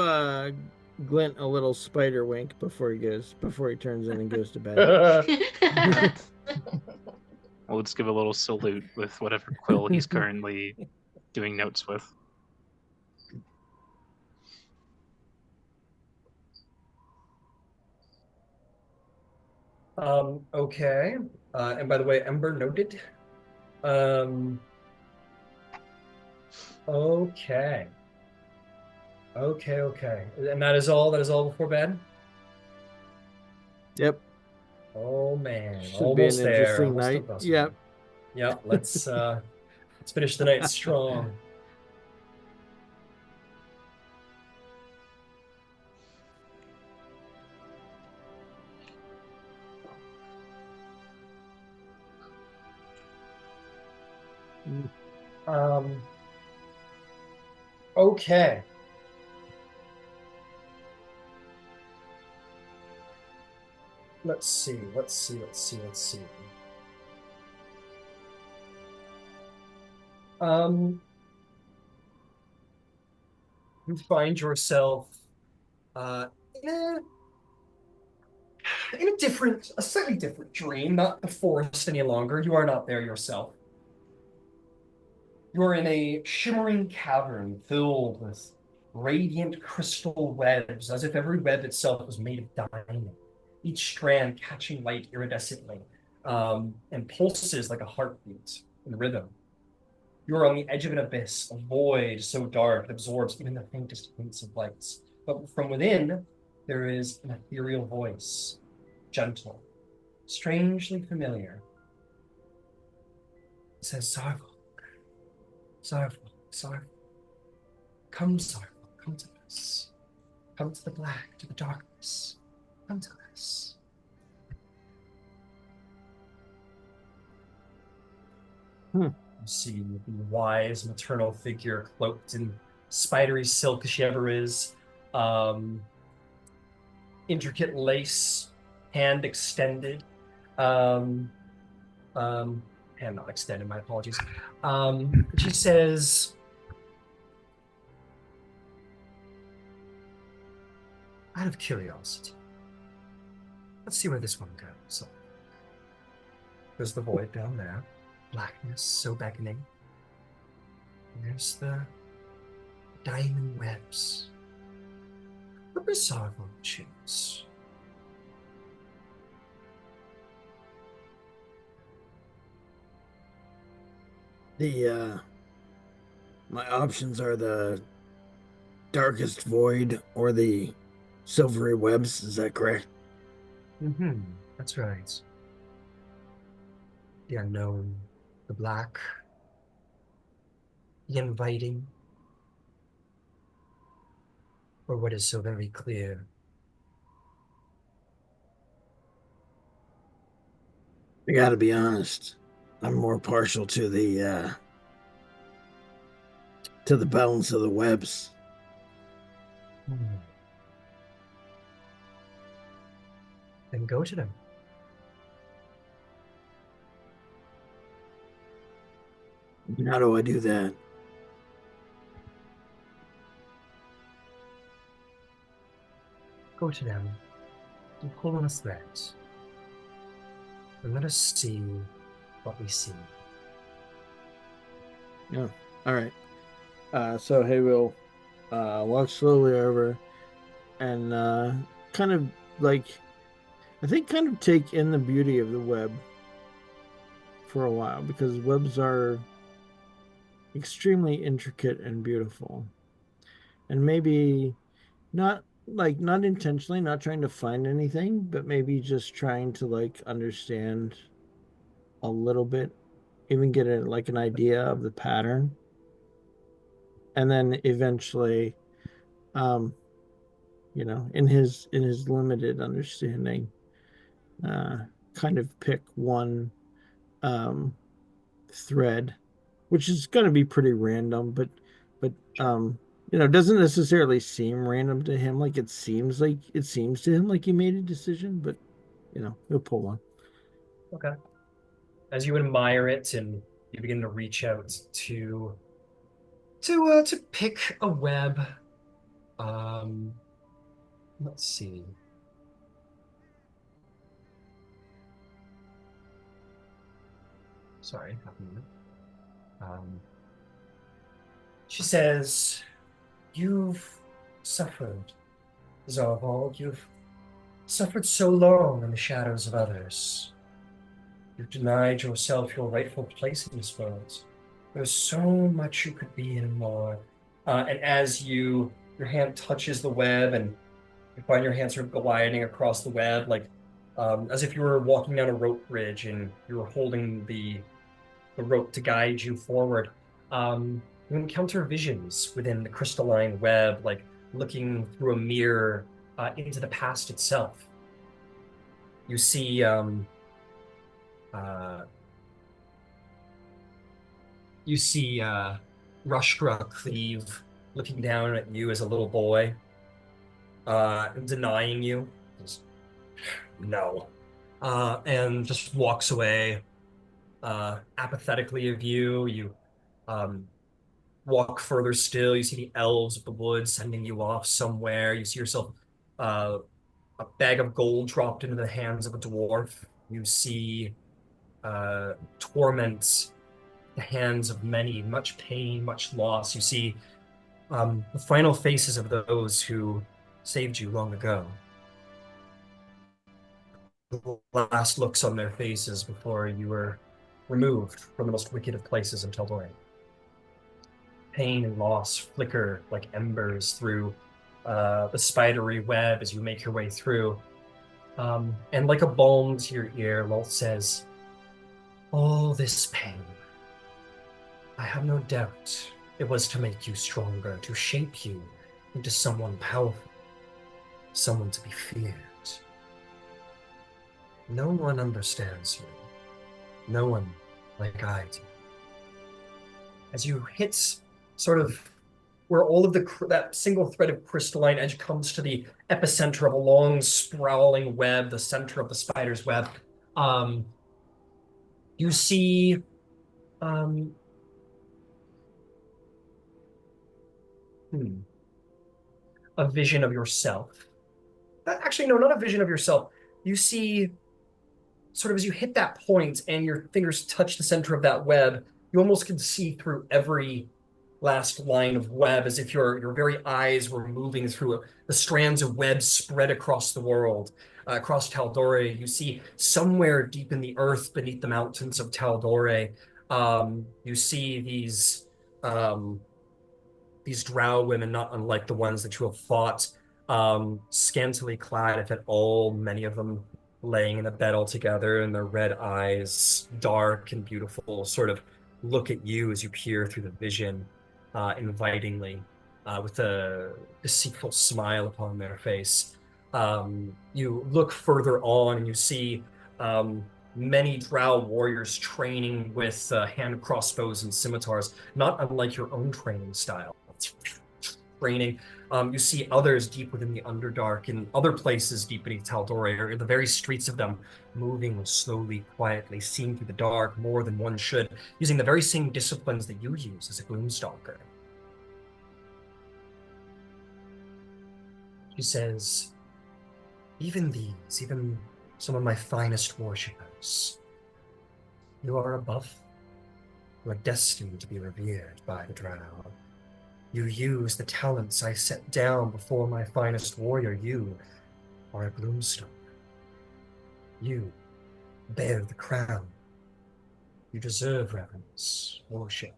Glint a little spider wink before he turns in and goes to bed. We'll just give a little salute with whatever quill he's currently doing notes with. Okay. And by the way, Ember noted. Okay. Okay. And that is all before bed? Yep. Oh man. Should Almost be an there. interesting Almost night. there. Yep. Yep. Let's finish the night strong. Okay. Let's see. You find yourself in a slightly different dream, not the forest any longer. You are not there yourself. You are in a shimmering cavern filled with radiant crystal webs, as if every web itself was made of diamond, each strand catching light iridescently, and pulses like a heartbeat in rhythm. You are on the edge of an abyss, a void so dark it absorbs even the faintest hints of lights. But from within, there is an ethereal voice, gentle, strangely familiar. It says, Zarvolg. Come, Zarvolg, come to us. Come to the black, to the darkness. Come to us. You see the wise maternal figure cloaked in spidery silk as she ever is. Intricate lace, hand extended. Hand not extended, my apologies. She says, out of curiosity, let's see where this one goes. So, there's the void down there. Blackness so beckoning. And there's the diamond webs. What does Zarvolg choose? My options are the darkest void or the silvery webs. Is that correct? That's right. The unknown, the black, the inviting, or what is so very clear. I gotta be honest. I'm more partial to the balance of the webs. Then go to them. How do I do that? Go to them and pull on a thread. And let us see what we see. Yeah. All right. So hey, we'll walk slowly over and kind of like, I think, kind of take in the beauty of the web for a while, because webs are extremely intricate and beautiful, and maybe not intentionally, not trying to find anything, but maybe just trying to like understand a little bit, even get an idea of the pattern, and then eventually, um in his limited understanding, uh kind of pick one um thread, which is going to be pretty random, but it doesn't necessarily seem random to him. Like, it seems to him like he made a decision, but he'll pull one. Okay. As you admire it and you begin to reach out to pick a web, um, let's see. Sorry, half a minute. She says, "You've suffered, Zarvolg. You've suffered so long in the shadows of others. You've denied yourself your rightful place in this world. There's so much you could be and more." And as your hand touches the web, and you find your hand sort of gliding across the web, like as if you were walking down a rope bridge and you were holding the rope to guide you forward. You encounter visions within the crystalline web, like looking through a mirror into the past itself. You see Rushgra Cleave looking down at you as a little boy, denying you. Just, no. And just walks away apathetically of you. You walk further still. You see the elves of the woods sending you off somewhere. You see yourself a bag of gold dropped into the hands of a dwarf. You see torment, the hands of many, much pain, much loss. You see the final faces of those who saved you long ago. The last looks on their faces before you were removed from the most wicked of places in Tal'Dorei. Pain and loss flicker like embers through the spidery web as you make your way through. And like a balm to your ear, Lolth says, "All this pain, I have no doubt it was to make you stronger, to shape you into someone powerful, someone to be feared. No one understands you. No one like I do." As you hit sort of where all of that single thread of crystalline edge comes to the epicenter of a long sprawling web, the center of the spider's web, you see a vision of yourself. Actually, no, not a vision of yourself. You see, sort of as you hit that point and your fingers touch the center of that web, you almost can see through every last line of web, as if your very eyes were moving through the strands of web spread across the world, across Tal'Dorei. You see somewhere deep in the earth beneath the mountains of Tal'Dorei, you see these drow women, not unlike the ones that you have fought, scantily clad, if at all, many of them laying in a bed all together, and their red eyes, dark and beautiful, sort of look at you as you peer through the vision, invitingly, with a deceitful smile upon their face. You look further on and you see many drow warriors training with hand crossbows and scimitars, not unlike your own training style. Training. You see others deep within the Underdark and other places deep beneath Tal'Dorei, or in the very streets of them, moving slowly, quietly, seeing through the dark more than one should, using the very same disciplines that you use as a gloomstalker. She says, even some of my finest worshippers, You are above. You are destined to be revered by the drow. You use the talents I set down before my finest warrior. You are a Gloomstone. You bear the crown. You deserve reverence, worship.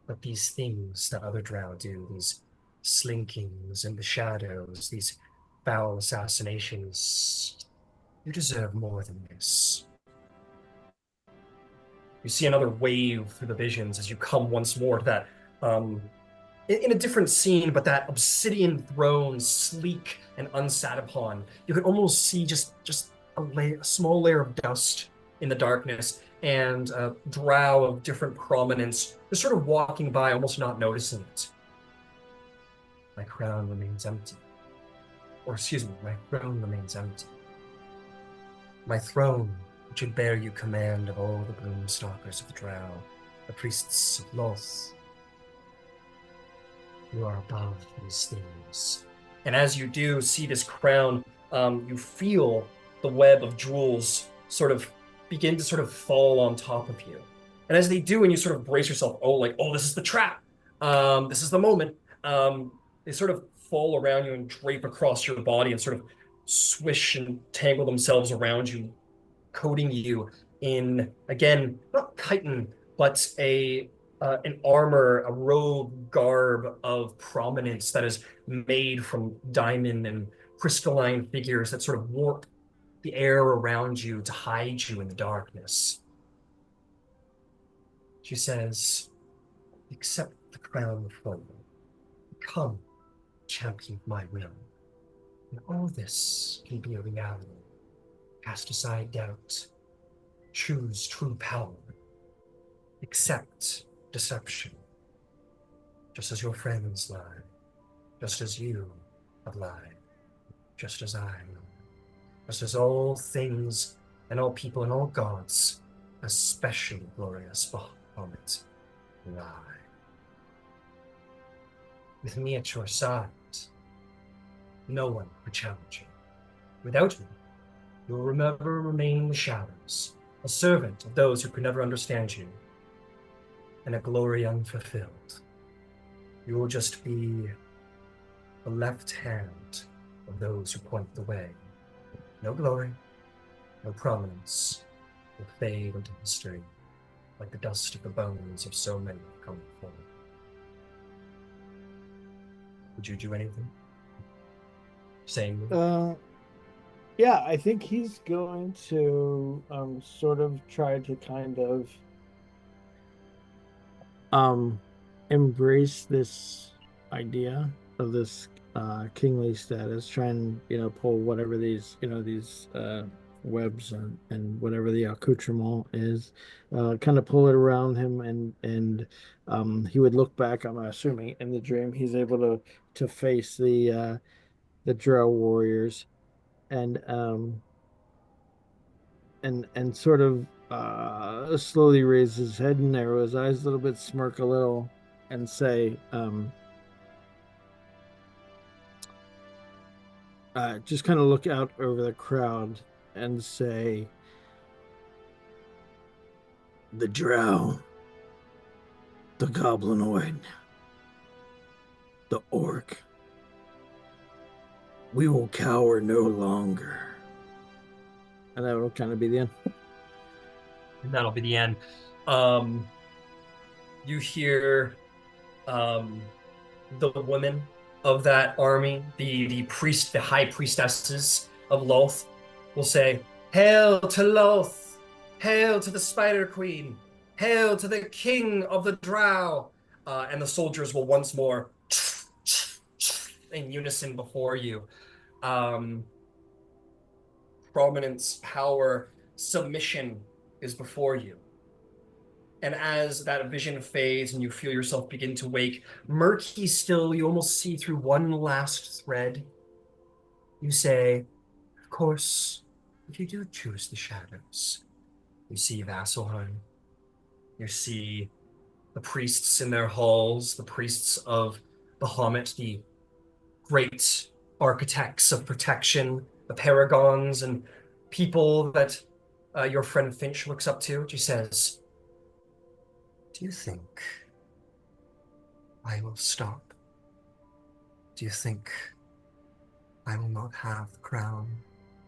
But these things that other drow do, these slinkings in the shadows, these foul assassinations, you deserve more than this. You see another wave through the visions as you come once more to that, in a different scene, but that obsidian throne, sleek and unsat upon. You could almost see just a small layer of dust in the darkness, and a drow of different prominence, just sort of walking by, almost not noticing it. My crown remains empty. Or excuse me, my throne remains empty. My throne, which would bear you command of all the Gloomstalkers of the drow, the priests of Lolth. You are above these things. And as you do see this crown, you feel the web of jewels sort of begin to sort of fall on top of you. And as they do, and you sort of brace yourself, oh, this is the trap. This is the moment. They sort of fall around you and drape across your body and sort of swish and tangle themselves around you, coating you in, again, not chitin, but an armor, a robe garb of prominence that is made from diamond and crystalline figures that sort of warp the air around you to hide you in the darkness. She says, accept the crown before you. Come, champion of my will. And all this can be a reality. Cast aside doubt. Choose true power. Accept deception. Just as your friends lie. Just as you have lied. Just as I am. Just as all things and all people and all gods, especially glorious Bahamut, lie. With me at your side, no one could challenge you. Without me, you will never remain in the shadows, a servant of those who could never understand you, and a glory unfulfilled. You will just be the left hand of those who point the way. No glory, no prominence, will fade into history like the dust of the bones of so many who come before. Would you do anything? Same. Yeah, I think he's going to sort of try to kind of embrace this idea of this kingly status, try and pull whatever these webs and whatever the accoutrement is, kind of pull it around him, and he would look back. I'm assuming in the dream he's able to face the drow warriors, and sort of slowly raise his head and narrow his eyes a little bit, smirk a little, and say, just kind of look out over the crowd and say, the drow, the goblinoid, the orc, we will cower no longer. And that will kind of be the end. And that'll be the end. You hear the women of that army, the high priestesses of Lolth, will say, "Hail to Lolth! Hail to the Spider Queen! Hail to the King of the Drow!" And the soldiers will once more in unison before you. Prominence, power, submission is before you. And as that vision fades and you feel yourself begin to wake, murky still, you almost see through one last thread. You say, of course, if you do choose the shadows, you see Vasselheim. You see the priests in their halls, the priests of Bahamut, the great architects of protection, the paragons and people that your friend Finch looks up to. She says, "Do you think I will stop? Do you think I will not have the crown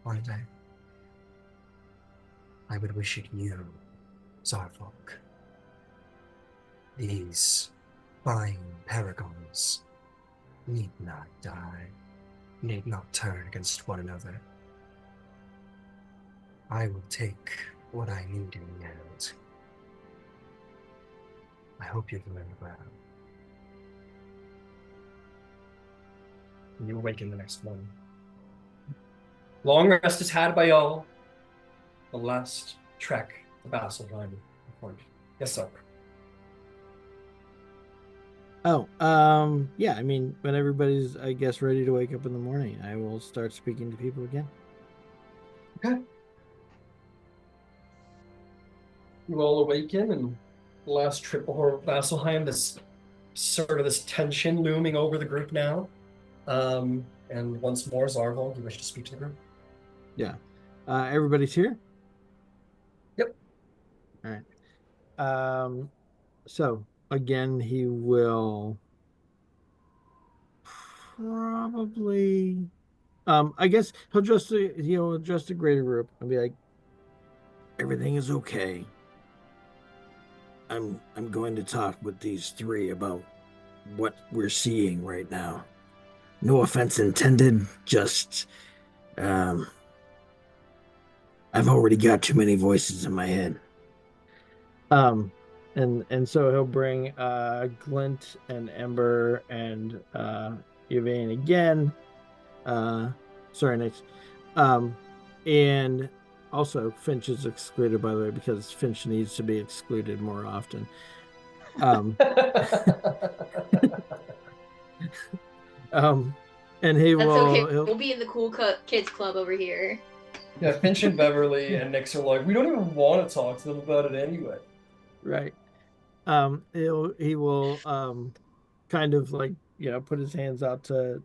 one day? I would wish it you, Zarvolg. These fine paragons need not die, need not turn against one another. I will take what I need in the end. I hope you've learned well." You awaken the next morning. Long rest is had by all. The last trek to Vasselheim. Yes, sir. Oh, yeah, I mean, when everybody's, I guess, ready to wake up in the morning, I will start speaking to people again. Okay. You all awaken, and the last trip before Vasselheim, this tension looming over the group now. And once more, Zarvolg, you wish to speak to the group? Yeah. Everybody's here? Yep. All right. So again, he will probably I guess he'll adjust the greater group and be like, everything is okay. I'm going to talk with these three about what we're seeing right now. No offense intended, just I've already got too many voices in my head. And so he'll bring Glint and Ember and Yvaine again. Sorry, next. And also Finch is excluded, by the way, because Finch needs to be excluded more often. And he That's will. okay. We'll be in the cool kids club over here. Yeah, Finch and Beverly and Nix are like, we don't even want to talk to them about it anyway. Right. He will kind of like, put his hands out to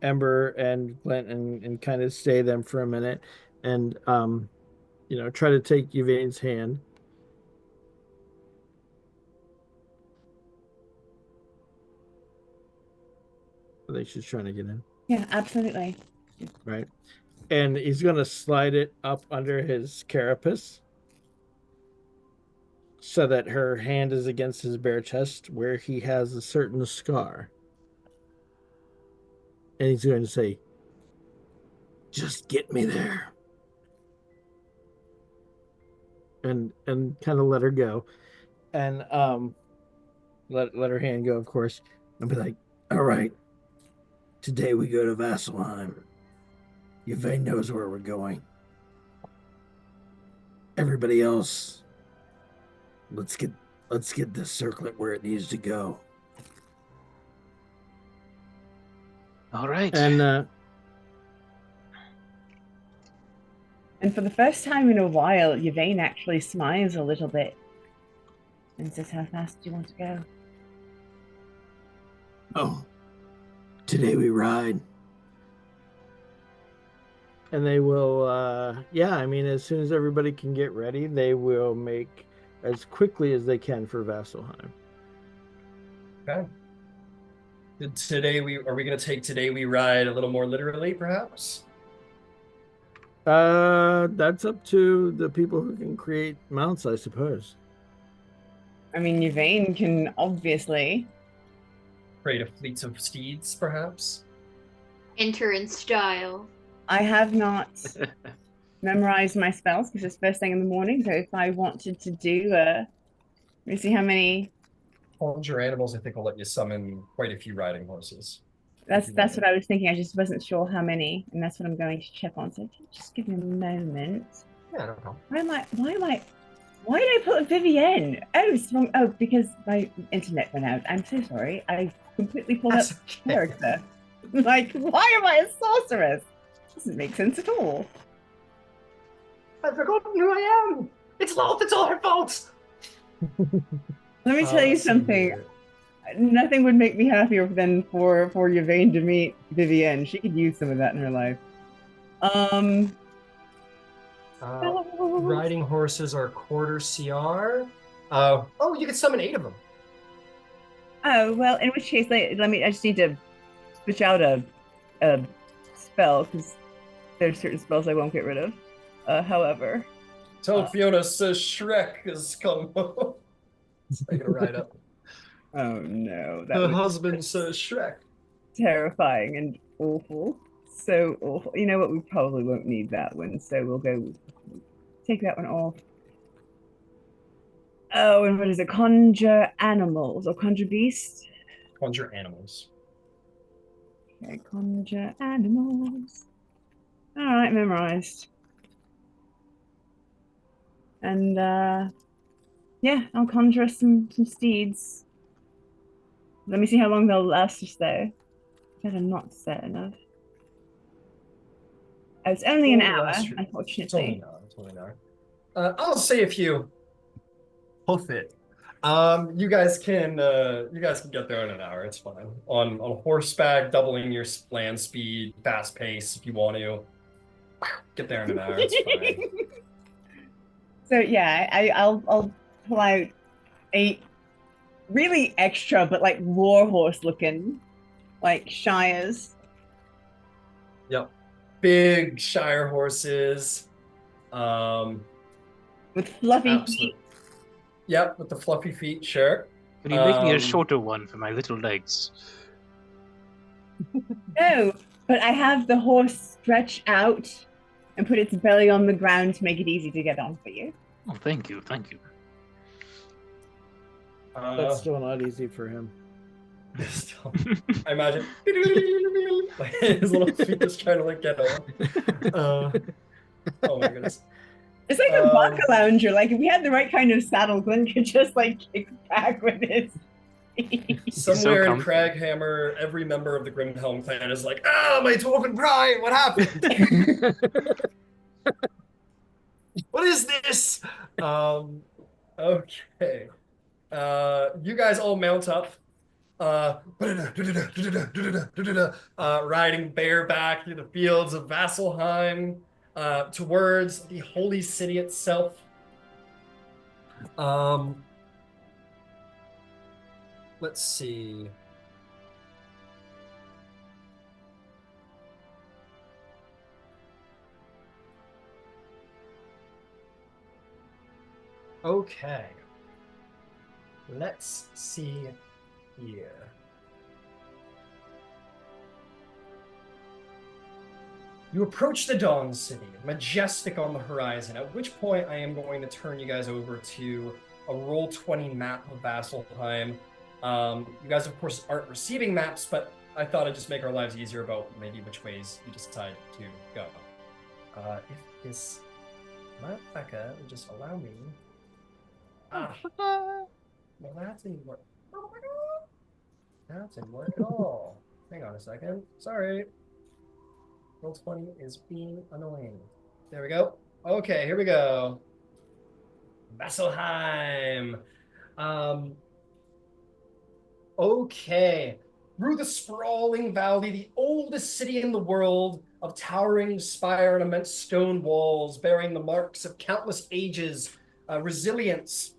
Ember and Glint and kind of stay them for a minute and try to take Yvaine's hand. I think she's trying to get in. Yeah, absolutely. Right. And he's going to slide it up under his carapace so that her hand is against his bare chest where he has a certain scar. And he's going to say, "Just get me there." And kind of let her go. And let her hand go, of course. And be like, "All right. Today we go to Vasselheim. Yvaine knows where we're going. Everybody else, let's get this circlet where it needs to go." All right. And for the first time in a while, Yvaine actually smiles a little bit and says, "How fast do you want to go?" "Oh, today we ride." And they will, as soon as everybody can get ready, they will make as quickly as they can for Vasselheim. Okay. Are we going to take today we ride a little more literally, perhaps? That's up to the people who can create mounts, I suppose. I mean, Yvaine can obviously Create a fleet of steeds, perhaps? Enter in style. I have not memorized my spells because it's first thing in the morning. So if I wanted to do, let me see how many. Hold your animals, I think will let you summon quite a few riding horses. That's what I was thinking. I just wasn't sure how many, and that's what I'm going to check on. So just give me a moment. Yeah, no problem. Why did I put Vivienne? Oh, it's wrong. Oh, because my internet went out. I'm so sorry. I completely pulled up character. Like, why am I a sorceress? Doesn't make sense at all. I've forgotten who I am. It's Lolth. It's all her fault. Let me tell you something. Nothing would make me happier than for Yvaine to meet Vivienne. She could use some of that in her life. Riding horses are quarter CR. You can summon 8 of them. Oh, well, in which case, let me, I just need to switch out a spell, because there's certain spells I won't get rid of. However. Tell Fiona says Shrek has come home. I gotta ride up. Oh no. Her husband says Shrek. Terrifying and awful. So awful. You know what? We probably won't need that one, so we'll go take that one off. Oh, and what is it? Conjure animals or conjure beasts? Conjure animals. Okay, conjure animals. All right, memorized. And yeah, I'll conjure some steeds. Let me see how long they'll last us though. Better not set enough. Oh, it's only an hour, unfortunately. It's only an hour. I'll say if you hoof it. You guys can get there in an hour. It's fine. On horseback, doubling your land speed, fast pace if you want to. Get there in an hour. It's fine. So yeah, I'll pull out 8 really extra, but like war horse looking, like shires. Yep. Big shire horses. With fluffy feet. Yep, with the fluffy feet, sure. Can you make me a shorter one for my little legs? No, but I have the horse stretch out and put its belly on the ground to make it easy to get on for you. Oh, thank you. That's still not easy for him. I imagine his little feet just trying to like get on. Oh my goodness. It's like a vodka lounger. Like if we had the right kind of saddle, Glint could just like kick back with his Somewhere in Craghammer, every member of the Grimhelm clan is like, my dwarven pride, what happened? What is this? Okay. You guys all mount up. Riding bareback through the fields of Vasselheim, towards the holy city itself. Let's see. Okay. Let's see here. You approach the Dawn City, majestic on the horizon, at which point I am going to turn you guys over to a Roll20 map of Vasselheim. You guys, of course, aren't receiving maps, but I thought I'd just make our lives easier about maybe which ways you decide to go. If this motherfucker would just allow me... Well, that didn't work. Oh my god! That didn't work at all. Hang on a second. Sorry. Roll20 is being annoying. There we go. Okay, here we go. Vasselheim. Okay. Through the sprawling valley, the oldest city in the world, of towering spire and immense stone walls, bearing the marks of countless ages, resilience,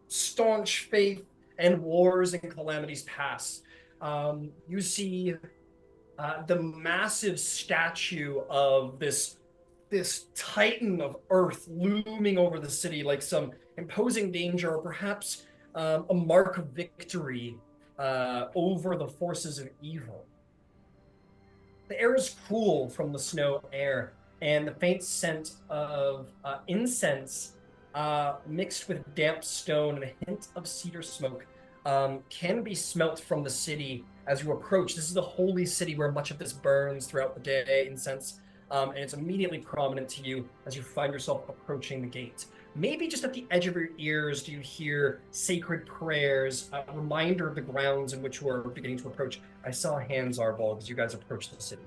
staunch faith, and wars and calamities past. You see the massive statue of this titan of earth looming over the city like some imposing danger, or perhaps a mark of victory over the forces of evil. The air is cool from the snow air, and the faint scent of incense mixed with damp stone and a hint of cedar smoke can be smelt from the city as you approach. This is the holy city where much of this burns throughout the day, incense, and it's immediately prominent to you as you find yourself approaching the gate. Maybe just at the edge of your ears do you hear sacred prayers, a reminder of the grounds in which you are beginning to approach. I saw hands, Zarvolg, as you guys approach the city.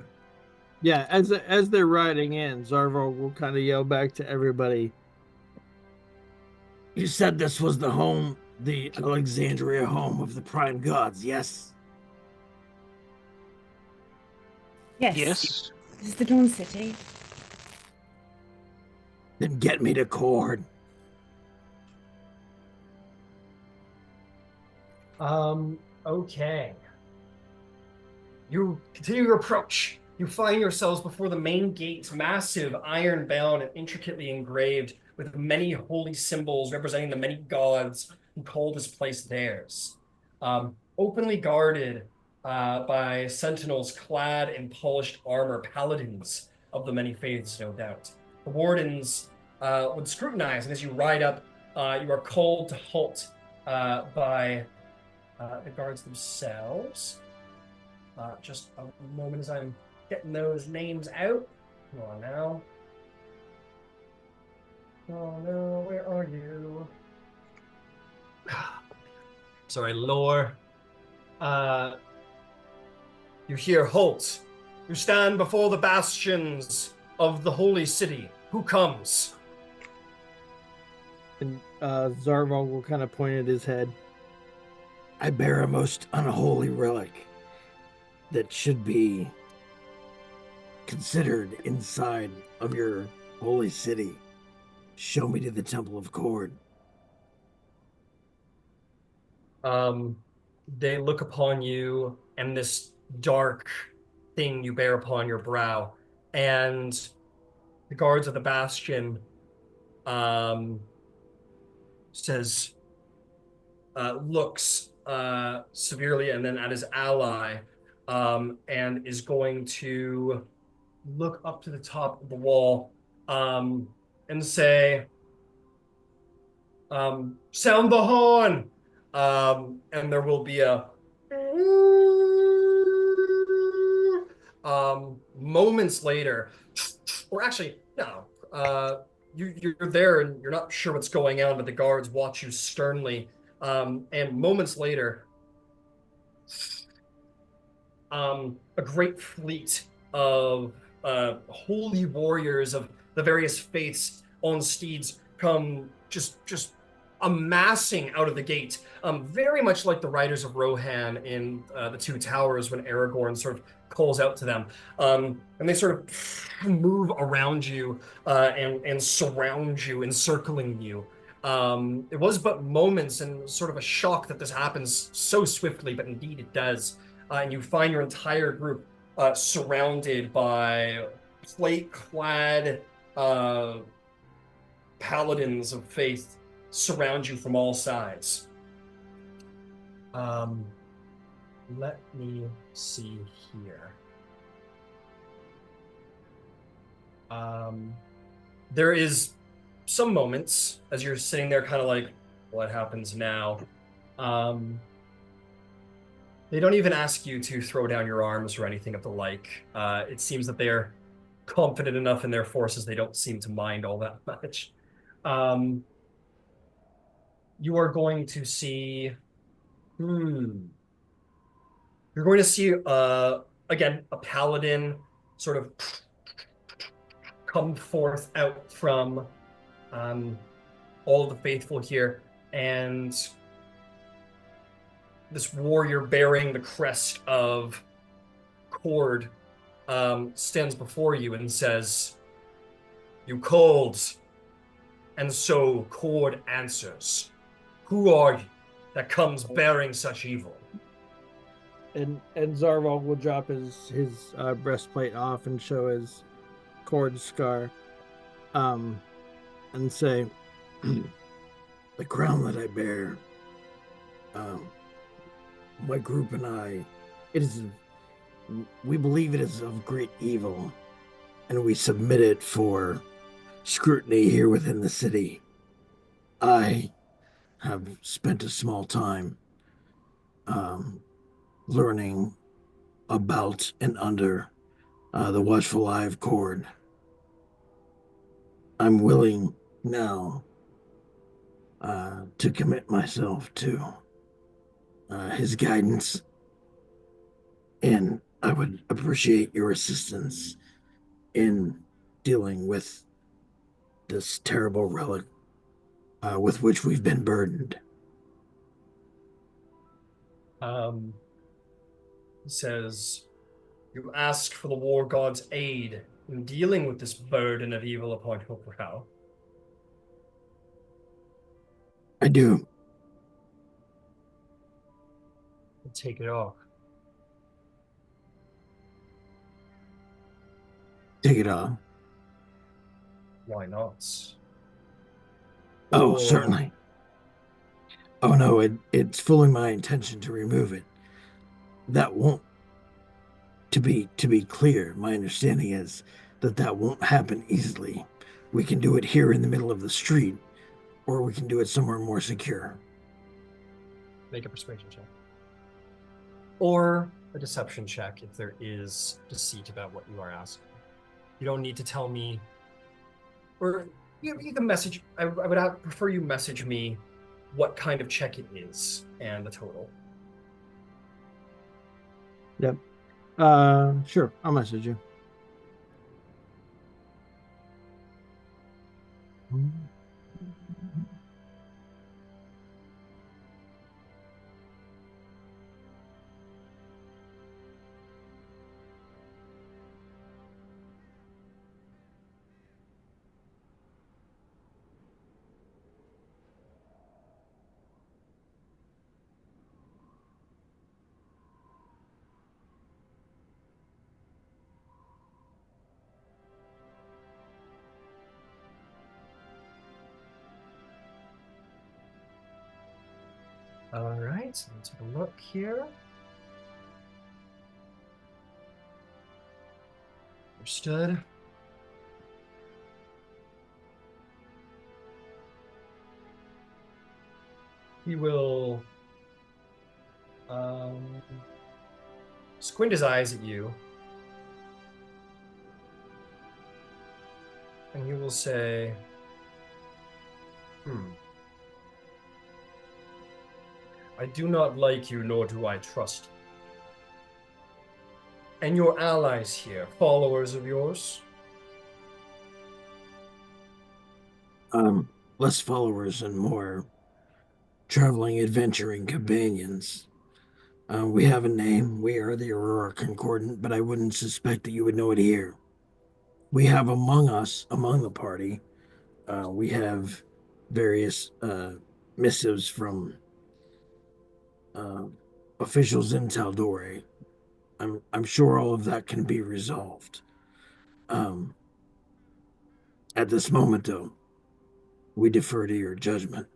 Yeah, as they're riding in, Zarvolg will kind of yell back to everybody. You said this was the home, the Alexandria home of the prime gods, yes? Yes. Yes. This is the Dawn City. Then get me to Cord. Okay. You continue your approach. You find yourselves before the main gate, massive, iron-bound, and intricately engraved with many holy symbols representing the many gods who call this place theirs. Openly guarded by sentinels clad in polished armor, paladins of the many faiths, no doubt. The wardens would scrutinize, and as you ride up, you are called to halt by the guards themselves. Just a moment as I'm getting those names out. Come on now. Oh no, where are you? Sorry, lore. You hear halt. You stand before the bastions of the holy city. Who comes? And Zarvolg will kind of point at his head. I bear a most unholy relic that should be considered inside of your holy city. Show me to the Temple of Cord. They look upon you and this dark thing you bear upon your brow, and the guards of the bastion says, looks severely and then at his ally, and is going to look up to the top of the wall and say, sound the horn. And there will be a moments later, or actually, no, you're there and you're not sure what's going on, but the guards watch you sternly. And moments later, a great fleet of holy warriors of the various faiths on steeds come just amassing out of the gate, very much like the riders of Rohan in the Two Towers when Aragorn sort of calls out to them. And they sort of move around you and surround you, encircling you. It was but moments and sort of a shock that this happens so swiftly, but indeed it does. And you find your entire group surrounded by plate-clad paladins of faith surround you from all sides. Let me see here. There is some moments as you're sitting there kind of like, what happens now? They don't even ask you to throw down your arms or anything of the like. It seems that they're confident enough in their forces, they don't seem to mind all that much. You are going to see, you're going to see, again, a paladin sort of come forth out from all of the faithful here, and this warrior bearing the crest of Cord stands before you and says, "You called, and so Cord answers. Who are you that comes bearing such evil?" And Zarvolg will drop his breastplate off and show his cord scar, and say, "The crown that I bear, my group and I, we believe it is of great evil, and we submit it for scrutiny here within the city. I have spent a small time learning about and under the watchful eye of Cord. I'm willing now to commit myself to his guidance, and I would appreciate your assistance in dealing with this terrible relic with which we've been burdened." He says, "You asked for the war god's aid in dealing with this burden of evil upon your brow. I do. Take it off. Take it off. Why not? Oh, Or- certainly. Oh no, it's fully my intention to remove it. That won't. To be clear, my understanding is that won't happen easily. We can do it here in the middle of the street, or we can do it somewhere more secure. Make a persuasion check. Or a deception check if there is deceit about what you are asking. You don't need to tell me, or you can message. I would prefer you message me what kind of check it is and the total. Yep. Sure. I'll message you. All right, let's take a look here. Understood. He will squint his eyes at you, and he will say, I do not like you, nor do I trust you. And your allies here, followers of yours? Less followers and more traveling, adventuring companions. We have a name. We are the Aurora Concordant, but I wouldn't suspect that you would know it here. We have among the party, we have various missives from officials in Tal'Dorei. I'm sure all of that can be resolved. At this moment, though, we defer to your judgment.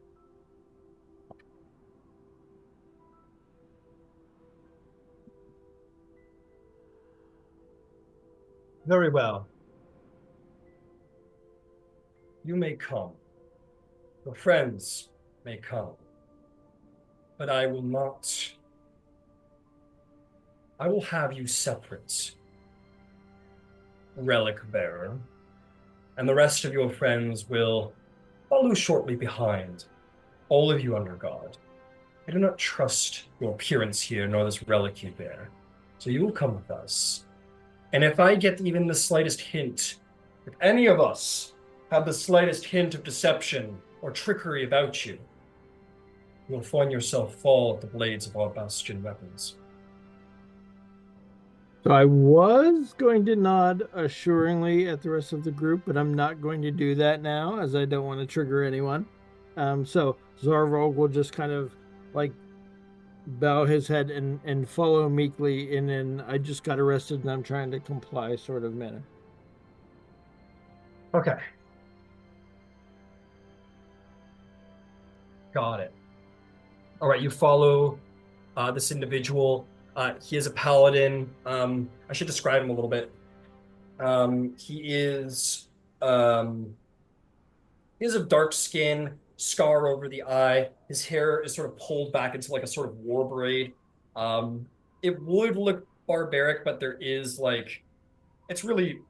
Very well. You may come. Your friends may come. But I will not. I will have you separate, relic bearer, and the rest of your friends will follow shortly behind, all of you under guard. I do not trust your appearance here, nor this relic you bear, so you will come with us. And if I get even the slightest hint, if any of us have the slightest hint of deception or trickery about you, you'll find yourself fall at the blades of our bastion weapons. So I was going to nod assuringly at the rest of the group, but I'm not going to do that now, as I don't want to trigger anyone. So Zarvolg will just kind of like bow his head and follow meekly in an I just got arrested and I'm trying to comply sort of manner. Okay. Got it. All right, you follow this individual. He is a paladin. I should describe him a little bit. He is of dark skin, scar over the eye. His hair is sort of pulled back into like a sort of war braid. It would look barbaric, but there is like, he's really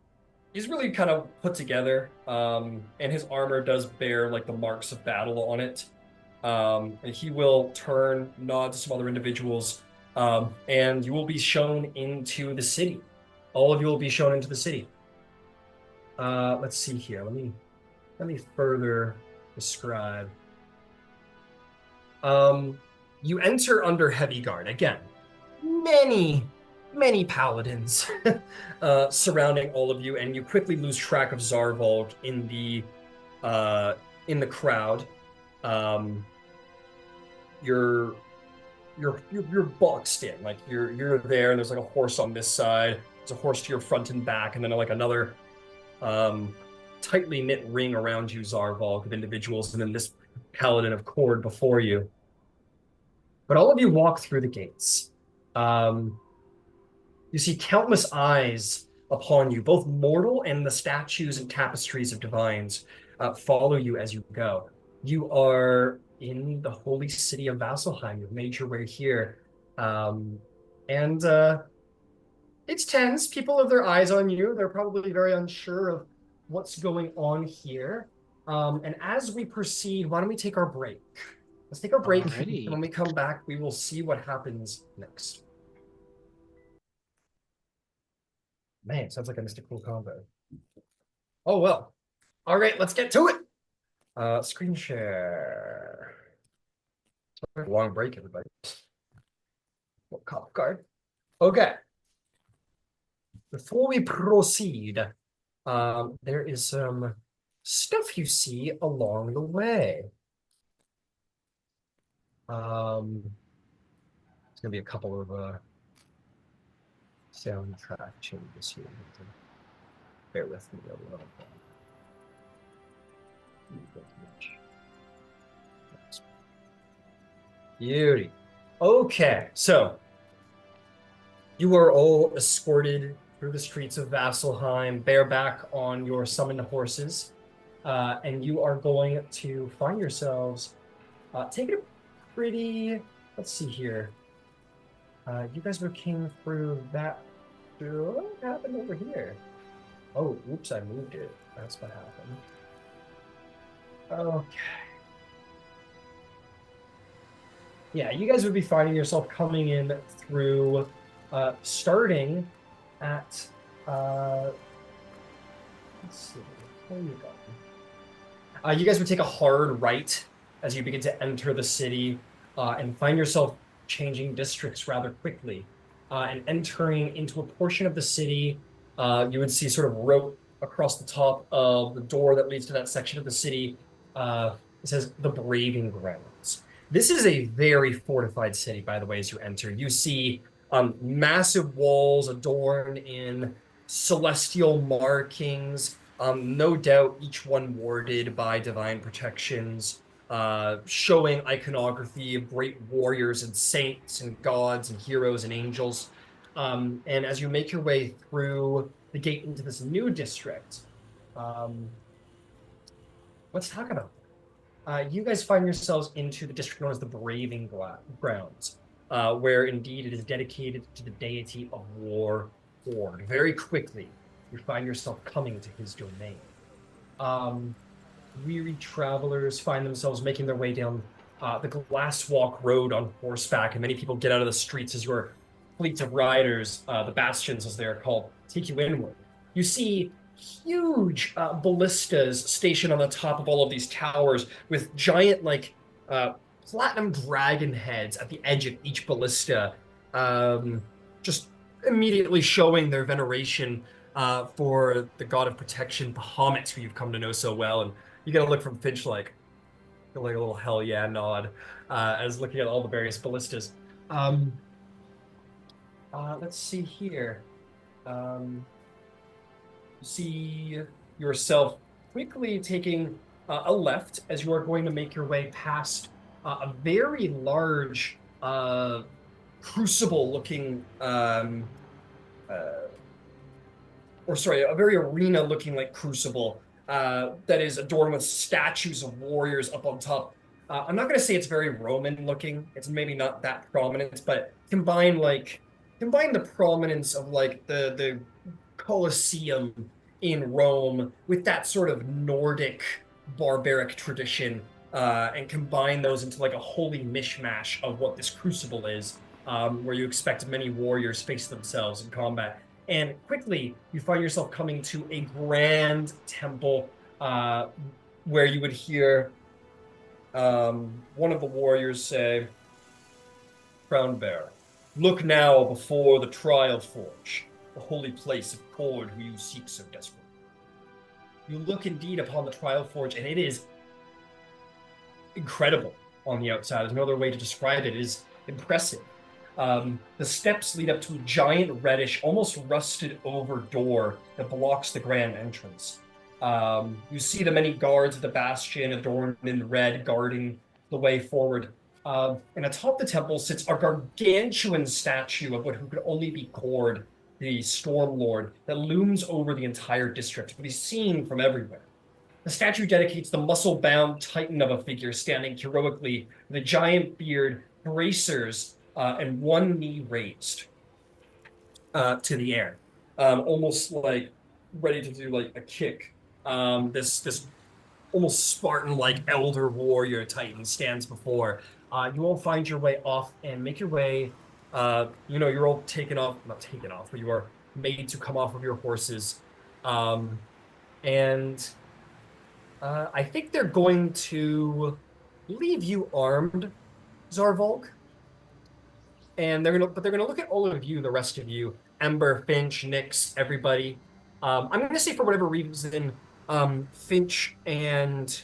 kind of put together. And his armor does bear like the marks of battle on it. And he will nod to some other individuals, and you will be shown into the city. All of you will be shown into the city. Let's see here. Let me further describe. You enter under heavy guard. Again, many paladins surrounding all of you, and you quickly lose track of Zarvolg in the crowd. you're boxed in. Like you're there, and there's like a horse on this side. There's a horse to your front and back, and then like another tightly knit ring around you, Zarvolg, of individuals, and then this paladin of Kord before you. But all of you walk through the gates. You see countless eyes upon you, both mortal and the statues and tapestries of divines follow you as you go. You are in the holy city of Vasselheim. You've made your way here. And it's tense. People have their eyes on you. They're probably very unsure of what's going on here. And as we proceed, why don't we take our break? Let's take our break. Alrighty. And when we come back, we will see what happens next. Man, sounds like I missed a cool combo. Oh, well. All right, let's get to it. Screen share. Long break, everybody. Cop card. Okay. Before we proceed, there is some stuff you see along the way. There's gonna be a couple of soundtrack changes here. Bear with me a little bit. Beauty. Okay, so you are all escorted through the streets of Vasselheim, bareback on your summoned horses, and you are going to find yourselves taking a pretty. Let's see here. You guys came through that. What happened over here? Oh, oops! I moved it. That's what happened. Okay. Yeah, you guys would be finding yourself coming in through, starting at, let's see, where are you going? You guys would take a hard right as you begin to enter the city, and find yourself changing districts rather quickly, and entering into a portion of the city. You would see sort of wrote across the top of the door that leads to that section of the city. It says the Braving Grounds. This is a very fortified city, by the way, as you enter. You see massive walls adorned in celestial markings, no doubt each one warded by divine protections, showing iconography of great warriors and saints and gods and heroes and angels. And as you make your way through the gate into this new district, let's talk about that. You guys find yourselves into the district known as the Braving Grounds, where indeed it is dedicated to the deity of war, Kord. Very quickly, you find yourself coming to his domain. Weary travelers find themselves making their way down the Glasswalk Road on horseback, and many people get out of the streets as your fleets of riders, the bastions as they are called, take you inward. You see huge ballistas stationed on the top of all of these towers with giant, like, platinum dragon heads at the edge of each ballista, just immediately showing their veneration for the god of protection, Bahamut, who you've come to know so well. And you get a look from Finch, like a little hell yeah nod, as looking at all the various ballistas. Let's see here. See yourself quickly taking a left as you are going to make your way past a very large crucible-looking, a very arena-looking like crucible that is adorned with statues of warriors up on top. I'm not going to say it's very Roman-looking. It's maybe not that prominent, but combine the prominence of like the Colosseum in Rome with that sort of Nordic barbaric tradition, and combine those into like a holy mishmash of what this crucible is, where you expect many warriors face themselves in combat. And quickly, you find yourself coming to a grand temple, where you would hear one of the warriors say, "Crown Bearer, look now before the trial forge, the holy place of Kord who you seek so desperately." You look indeed upon the trial forge, and it is incredible. on the outside. There's no other way to describe it. It is impressive. The steps lead up to a giant reddish, almost rusted over door that blocks the grand entrance. You see the many guards of the bastion adorned in red guarding the way forward. And atop the temple sits a gargantuan statue of what who could only be Kord, the Storm Lord, that looms over the entire district, but he's seen from everywhere. The statue dedicates the muscle-bound titan of a figure standing heroically with a giant beard, bracers, and one knee raised to the air, almost like ready to do like a kick. This almost Spartan-like elder warrior titan stands before. You all find your way off and make your way. You're all not taken off, but you are made to come off of your horses, and I think they're going to leave you armed, Zarvolg. And they're gonna look at all of you, the rest of you, Ember, Finch, Nyx, everybody. I'm gonna say for whatever reason, Finch and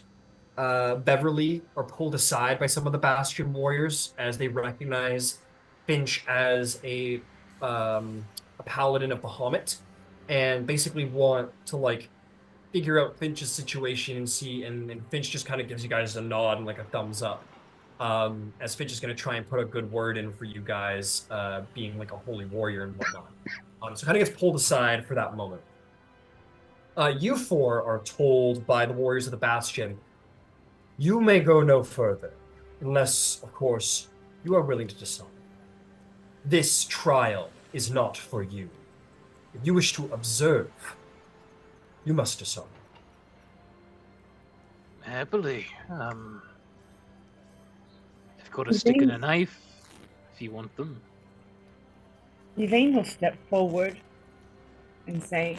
Beverly are pulled aside by some of the Bastion warriors as they recognize Finch as a paladin of Bahamut, and basically want to like figure out Finch's situation and see. And Finch just kind of gives you guys a nod and like a thumbs up. As Finch is going to try and put a good word in for you guys, being like a holy warrior and whatnot. So kind of gets pulled aside for that moment. You four are told by the warriors of the Bastion, you may go no further, unless, of course, you are willing to disarm. This trial is not for you. If you wish to observe, you must disarm. Happily. I've got a stick and a knife, if you want them. Yvaine will step forward and say,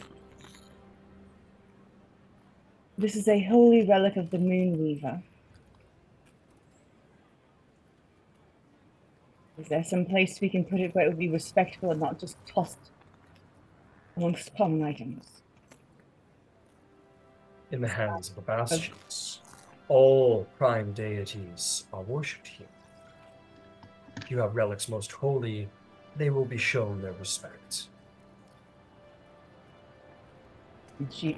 this is a holy relic of the Moonweaver. Is there some place we can put it where it would be respectful and not just tossed amongst common items? In the hands of the Bastions, all prime deities are worshipped here. If you have relics most holy, they will be shown their respect. She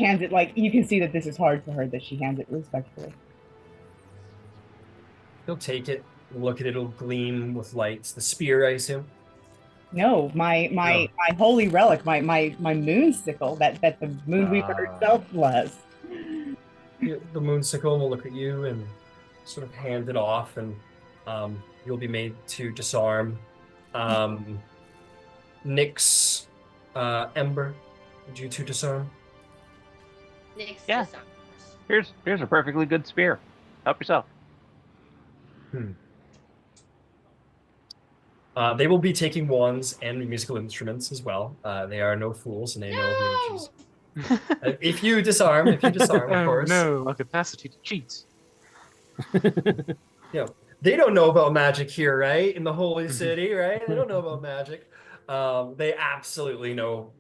hands it, like, you can see that this is hard for her, that she hands it respectfully. He'll take it, look at it, it'll gleam with lights. The spear, I assume? No, my holy relic, my moon sickle that the Moonweaver herself has. The moon sickle will look at you and sort of hand it off, and you'll be made to disarm. Nyx, Ember, would you two disarm? Nyx Yeah. disarms. Here's a perfectly good spear. Help yourself. They will be taking wands and musical instruments as well. They are no fools, and they know who to choose. If you disarm, of course. No, a capacity to cheat. Yeah, they don't know about magic here, right? In the holy city, right? They don't know about magic. They absolutely know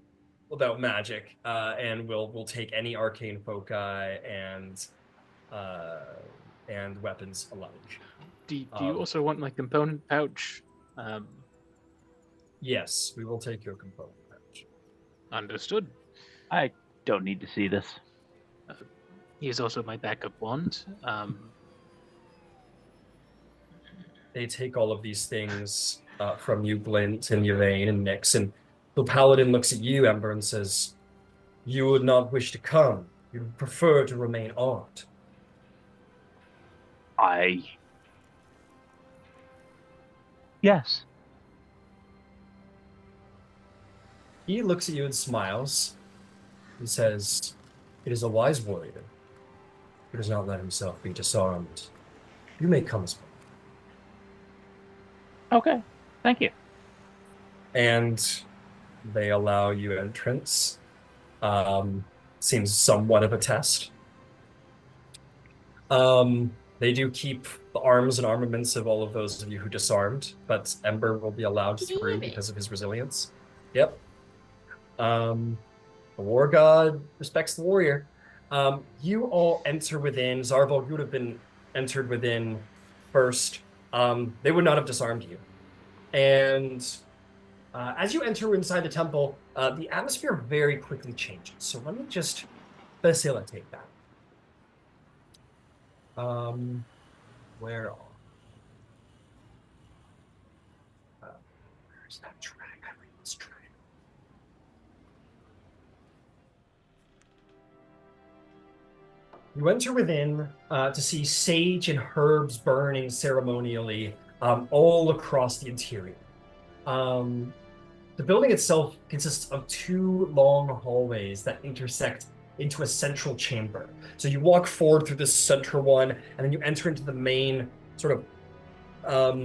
about magic, and will take any arcane foci and weapons alike. Do you also want my component pouch? Yes, we will take your component pouch. Understood. I don't need to see this. Here's also my backup wand. They take all of these things from you, Glint and Yvaine and Nyx, and the paladin looks at you, Ember, and says, you would not wish to come. You would prefer to remain armed. Yes. He looks at you and smiles and says, it is a wise warrior who does not let himself be disarmed. You may come as well. Okay. Thank you. And they allow you entrance. Seems somewhat of a test. They do keep the arms and armaments of all of those of you who disarmed, but Ember will be allowed through because of his resilience. Yep. The war god respects the warrior. You all enter within. Zarvolg, you would have been entered within first, they would not have disarmed you. And as you enter inside the temple, the atmosphere very quickly changes. So let me just facilitate that. Where are where's that track? I read this track. You enter within to see sage and herbs burning ceremonially all across the interior. The building itself consists of 2 long hallways that intersect into a central chamber. So you walk forward through this center one, and then you enter into the main sort of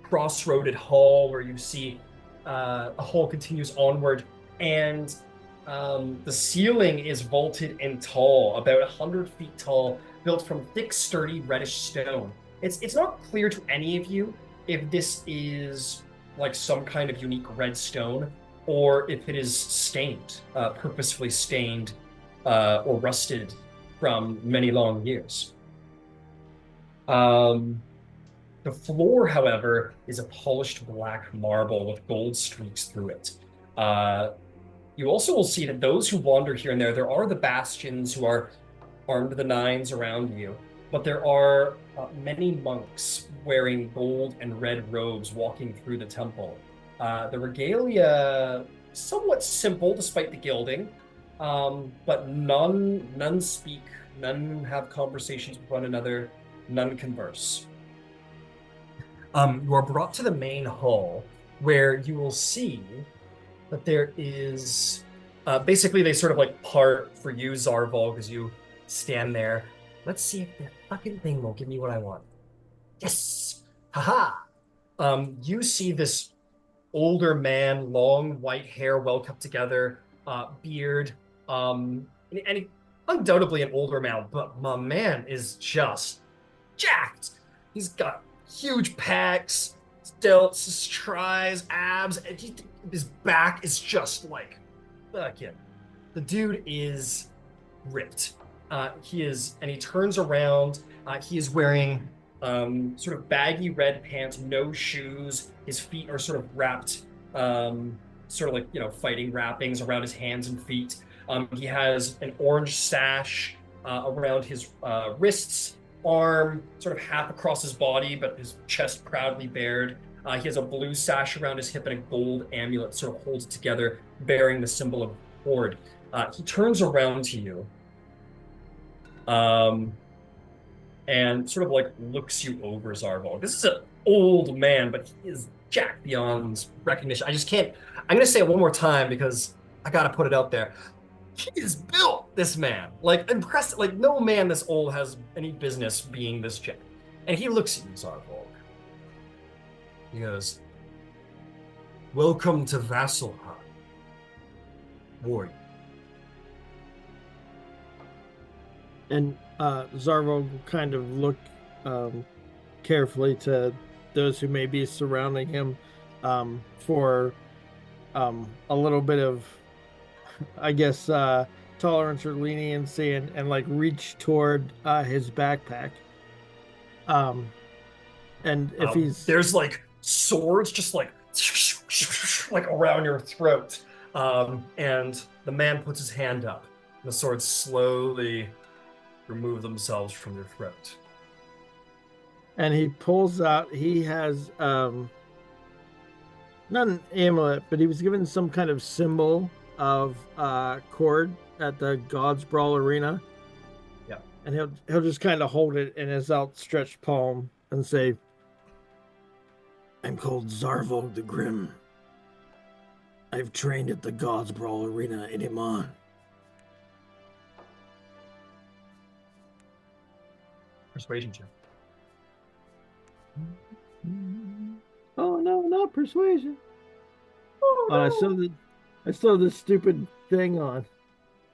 crossroaded hall where you see a hall continues onward, and the ceiling is vaulted and tall, about 100 feet tall, built from thick, sturdy, reddish stone. It's not clear to any of you if this is like some kind of unique red stone, or if it is stained, purposefully stained or rusted from many long years. The floor, however, is a polished black marble with gold streaks through it. You also will see that those who wander here and there are the bastions who are armed to the nines around you, but there are many monks wearing gold and red robes walking through the temple. The regalia somewhat simple despite the gilding, but none speak, none have conversations with one another, none converse. You are brought to the main hall where you will see that there is basically they sort of like part for you, Zarvolg, as you stand there. Let's see if the fucking thing will give me what I want. Yes! Haha! You see this older man, long white hair, well kept together, beard, and undoubtedly an older man, but my man is just jacked. He's got huge pecs, delts, strides, abs, and his back is just like, fucking. The dude is ripped. He turns around. He is wearing sort of baggy red pants, no shoes. His feet are sort of wrapped, sort of like, fighting wrappings around his hands and feet. He has an orange sash around his wrists, arm, sort of half across his body, but his chest proudly bared. He has a blue sash around his hip and a gold amulet sort of holds it together, bearing the symbol of Horde. He turns around to you and sort of like looks you over, Zarvolg. This is an old man, but he is jacked beyond recognition. I just can't. I'm going to say it one more time because I got to put it out there. He is built, this man. Like, impressive. Like, no man this old has any business being this jacked. And he looks at you, Zarvolg. He goes, "Welcome to Vasselheim, warrior." And Zarvolg will kind of look carefully to those who may be surrounding him for a little bit of, I guess, tolerance or leniency, and like reach toward his backpack. And if there's like swords just like around your throat, and the man puts his hand up, and the swords slowly remove themselves from your throat. And he pulls out, he has not an amulet, but he was given some kind of symbol of Kord at the God's Brawl arena. Yeah. And he'll just kind of hold it in his outstretched palm and say, "I'm called Zarvolg the Grim. I've trained at the God's Brawl arena in Iman." Persuasion check. Oh no, not persuasion. Oh, no. I still have this stupid thing on.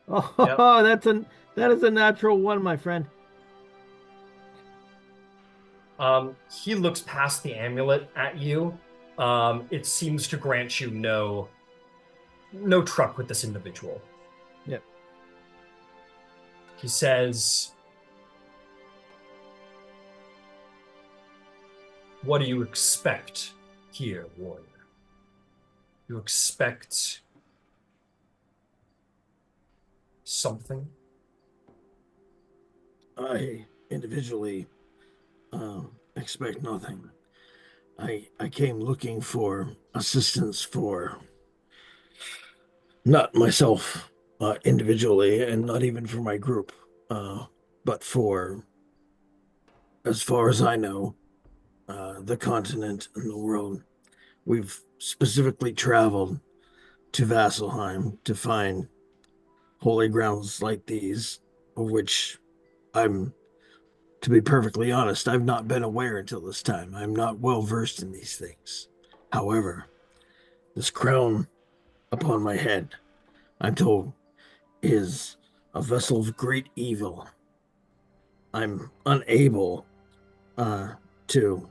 Oh, Yep. that is a natural one, my friend. He looks past the amulet at you. It seems to grant you no truck with this individual. Yep. He says, What do you expect here, warrior? You expect something? I individually expect nothing. I came looking for assistance for not myself individually, and not even for my group, but for, as far as I know, the continent and the world. We've specifically traveled to Vasselheim to find holy grounds like these, of which I'm, to be perfectly honest, I've not been aware until this time. I'm not well versed in these things. However, this crown upon my head, I'm told, is a vessel of great evil. I'm unable to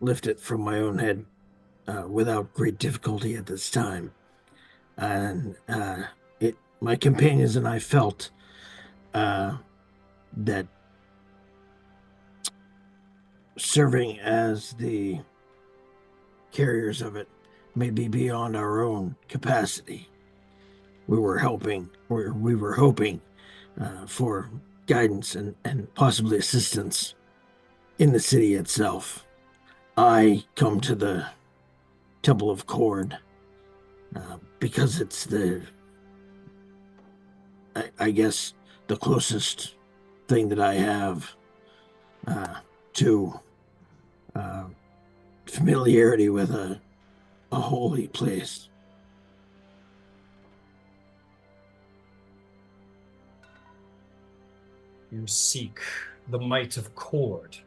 lift it from my own head without great difficulty at this time. And my companions and I felt that serving as the carriers of it may be beyond our own capacity. We were hoping for guidance and possibly assistance in the city itself. I come to the Temple of Kord because it's I guess, the closest thing that I have to familiarity with a holy place. You seek the might of Kord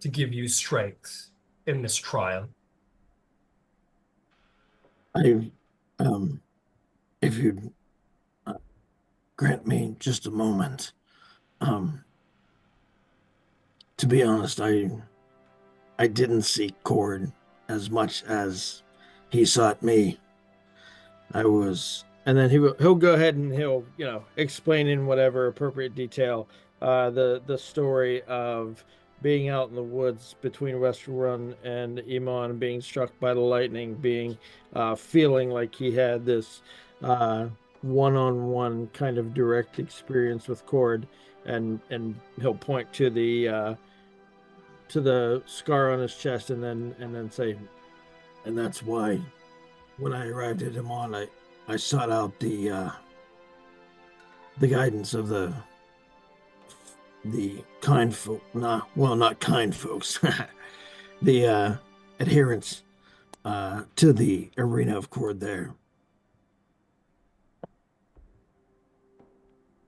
to give you strength in this trial. If you'd grant me just a moment. To be honest, I didn't seek Kord as much as he sought me. And then he'll go ahead and he'll explain in whatever appropriate detail the story of being out in the woods between Westerrun and Iman, being struck by the lightning, feeling like he had this one-on-one kind of direct experience with Kord, and he'll point to the scar on his chest, and then say, and that's why when I arrived at Iman, I sought out the guidance of the kind folk, not kind folks, the adherents to the arena of Kord there.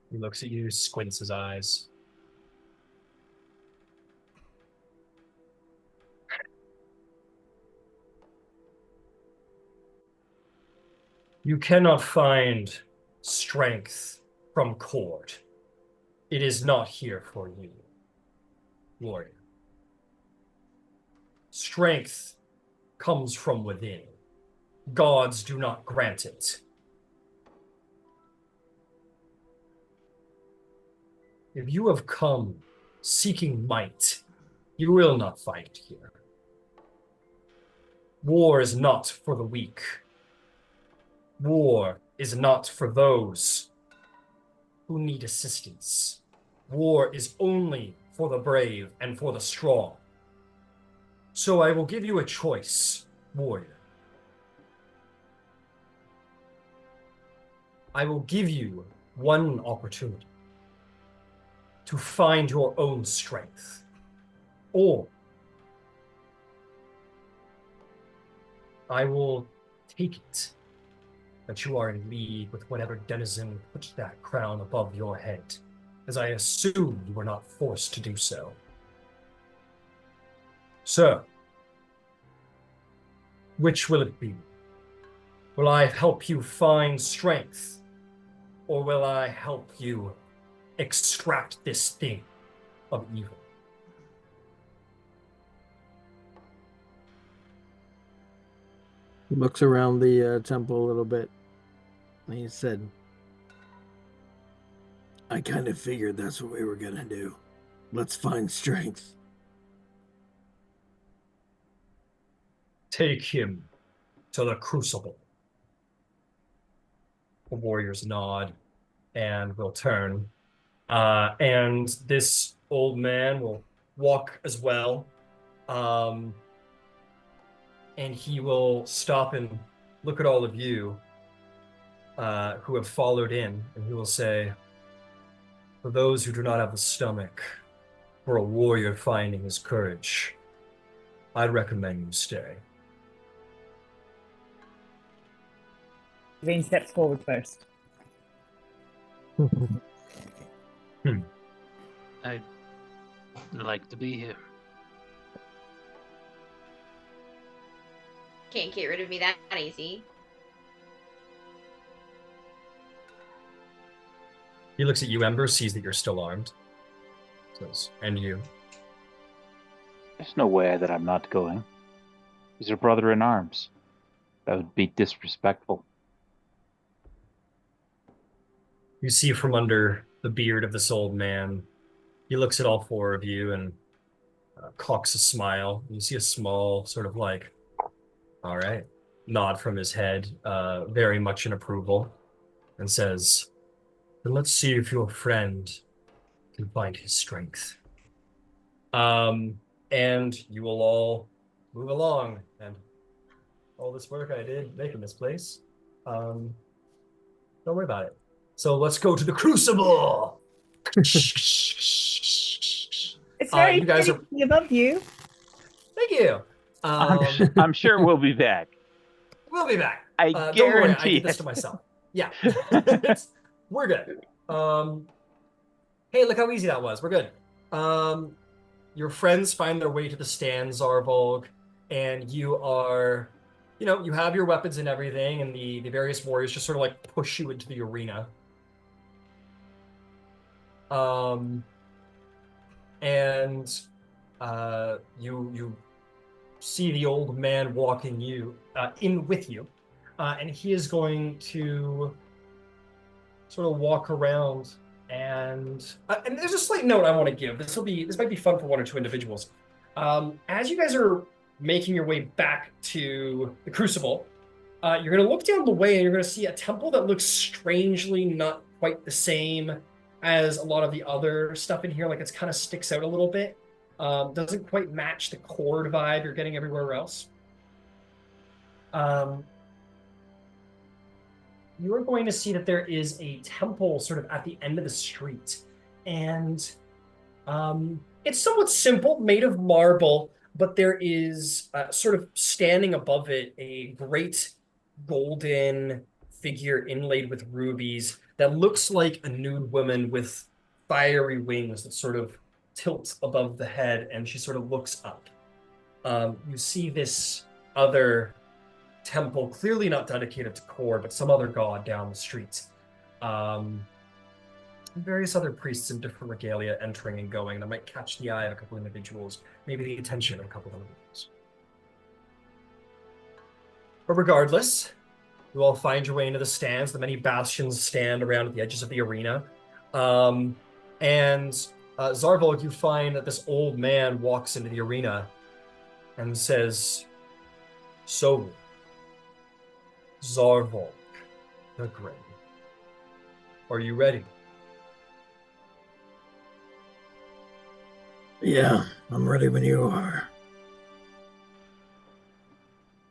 He looks at you, squints his eyes. You cannot find strength from Kord. It is not here for you, warrior. Strength comes from within. Gods do not grant it. If you have come seeking might, you will not find it here. War is not for the weak. War is not for those who need assistance. War is only for the brave and for the strong. So I will give you a choice, warrior. I will give you one opportunity to find your own strength, or I will take it that you are in league with whatever denizen put that crown above your head, as I assume you were not forced to do so. So, which will it be? Will I help you find strength, or will I help you extract this thing of evil? He looks around the temple a little bit, and he said, I kind of figured that's what we were going to do. Let's find strength. take him to the crucible. The warriors nod and will turn. And this old man will walk as well. And he will stop and look at all of you who have followed in, and he will say, for those who do not have the stomach for a warrior finding his courage, I'd recommend you stay. Yvaine steps forward first. I'd like to be here. Can't get rid of me that easy. He looks at you, Ember, sees that you're still armed. Says, and you. There's no way that I'm not going. He's your brother in arms. That would be disrespectful. You see from under the beard of this old man, he looks at all four of you and cocks a smile. You see a small sort of like, all right, nod from his head, very much in approval, and says, then let's see if your friend can find his strength. And you will all move along, and all this work I did making this place, don't worry about it. So let's go to the crucible. It's very you guys are above you. Thank you. I'm sure we'll be back. We'll be back. I Don't worry, I guarantee did this it. to myself. Yeah. We're good. Hey, look how easy that was. We're good. Your friends find their way to the stand, Zarvolg, and you are, you have your weapons and everything, and the various warriors just sort of like push you into the arena. And you see the old man walking in with you, and he is going to sort of walk around, and there's a slight note I want to give. This might be fun for one or two individuals. As you guys are making your way back to the crucible, you're going to look down the way and you're going to see a temple that looks strangely not quite the same as a lot of the other stuff in here. Like it's kind of sticks out a little bit. Doesn't quite match the Kord vibe you're getting everywhere else. You are going to see that there is a temple sort of at the end of the street. And it's somewhat simple, made of marble, but there is sort of standing above it a great golden figure inlaid with rubies that looks like a nude woman with fiery wings that sort of tilt above the head, and she sort of looks up. You see this other temple, clearly not dedicated to Kord, but some other god down the street. Various other priests in different regalia entering and going that might catch the eye of a couple individuals, maybe the attention of a couple of individuals. But regardless, you all find your way into the stands. The many bastions stand around at the edges of the arena. And Zarvolg, you find that this old man walks into the arena and says, so, Zarvolg the Great, are you ready? Yeah, I'm ready when you are.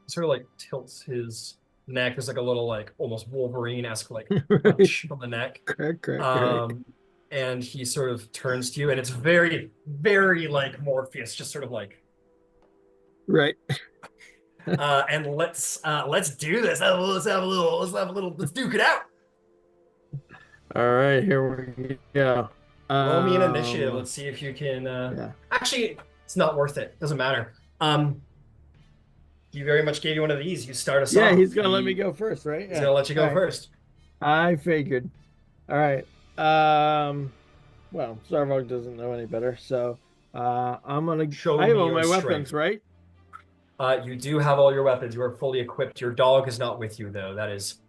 He sort of like tilts his neck. There's like a little like almost Wolverine-esque like Right. punch from the neck. Correct. And he sort of turns to you, and it's very, very like Morpheus, just sort of like, Right. and let's do this. Let's duke it out. All right, here we go. Roll me an initiative. Let's see if you can. Yeah. Actually, it's not worth it. Doesn't matter. He very much gave you one of these. You start us off. Yeah, he's gonna let me go first, right? He's gonna let you go first. I figured. All right. Well, Zarvolg doesn't know any better, so I'm gonna Show I have me all your my strength. weapons, right? You do have all your weapons. You are fully equipped. Your dog is not with you, though. That is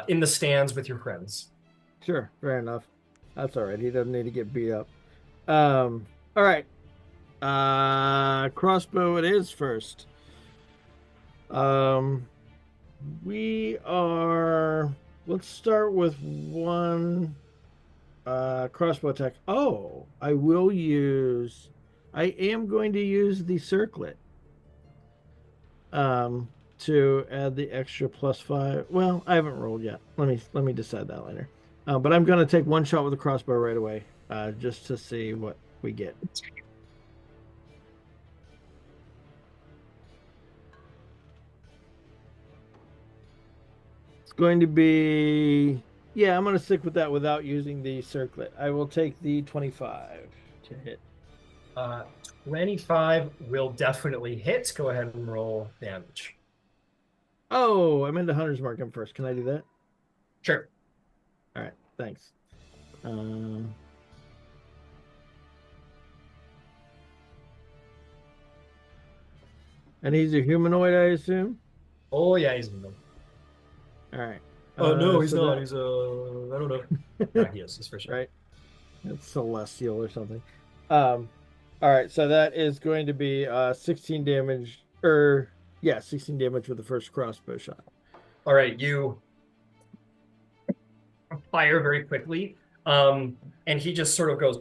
in the stands with your friends. Sure, fair enough. That's all right. He doesn't need to get beat up. All right. Crossbow it is first. We are. Let's start with one crossbow attack. Oh, I will use. I am going to use the circlet. To add the extra +5. Well, I haven't rolled yet. Let me decide that later. But I'm going to take one shot with the crossbow right away, just to see what we get. It's going to be, yeah, I'm going to stick with that without using the circlet. I will take the 25 to hit. 25 will definitely hit. Go ahead and roll damage. Oh, I'm into Hunter's Mark. I'm first. Can I do that? Sure. All right. Thanks. And he's a humanoid, I assume? Oh, yeah, he's in them. All right. Oh, no, he's so not. that- He's I don't know. Yeah, he is. He's for sure. Right. It's celestial or something. All right. So that is going to be 16 damage, 16 damage with the first crossbow shot. All right, you fire very quickly, and he just sort of goes,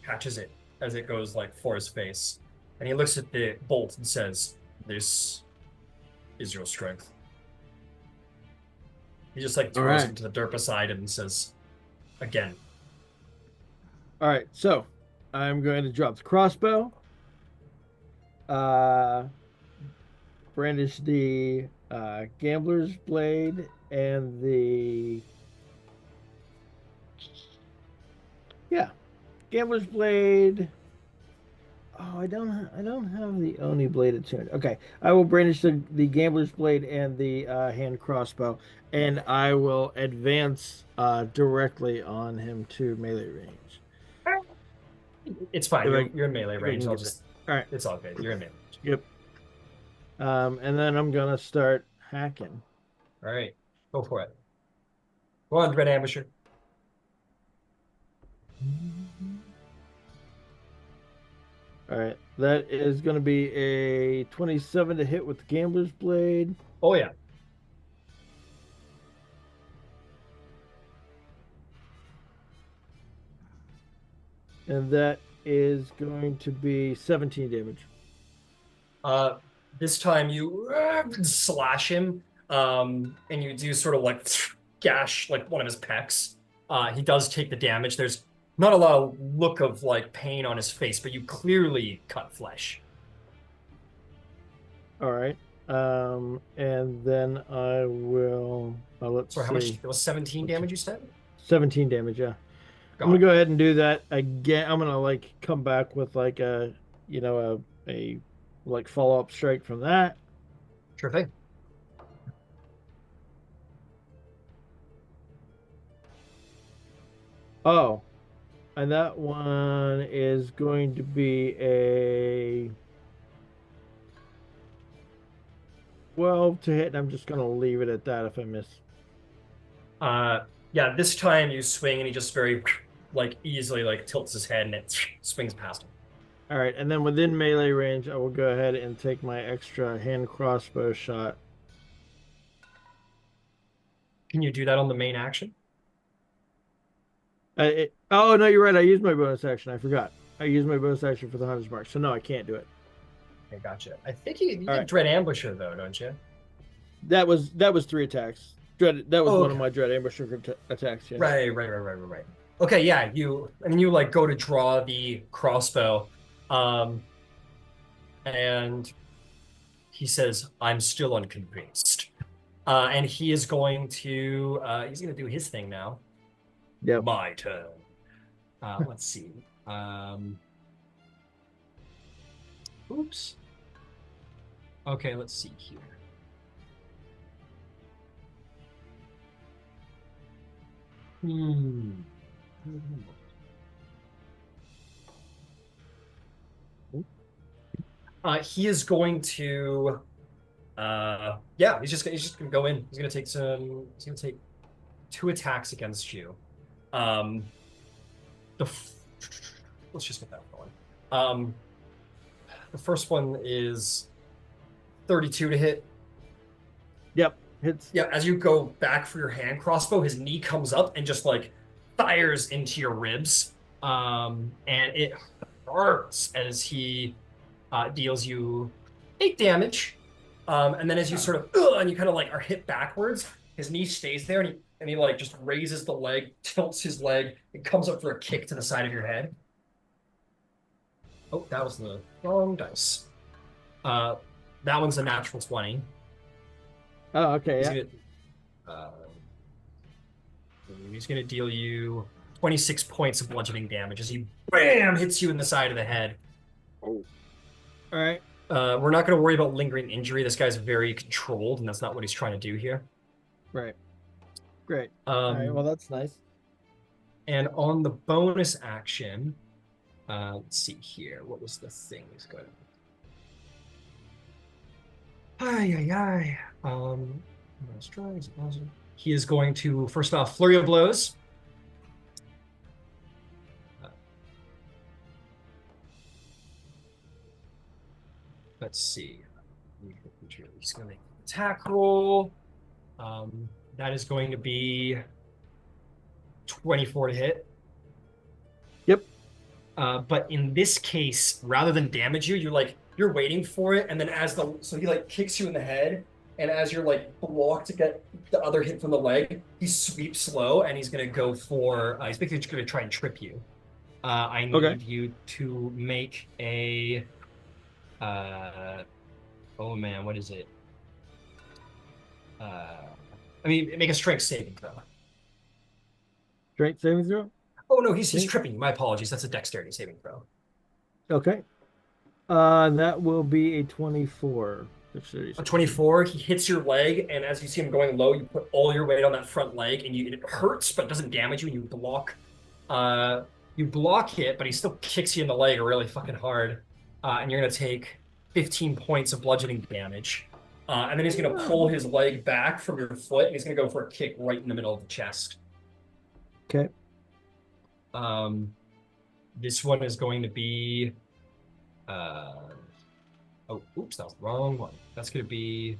catches it as it goes like for his face, and he looks at the bolt and says, "This is your strength." He just like throws right. him to the dirt beside him and says, "Again." All right, so I'm going to drop the crossbow, brandish the gambler's blade and the gambler's blade. Oh, I don't have the Oni blade attuned. Okay, I will brandish the gambler's blade and the hand crossbow, and I will advance directly on him to melee range. It's fine. You're in melee if I range. can I'll get just. All right. It's all good. You're in melee range. Yep. And then I'm gonna start hacking. All right, go for it. Go on, Red Ambusher. All right, that is going to be a 27 to hit with the gambler's blade. Oh yeah. And that is going to be 17 damage. This time you slash him, and you do sort of like gash like one of his pecs. He does take the damage. There's not a lot of look of like pain on his face, but you clearly cut flesh. All right. And then I will. Let's Sorry, see. how much? It was 17 damage you said? 17 damage, yeah. Got I'm gonna it. go ahead and do that again. I'm gonna like come back with like a like follow-up strike from that. Sure thing. Oh, and that one is going to be a 12 to hit, and I'm just gonna leave it at that if I miss. Yeah, this time you swing and he just very like easily like tilts his head and it swings past him. All right, and then within melee range, I will go ahead and take my extra hand crossbow shot. Can you do that on the main action? Oh no, you're right. I used my bonus action. I forgot. I used my bonus action for the Hunter's Mark, so no, I can't do it. Okay, gotcha. I think you get right. Dread Ambusher though, don't you? That was 3 attacks. That was one of my Dread Ambusher attacks. Yeah. Right. Okay, yeah, you like go to draw the crossbow, and he says, "I'm still unconvinced," and he is going to he's going to do his thing now. Yeah. My turn. Let's see. Oops. Okay, let's see here. He is going to he's just gonna go in. He's gonna take 2 attacks against you. Let's just get that going. The first one is 32 to hit. Yep. Hits. Yeah, as you go back for your hand crossbow, his knee comes up and just like fires into your ribs. And it hurts as he deals you 8 damage. And then as you sort of and you kind of like are hit backwards, his knee stays there, and he like just raises the leg, tilts his leg, and comes up for a kick to the side of your head. Oh, that was the wrong dice. That one's a natural 20. Oh, okay. He's gonna deal you 26 points of bludgeoning damage as he bam hits you in the side of the head. Oh. All right. We're not going to worry about lingering injury. This guy's very controlled, and that's not what he's trying to do here. Right. Great. All right. Well, that's nice. And on the bonus action, let's see here. What was the thing he's going to... He is going to, first off, flurry of blows. Let's see. He's going to make an attack roll. That is going to be 24 to hit. Yep. But in this case, rather than damage you, you're waiting for it, and then so he like kicks you in the head, and as you're like blocked to get the other hit from the leg, he sweeps low, and he's going to go for. He's basically just going to try and trip you. I need you to make a. Oh man, what is it? Make a strength saving throw. Strength saving throw? Oh no, he's tripping. My apologies. That's a dexterity saving throw. Okay. That will be a 24. A 24. He hits your leg, and as you see him going low, you put all your weight on that front leg, and it hurts, but it doesn't damage you. And you block. You block it, but he still kicks you in the leg really fucking hard. And you're going to take 15 points of bludgeoning damage. And then he's going to pull his leg back from your foot, and he's going to go for a kick right in the middle of the chest. Okay. This one is going to be... oops, that was the wrong one. That's going to be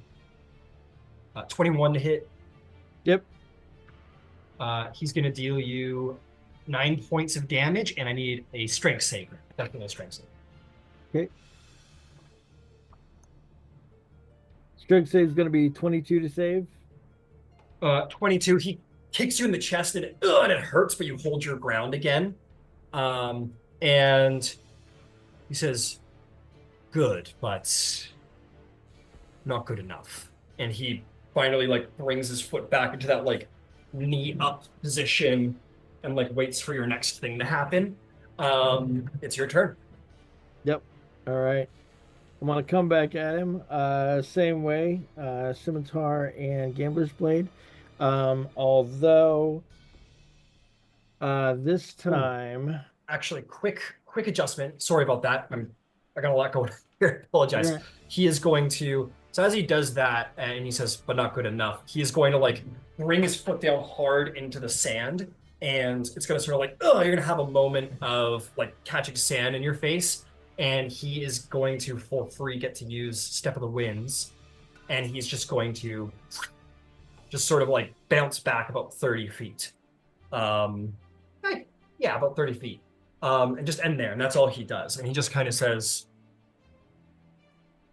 21 to hit. Yep. He's going to deal you 9 points of damage, and I need a strength save. Definitely a strength save. Okay. Strength save is going to be 22 to save. 22. He kicks you in the chest, and it hurts, but you hold your ground again. And he says, "Good, but not good enough." And he finally brings his foot back into that knee up position and waits for your next thing to happen. It's your turn. Yep. All right. I'm going to come back at him. Same way. Scimitar and Gambler's Blade. Although this time... Actually, quick adjustment. Sorry about that. I got a lot going here. Apologize. Yeah. He is going to... So as he does that, and he says, but not good enough, he is going to bring his foot down hard into the sand, and it's going to sort of you're going to have a moment of catching sand in your face, and he is going to, for free, get to use Step of the Winds, and he's just going to just sort of bounce back about 30 feet. Yeah, about 30 feet. And just end there, and that's all he does. And he just kind of says...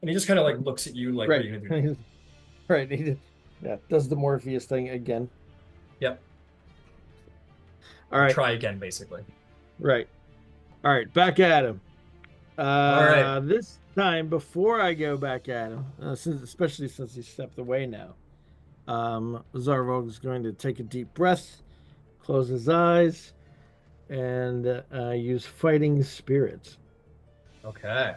And he just kind of looks at you right. What are you gonna do? Right. He does the Morpheus thing again. Yep. All right. Try again, basically. Right. All right. Back at him. All right. This time, before I go back at him, especially since he stepped away now, Zarvolg is going to take a deep breath, close his eyes, and use Fighting Spirit. Okay.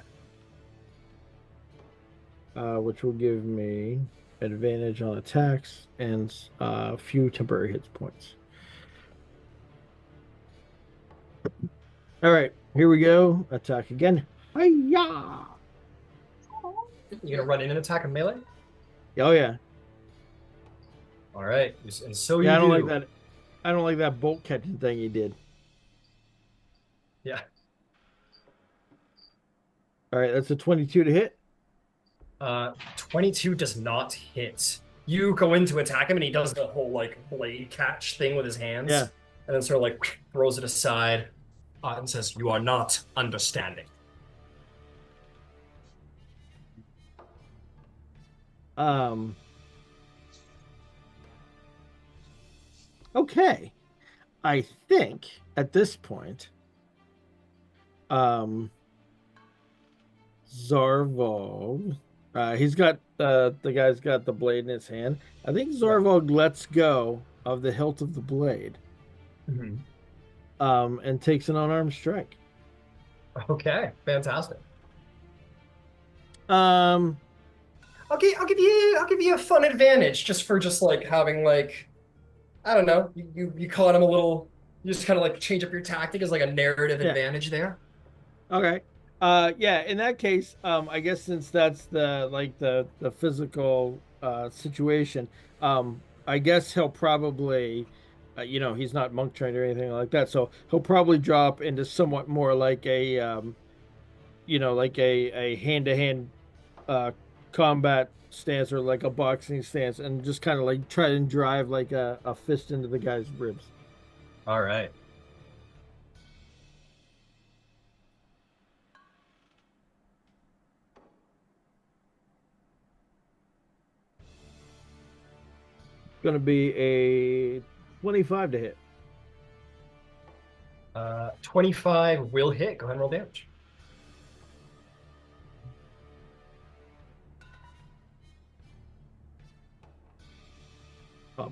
Which will give me advantage on attacks and a few temporary hit points. All right, here we go. Attack again. Hi-ya! You gonna run in and attack a melee? Oh yeah. All right, and so I don't like that. I don't like that bolt catching thing he did. Yeah. All right, that's a 22 to hit. 22 does not hit. you go in to attack him, and he does the whole like blade catch thing with his hands, Yeah. and then sort of like throws it aside, and says, "You are not understanding." Okay. I think at this point, Zarvolg, he's got the guy's got the blade in his hand. I think Zarvolg lets go of the hilt of the blade, and takes an unarmed strike. Okay, fantastic. Um, I'll give you a fun advantage just for just like having like, I don't know, you caught him a little, you just kind of like change up your tactic as like a narrative advantage there. Okay. Yeah, in that case, I guess since that's the physical situation, I guess he'll probably he's not monk trained or anything like that, so he'll probably drop into somewhat more like a like a hand-to-hand combat stance or like a boxing stance, and just kind of like try and drive like a fist into the guy's ribs. All right. Going to be a 25 to hit. 25 will hit. Go ahead and roll damage. Up.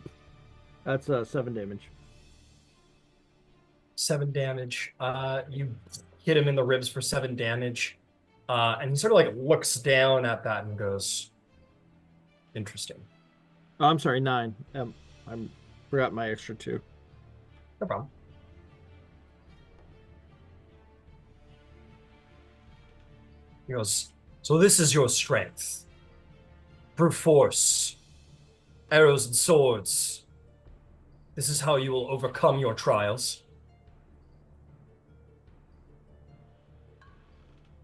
That's 7 damage. 7 damage. You hit him in the ribs for 7 damage. And he sort of like looks down at that and goes, interesting. Oh, I'm sorry, 9. I forgot my extra 2. No problem. He goes, so this is your strength. Brute force. Arrows and swords. This is how you will overcome your trials.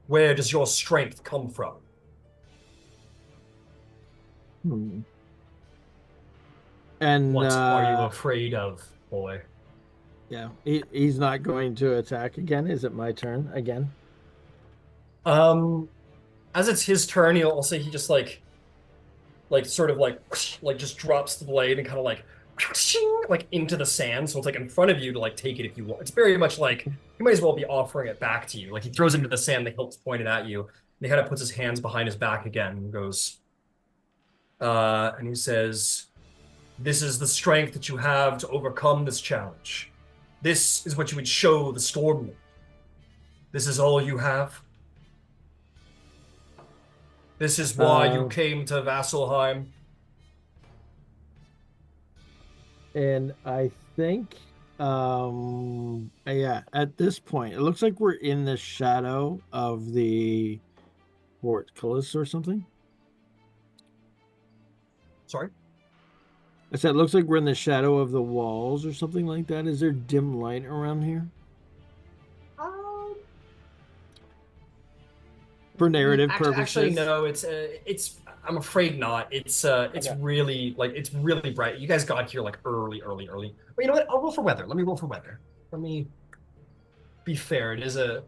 Where does your strength come from? And what are you afraid of, boy? Yeah, he's not going to attack again. Is it my turn again? As it's his turn, he'll say he just like sort of like just drops the blade and kind of like into the sand, so it's like in front of you to like take it if you want. It's very much like you might as well be offering it back to you. Like he throws it into the sand, the hilt's pointed at you, and he kind of puts his hands behind his back again and goes, and he says, "This is the strength that you have to overcome this challenge. This is what you would show the Stormlord. This is all you have. This is why you came to Vasselheim." And I think, yeah, at this point, it looks like we're in the shadow of the portcullis or something. Sorry? I said it looks like we're in the shadow of the walls or something like that. Is there dim light around here? For narrative purposes? Actually, no. It's. I'm afraid not. It's okay. Really it's really bright. You guys got here like early. But you know what? I'll roll for weather. Let me roll for weather. Let me be fair. It's a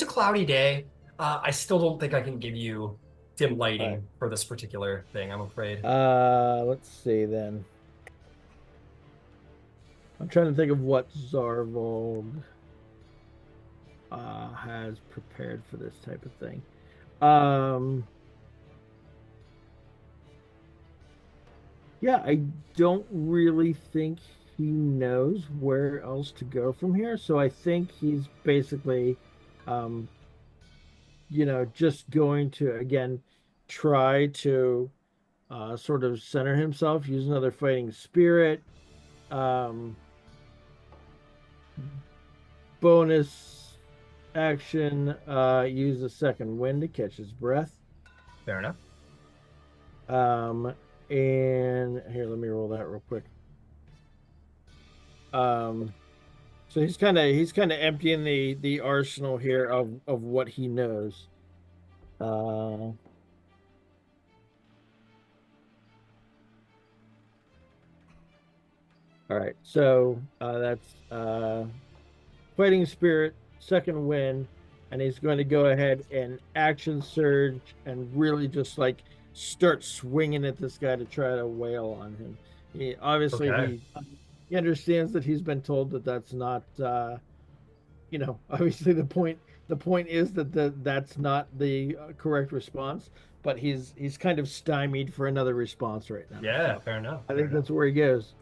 cloudy day. I still don't think I can give you dim lighting for this particular thing, I'm afraid. Let's see then. I'm trying to think of what Zarvolg has prepared for this type of thing. Yeah, I don't really think he knows where else to go from here. So I think he's basically, just going to, again, try to sort of center himself, use another fighting spirit. Bonus action, use a second wind to catch his breath. Fair enough. And here, let me roll that real quick. So he's kind of emptying the arsenal here of what he knows. All right, so that's fighting spirit, second wind, and he's going to go ahead and action surge and really just like start swinging at this guy to try to wail on him. He obviously Okay. he understands that he's been told that that's not obviously the point is that that's not the correct response, but he's kind of stymied for another response right now. Yeah, So fair enough. I think that's where he goes.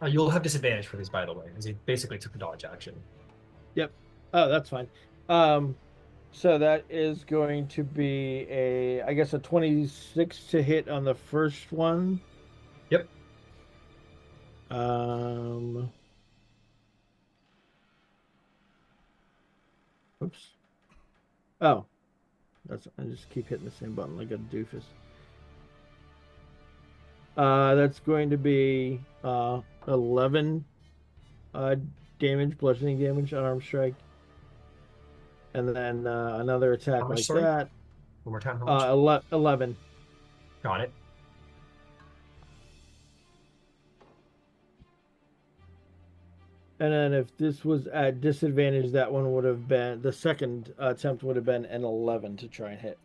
You'll have disadvantage for these, by the way, because he basically took a dodge action. Yep. Oh, that's fine. So that is going to be I guess a 26 to hit on the first one. Yep. Oops. Oh, I just keep hitting the same button like a doofus. That's going to be 11 damage, bludgeoning damage, unarmed strike. And then another attack How much, like sorry? that. One more time, how much? 11. Got it. And then if this was at disadvantage, that one would have been, the second attempt would have been an 11 to try and hit.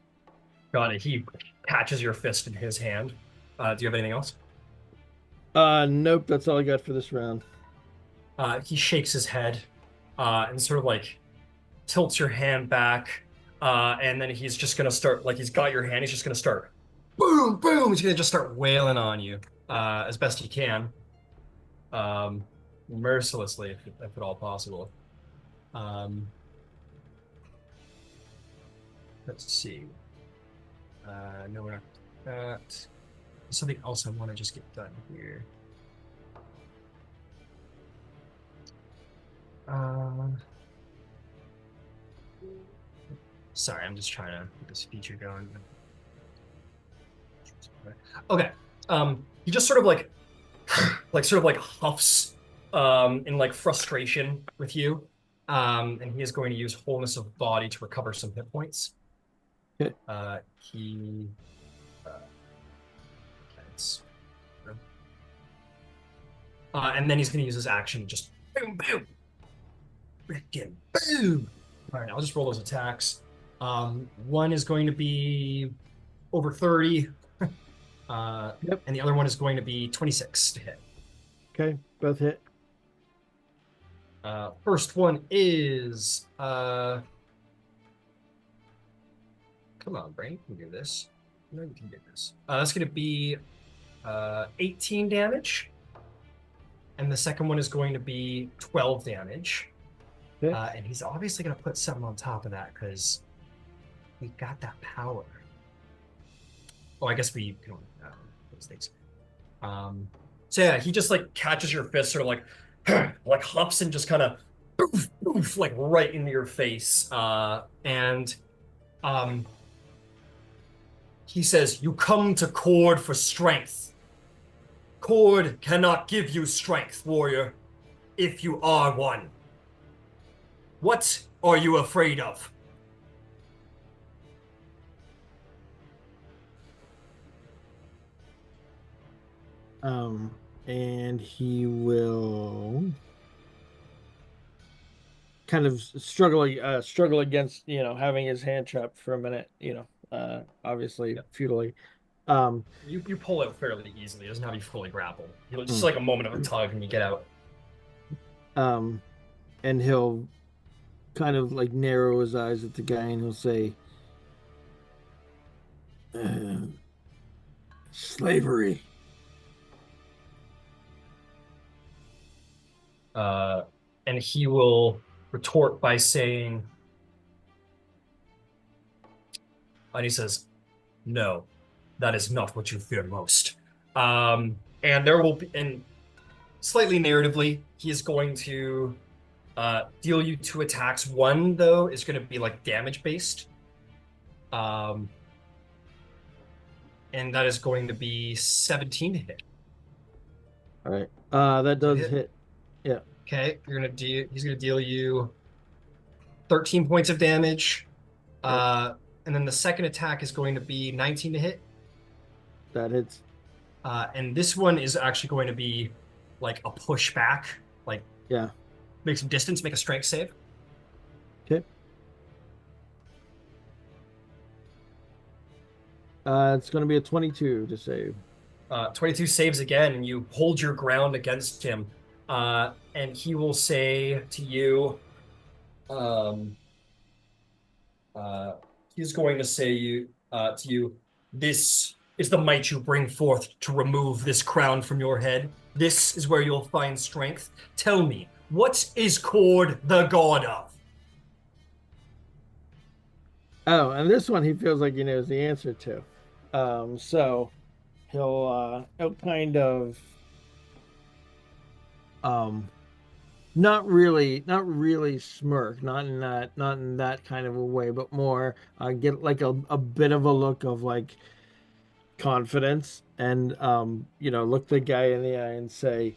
Got it. He catches your fist in his hand. Do you have anything else? Nope, that's all I got for this round. He shakes his head and sort of like tilts your hand back. And then he's just gonna start, like he's got your hand, he's just gonna start boom, boom. He's gonna just start wailing on you as best he can. Mercilessly, if at all possible. Let's see. No, we're not. That. Something else I want to just get done here. Sorry, I'm just trying to get this feature going. Okay. He just sort of like huffs in like frustration with you. And he is going to use wholeness of body to recover some hit points. Okay. And then he's going to use his action, just boom, boom, freaking boom. All right, I'll just roll those attacks. One is going to be over 30, Yep. and the other one is going to be 26 to hit. Okay, both hit. First one is come on, brain, you can do this. No, you can do this. That's going to be 18 damage. And the second one is going to be 12 damage. Okay. And he's obviously going to put something on top of that because we got that power. Oh, I guess we can those things. So yeah, he just like catches your fist, sort of like hops and just kind of poof, poof, like right into your face. And he says, "You come to Kord for strength. Kord cannot give you strength, warrior, if you are one. What are you afraid of?" And he will kind of struggle against, having his hand trapped for a minute, obviously futilely. You pull out fairly easily. It doesn't have you fully grapple. It's just like a moment of a tug and you get out. And he'll kind of like narrow his eyes at the guy and he'll say, slavery. And he will retort by saying, and he says, "No, that is not what you fear most." And there will be, and slightly narratively, he is going to deal you 2 attacks. One, though, is going to be like damage based. And that is going to be 17 to hit. All right. That does hit. Yeah. Okay. He's gonna deal you 13 points of damage. And and then the second attack is going to be 19 to hit. That hits. And this one is actually going to be like a pushback, like make some distance, make a strength save. Okay. It's going to be a 22 to save. 22 saves again, and you hold your ground against him. And he will say to you, he's going to say to you, this is the might you bring forth to remove this crown from your head. This is where you'll find strength. Tell me, what is Kord the god of? Oh, and this one he feels like he knows the answer to. So he'll kind of not really smirk, not in that kind of a way, but more get like a bit of a look of like confidence, and look the guy in the eye and say,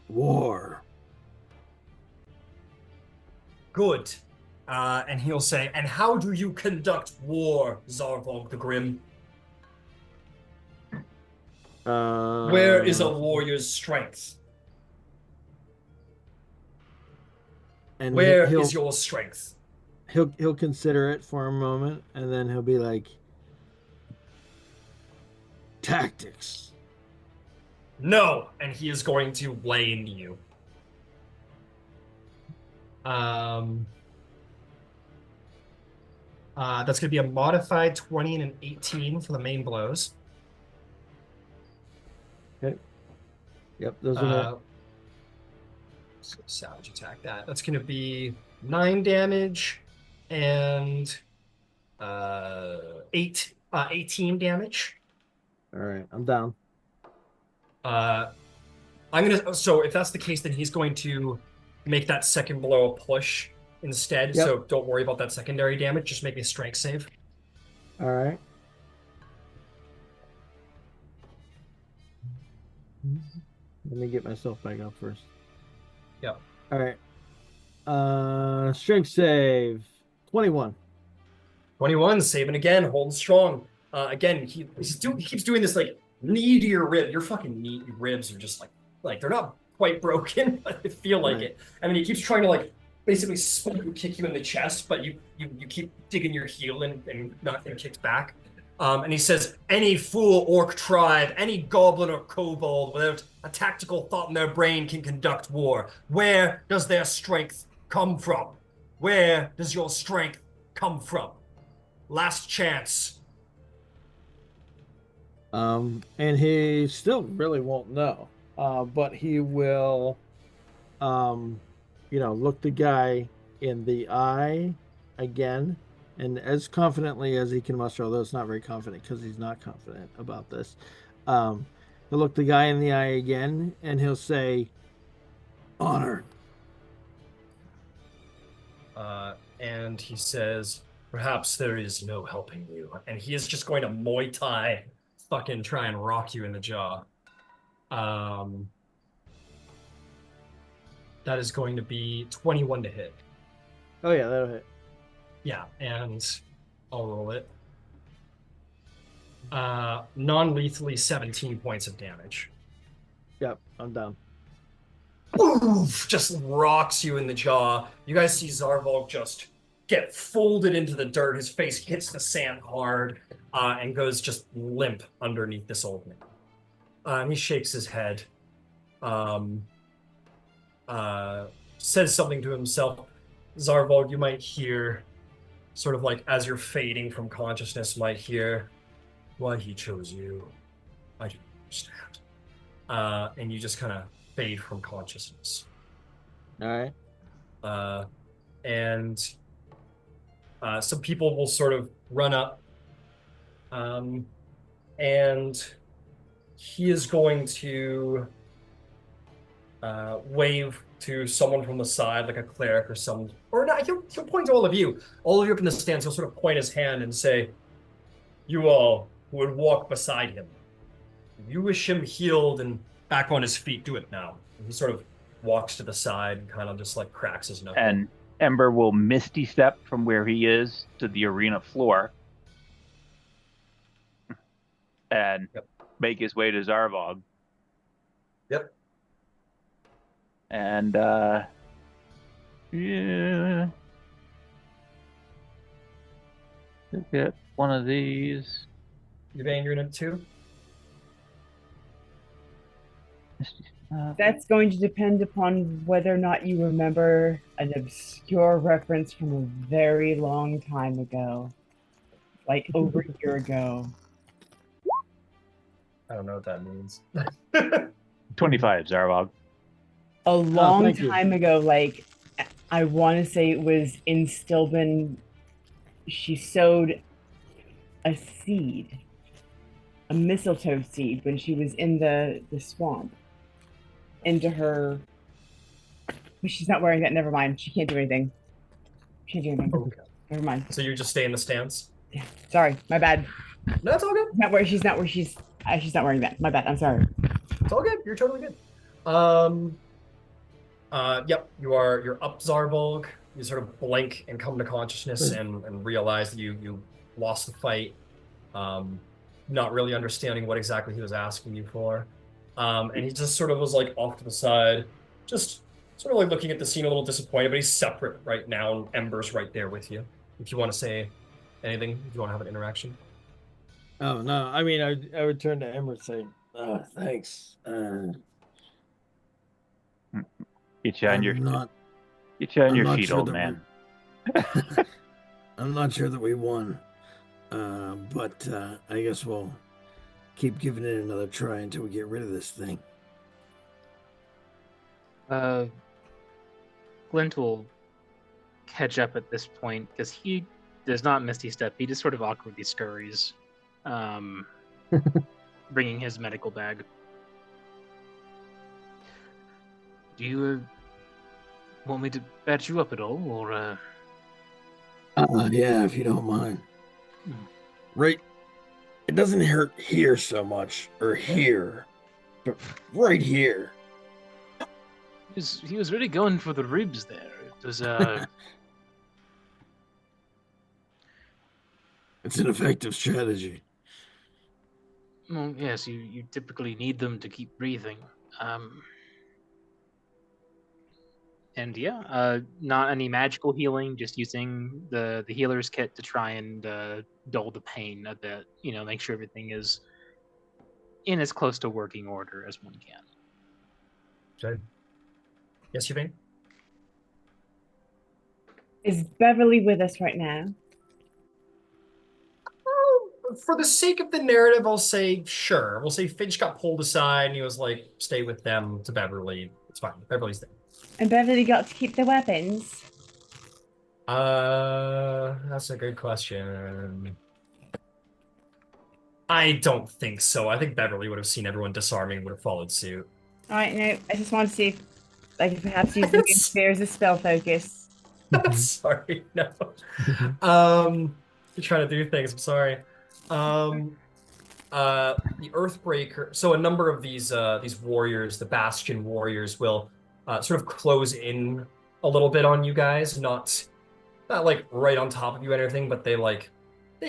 war. Good. And he'll say, and how do you conduct war, Zarvolg the Grim? Where is a warrior's strength? And where is your strength? He'll consider it for a moment, and then he'll be like, tactics. No, and he is going to lay into you. That's going to be a modified 20 and an 18 for the main blows. Okay. Yep, those are savage attack that. That's going to be 9 damage and 18 damage. All right, I'm down. So if that's the case, then he's going to make that second blow a push instead. Yep. So don't worry about that secondary damage. Just make me a strength save. All right. Let me get myself back up first. Yep. All right. Strength save 21. 21, saving again, holding strong. Again, he keeps doing this like knee to your rib. Your fucking knee ribs are just like they're not quite broken, but they feel like it. I mean, he keeps trying to like basically kick you in the chest, but you keep digging your heel and not getting kicked back. And he says, any fool orc tribe, any goblin or kobold without a tactical thought in their brain can conduct war. Where does their strength come from? Where does your strength come from? Last chance. And he still really won't know. But he will, look the guy in the eye again, and as confidently as he can muster, although it's not very confident because he's not confident about this. He'll look the guy in the eye again, and he'll say, honor. And he says, perhaps there is no helping you. And he is just going to Muay Thai fucking try and rock you in the jaw. That is going to be 21 to hit. Oh yeah, that'll hit. Yeah, and I'll roll it. Non-lethally 17 points of damage. Yep, I'm down. Oof, just rocks you in the jaw. You guys see Zarvolg just get folded into the dirt. His face hits the sand hard and goes just limp underneath this old man. And he shakes his head. Says something to himself. Zarvolg, you might hear, sort of like as you're fading from consciousness, might hear, why he chose you, I don't understand. And you just kind of fade from consciousness. All right. And some people will sort of run up, and he is going to wave to someone from the side, like a cleric or some, or not. He'll point to all of you. All of you up in the stands. He'll sort of point his hand and say, "You all who would walk beside him, if you wish him healed and back on his feet, do it now." And he sort of walks to the side and kind of just like cracks his knuckle. Ember will misty step from where he is to the arena floor and make his way to Zarvolg. Yep. And yeah, get one of these. Yvaine, you're in it too. That's going to depend upon whether or not you remember an obscure reference from a very long time ago. Like over a year ago. I don't know what that means. 25, Zarvolg. A long thank you. time ago, like I want to say it was in Stilben, she sowed a seed, a mistletoe seed, when she was in the swamp. Into her. But she's not wearing that. Never mind. She can't do anything. She can't do anything. Okay. Never mind. So you just stay in the stance? Yeah. Sorry. My bad. No, it's all good. She's not wearing that. My bad. I'm sorry. It's all good. You're totally good. Yep. You're up Zarvolg. You sort of blink and come to consciousness and realize that you lost the fight. Not really understanding what exactly he was asking you for. And he just sort of was like off to the side, just sort of like looking at the scene a little disappointed, but he's separate right now, and Ember's right there with you. If you want to say anything, if you want to have an interaction. Oh, no. I mean, I would turn to Ember and say, thanks. Get you on your feet, sure old man. I'm not sure that we won. But I guess we'll keep giving it another try until we get rid of this thing. Glint will catch up at this point because he does not misty step. He just sort of awkwardly scurries, bringing his medical bag. Do you want me to patch you up at all, or? Yeah, if you don't mind. Right. It doesn't hurt here so much, or here, but right here. He was really going for the ribs there. It was It's an effective strategy. Well, yes, you typically need them to keep breathing. And yeah, not any magical healing, just using the healer's kit to try and dull the pain a bit. Make sure everything is in as close to working order as one can. Okay. Yes, Yvaine? Is Beverly with us right now? For the sake of the narrative, I'll say sure. We'll say Finch got pulled aside and he was like, stay with them to Beverly. It's fine. Beverly's there. And Beverly got to keep the weapons? That's a good question. I don't think so. I think Beverly would have seen everyone disarming and would have followed suit. All right, no, I just want to see if perhaps using fear as a spell focus. Sorry, no. You're trying to do things. I'm sorry. The Earthbreaker. So a number of these warriors, the Bastion warriors, will sort of close in a little bit on you guys. Not like right on top of you and everything, but they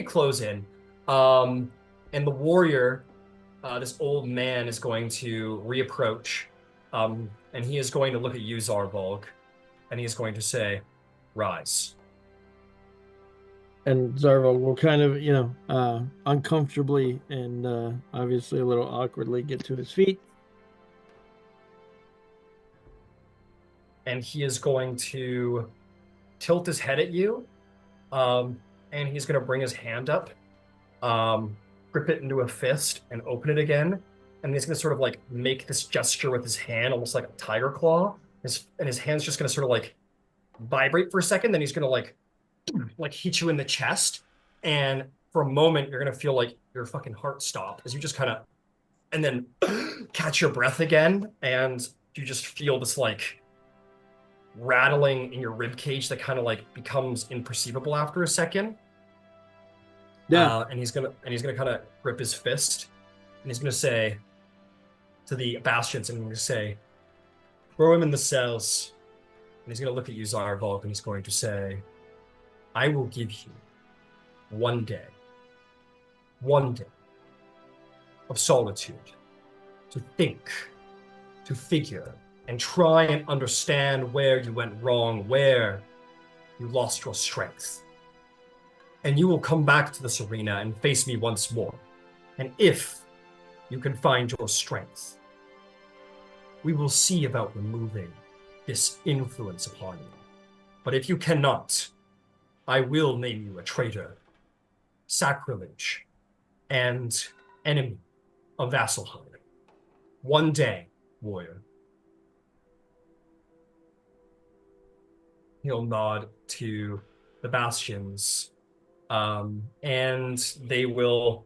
close in. And the warrior, this old man, is going to reapproach, and he is going to look at you, Zarvolg, and he is going to say, "Rise." And Zarvolg will kind of, uncomfortably and obviously a little awkwardly get to his feet. And he is going to tilt his head at you, and he's going to bring his hand up, grip it into a fist, and open it again. And he's going to sort of like make this gesture with his hand, almost like a tiger claw. And his hand's just going to sort of like vibrate for a second. Then he's going to like hit you in the chest. And for a moment, you're going to feel like your fucking heart stop as you just kind of, and then catch your breath again. And you just feel this like rattling in your rib cage that kind of like becomes imperceivable after a second. Yeah. And he's gonna kind of grip his fist, and he's gonna say to the Bastions, and he's gonna say, "Throw him in the cells. he's going to look at you, Zarvolg, and he's going to say, I will give you one day of solitude to think, to figure, and try and understand where you went wrong, where you lost your strength. And you will come back to this arena and face me once more. And if you can find your strength, we will see about removing this influence upon you. But if you cannot, I will name you a traitor, sacrilege, and enemy of Vasselheim. One day, warrior. He'll nod to the bastions, and they will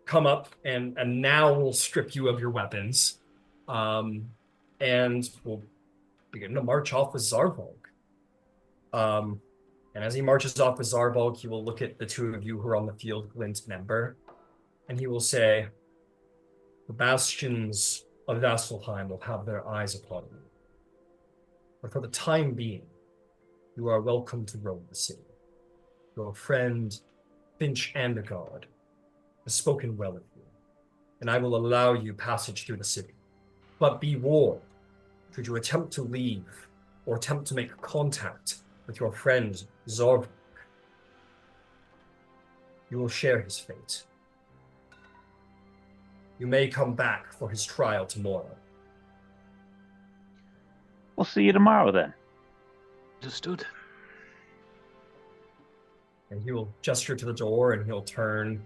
come up and now we'll strip you of your weapons, and we'll begin to march off with Zarvolg. And as he marches off with Zarvolg, he will look at the two of you who are on the field, Glint and Ember, and he will say, the bastions of Vasselheim will have their eyes upon you. But for the time being, you are welcome to roam the city. Your friend, Finch and Beverly, has spoken well of you, and I will allow you passage through the city. But be warned, should you attempt to leave or attempt to make contact with your friend Zarvolg, you will share his fate. You may come back for his trial tomorrow. We'll see you tomorrow then. Understood. And he will gesture to the door, and he'll turn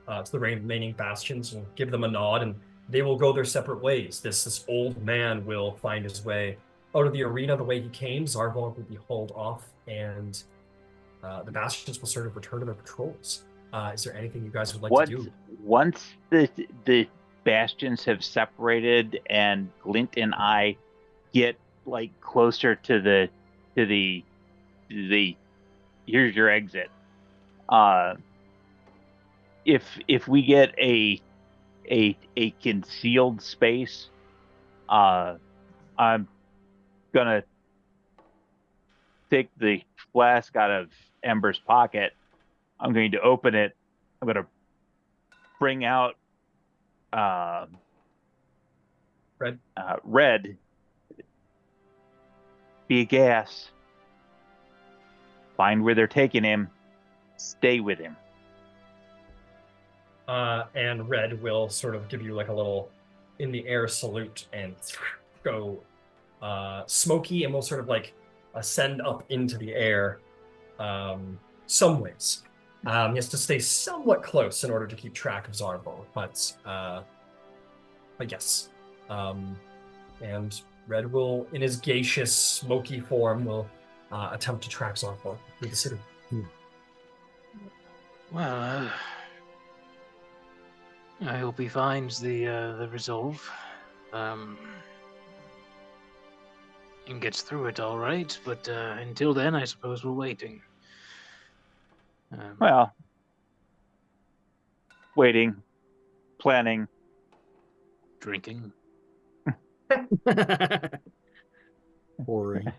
to the remaining bastions and give them a nod, and they will go their separate ways. This old man will find his way out of the arena the way he came. Zarvolg will be hauled off, and the bastions will sort of return to their patrols. Is there anything you guys would like to do? Once the bastions have separated and Glint and I get like closer to the here's your exit. If we get a concealed space, I'm gonna take the flask out of Ember's pocket. I'm going to open it. I'm going to bring out Red. Be a gas. Find where they're taking him. Stay with him. And Red will sort of give you like a little in the air salute and go smoky, and will sort of like ascend up into the air some ways. He has to stay somewhat close in order to keep track of Zarvolg, but yes. And Red will, in his gaseous, smoky form, will attempt to track Zarvolg through the city. Well, I hope he finds the resolve, and gets through it all right. But until then, I suppose we're waiting. Well, waiting, planning, drinking, boring,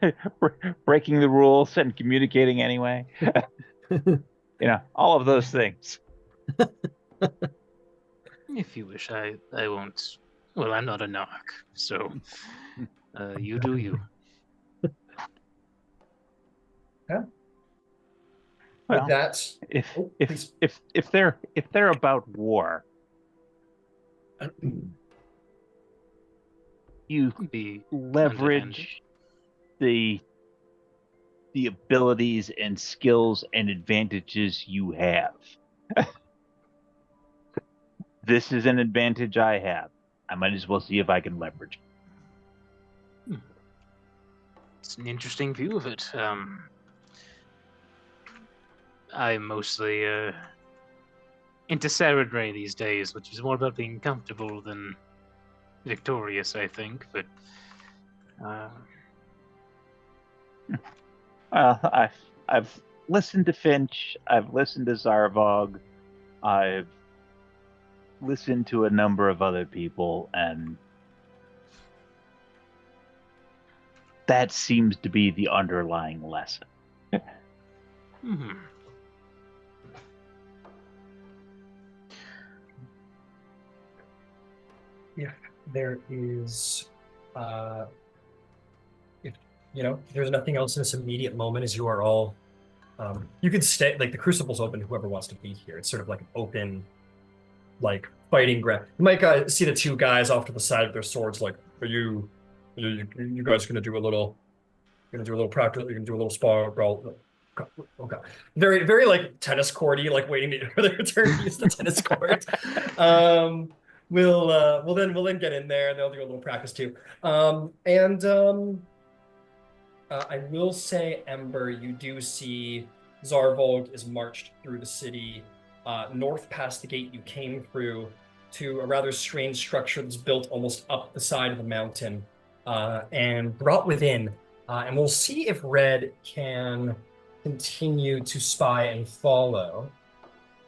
breaking the rules and communicating anyway. All of those things. If you wish, I won't. Well, I'm not a narc, so you do you. Yeah. Well, with that, if they're about war, you leverage the abilities and skills and advantages you have. This is an advantage I have. I might as well see if I can leverage it. It's an interesting view of it. I'm mostly into Tal'Dorei these days, which is more about being comfortable than victorious, I think. But I've listened to Finch. I've listened to Zarvolg. I've listened to a number of other people, and that seems to be the underlying lesson. Hmm. If there is, if there's nothing else in this immediate moment, as you are all, you can stay. Like the crucible's open to whoever wants to be here. It's sort of like an open, like fighting ground. You might see the two guys off to the side with their swords. Like, are you guys gonna do a little practice? You're gonna do a little spar brawl? Okay. Very, very like tennis courty, like waiting for their turn to use the tennis court. We'll then get in there. They'll do a little practice too. I will say, Ember, you do see Zarvolg is marched through the city, north past the gate you came through, to a rather strange structure that's built almost up the side of the mountain, and brought within. And we'll see if Red can continue to spy and follow.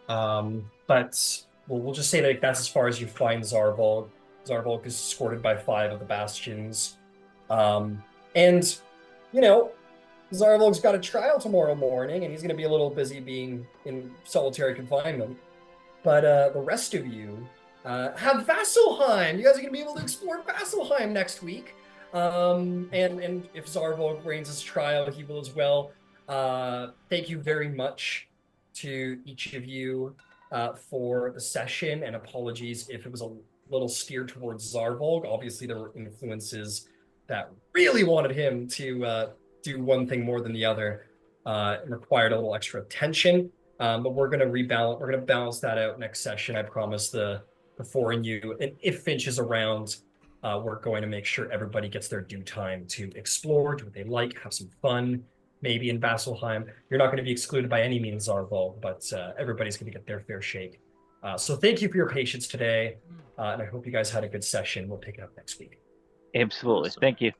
But we'll just say that that's as far as you find Zarvolg. Zarvolg is escorted by 5 of the bastions. And Zarvolg's got a trial tomorrow morning, and he's going to be a little busy being in solitary confinement. But the rest of you have Vasselheim. You guys are going to be able to explore Vasselheim next week. And if Zarvolg reigns his trial, he will as well. Thank you very much to each of you for the session, and apologies if it was a little steered towards Zarvolg. Obviously, there were influences that really wanted him to do one thing more than the other, and required a little extra attention. But we're going to rebalance. We're going to balance that out next session. I promise the four and you. And if Finch is around, we're going to make sure everybody gets their due time to explore, do what they like, have some fun. Maybe in Vasselheim, you're not going to be excluded by any means, Zarvolg, but everybody's going to get their fair shake. So thank you for your patience today, and I hope you guys had a good session. We'll pick it up next week. Absolutely. Awesome. Thank you.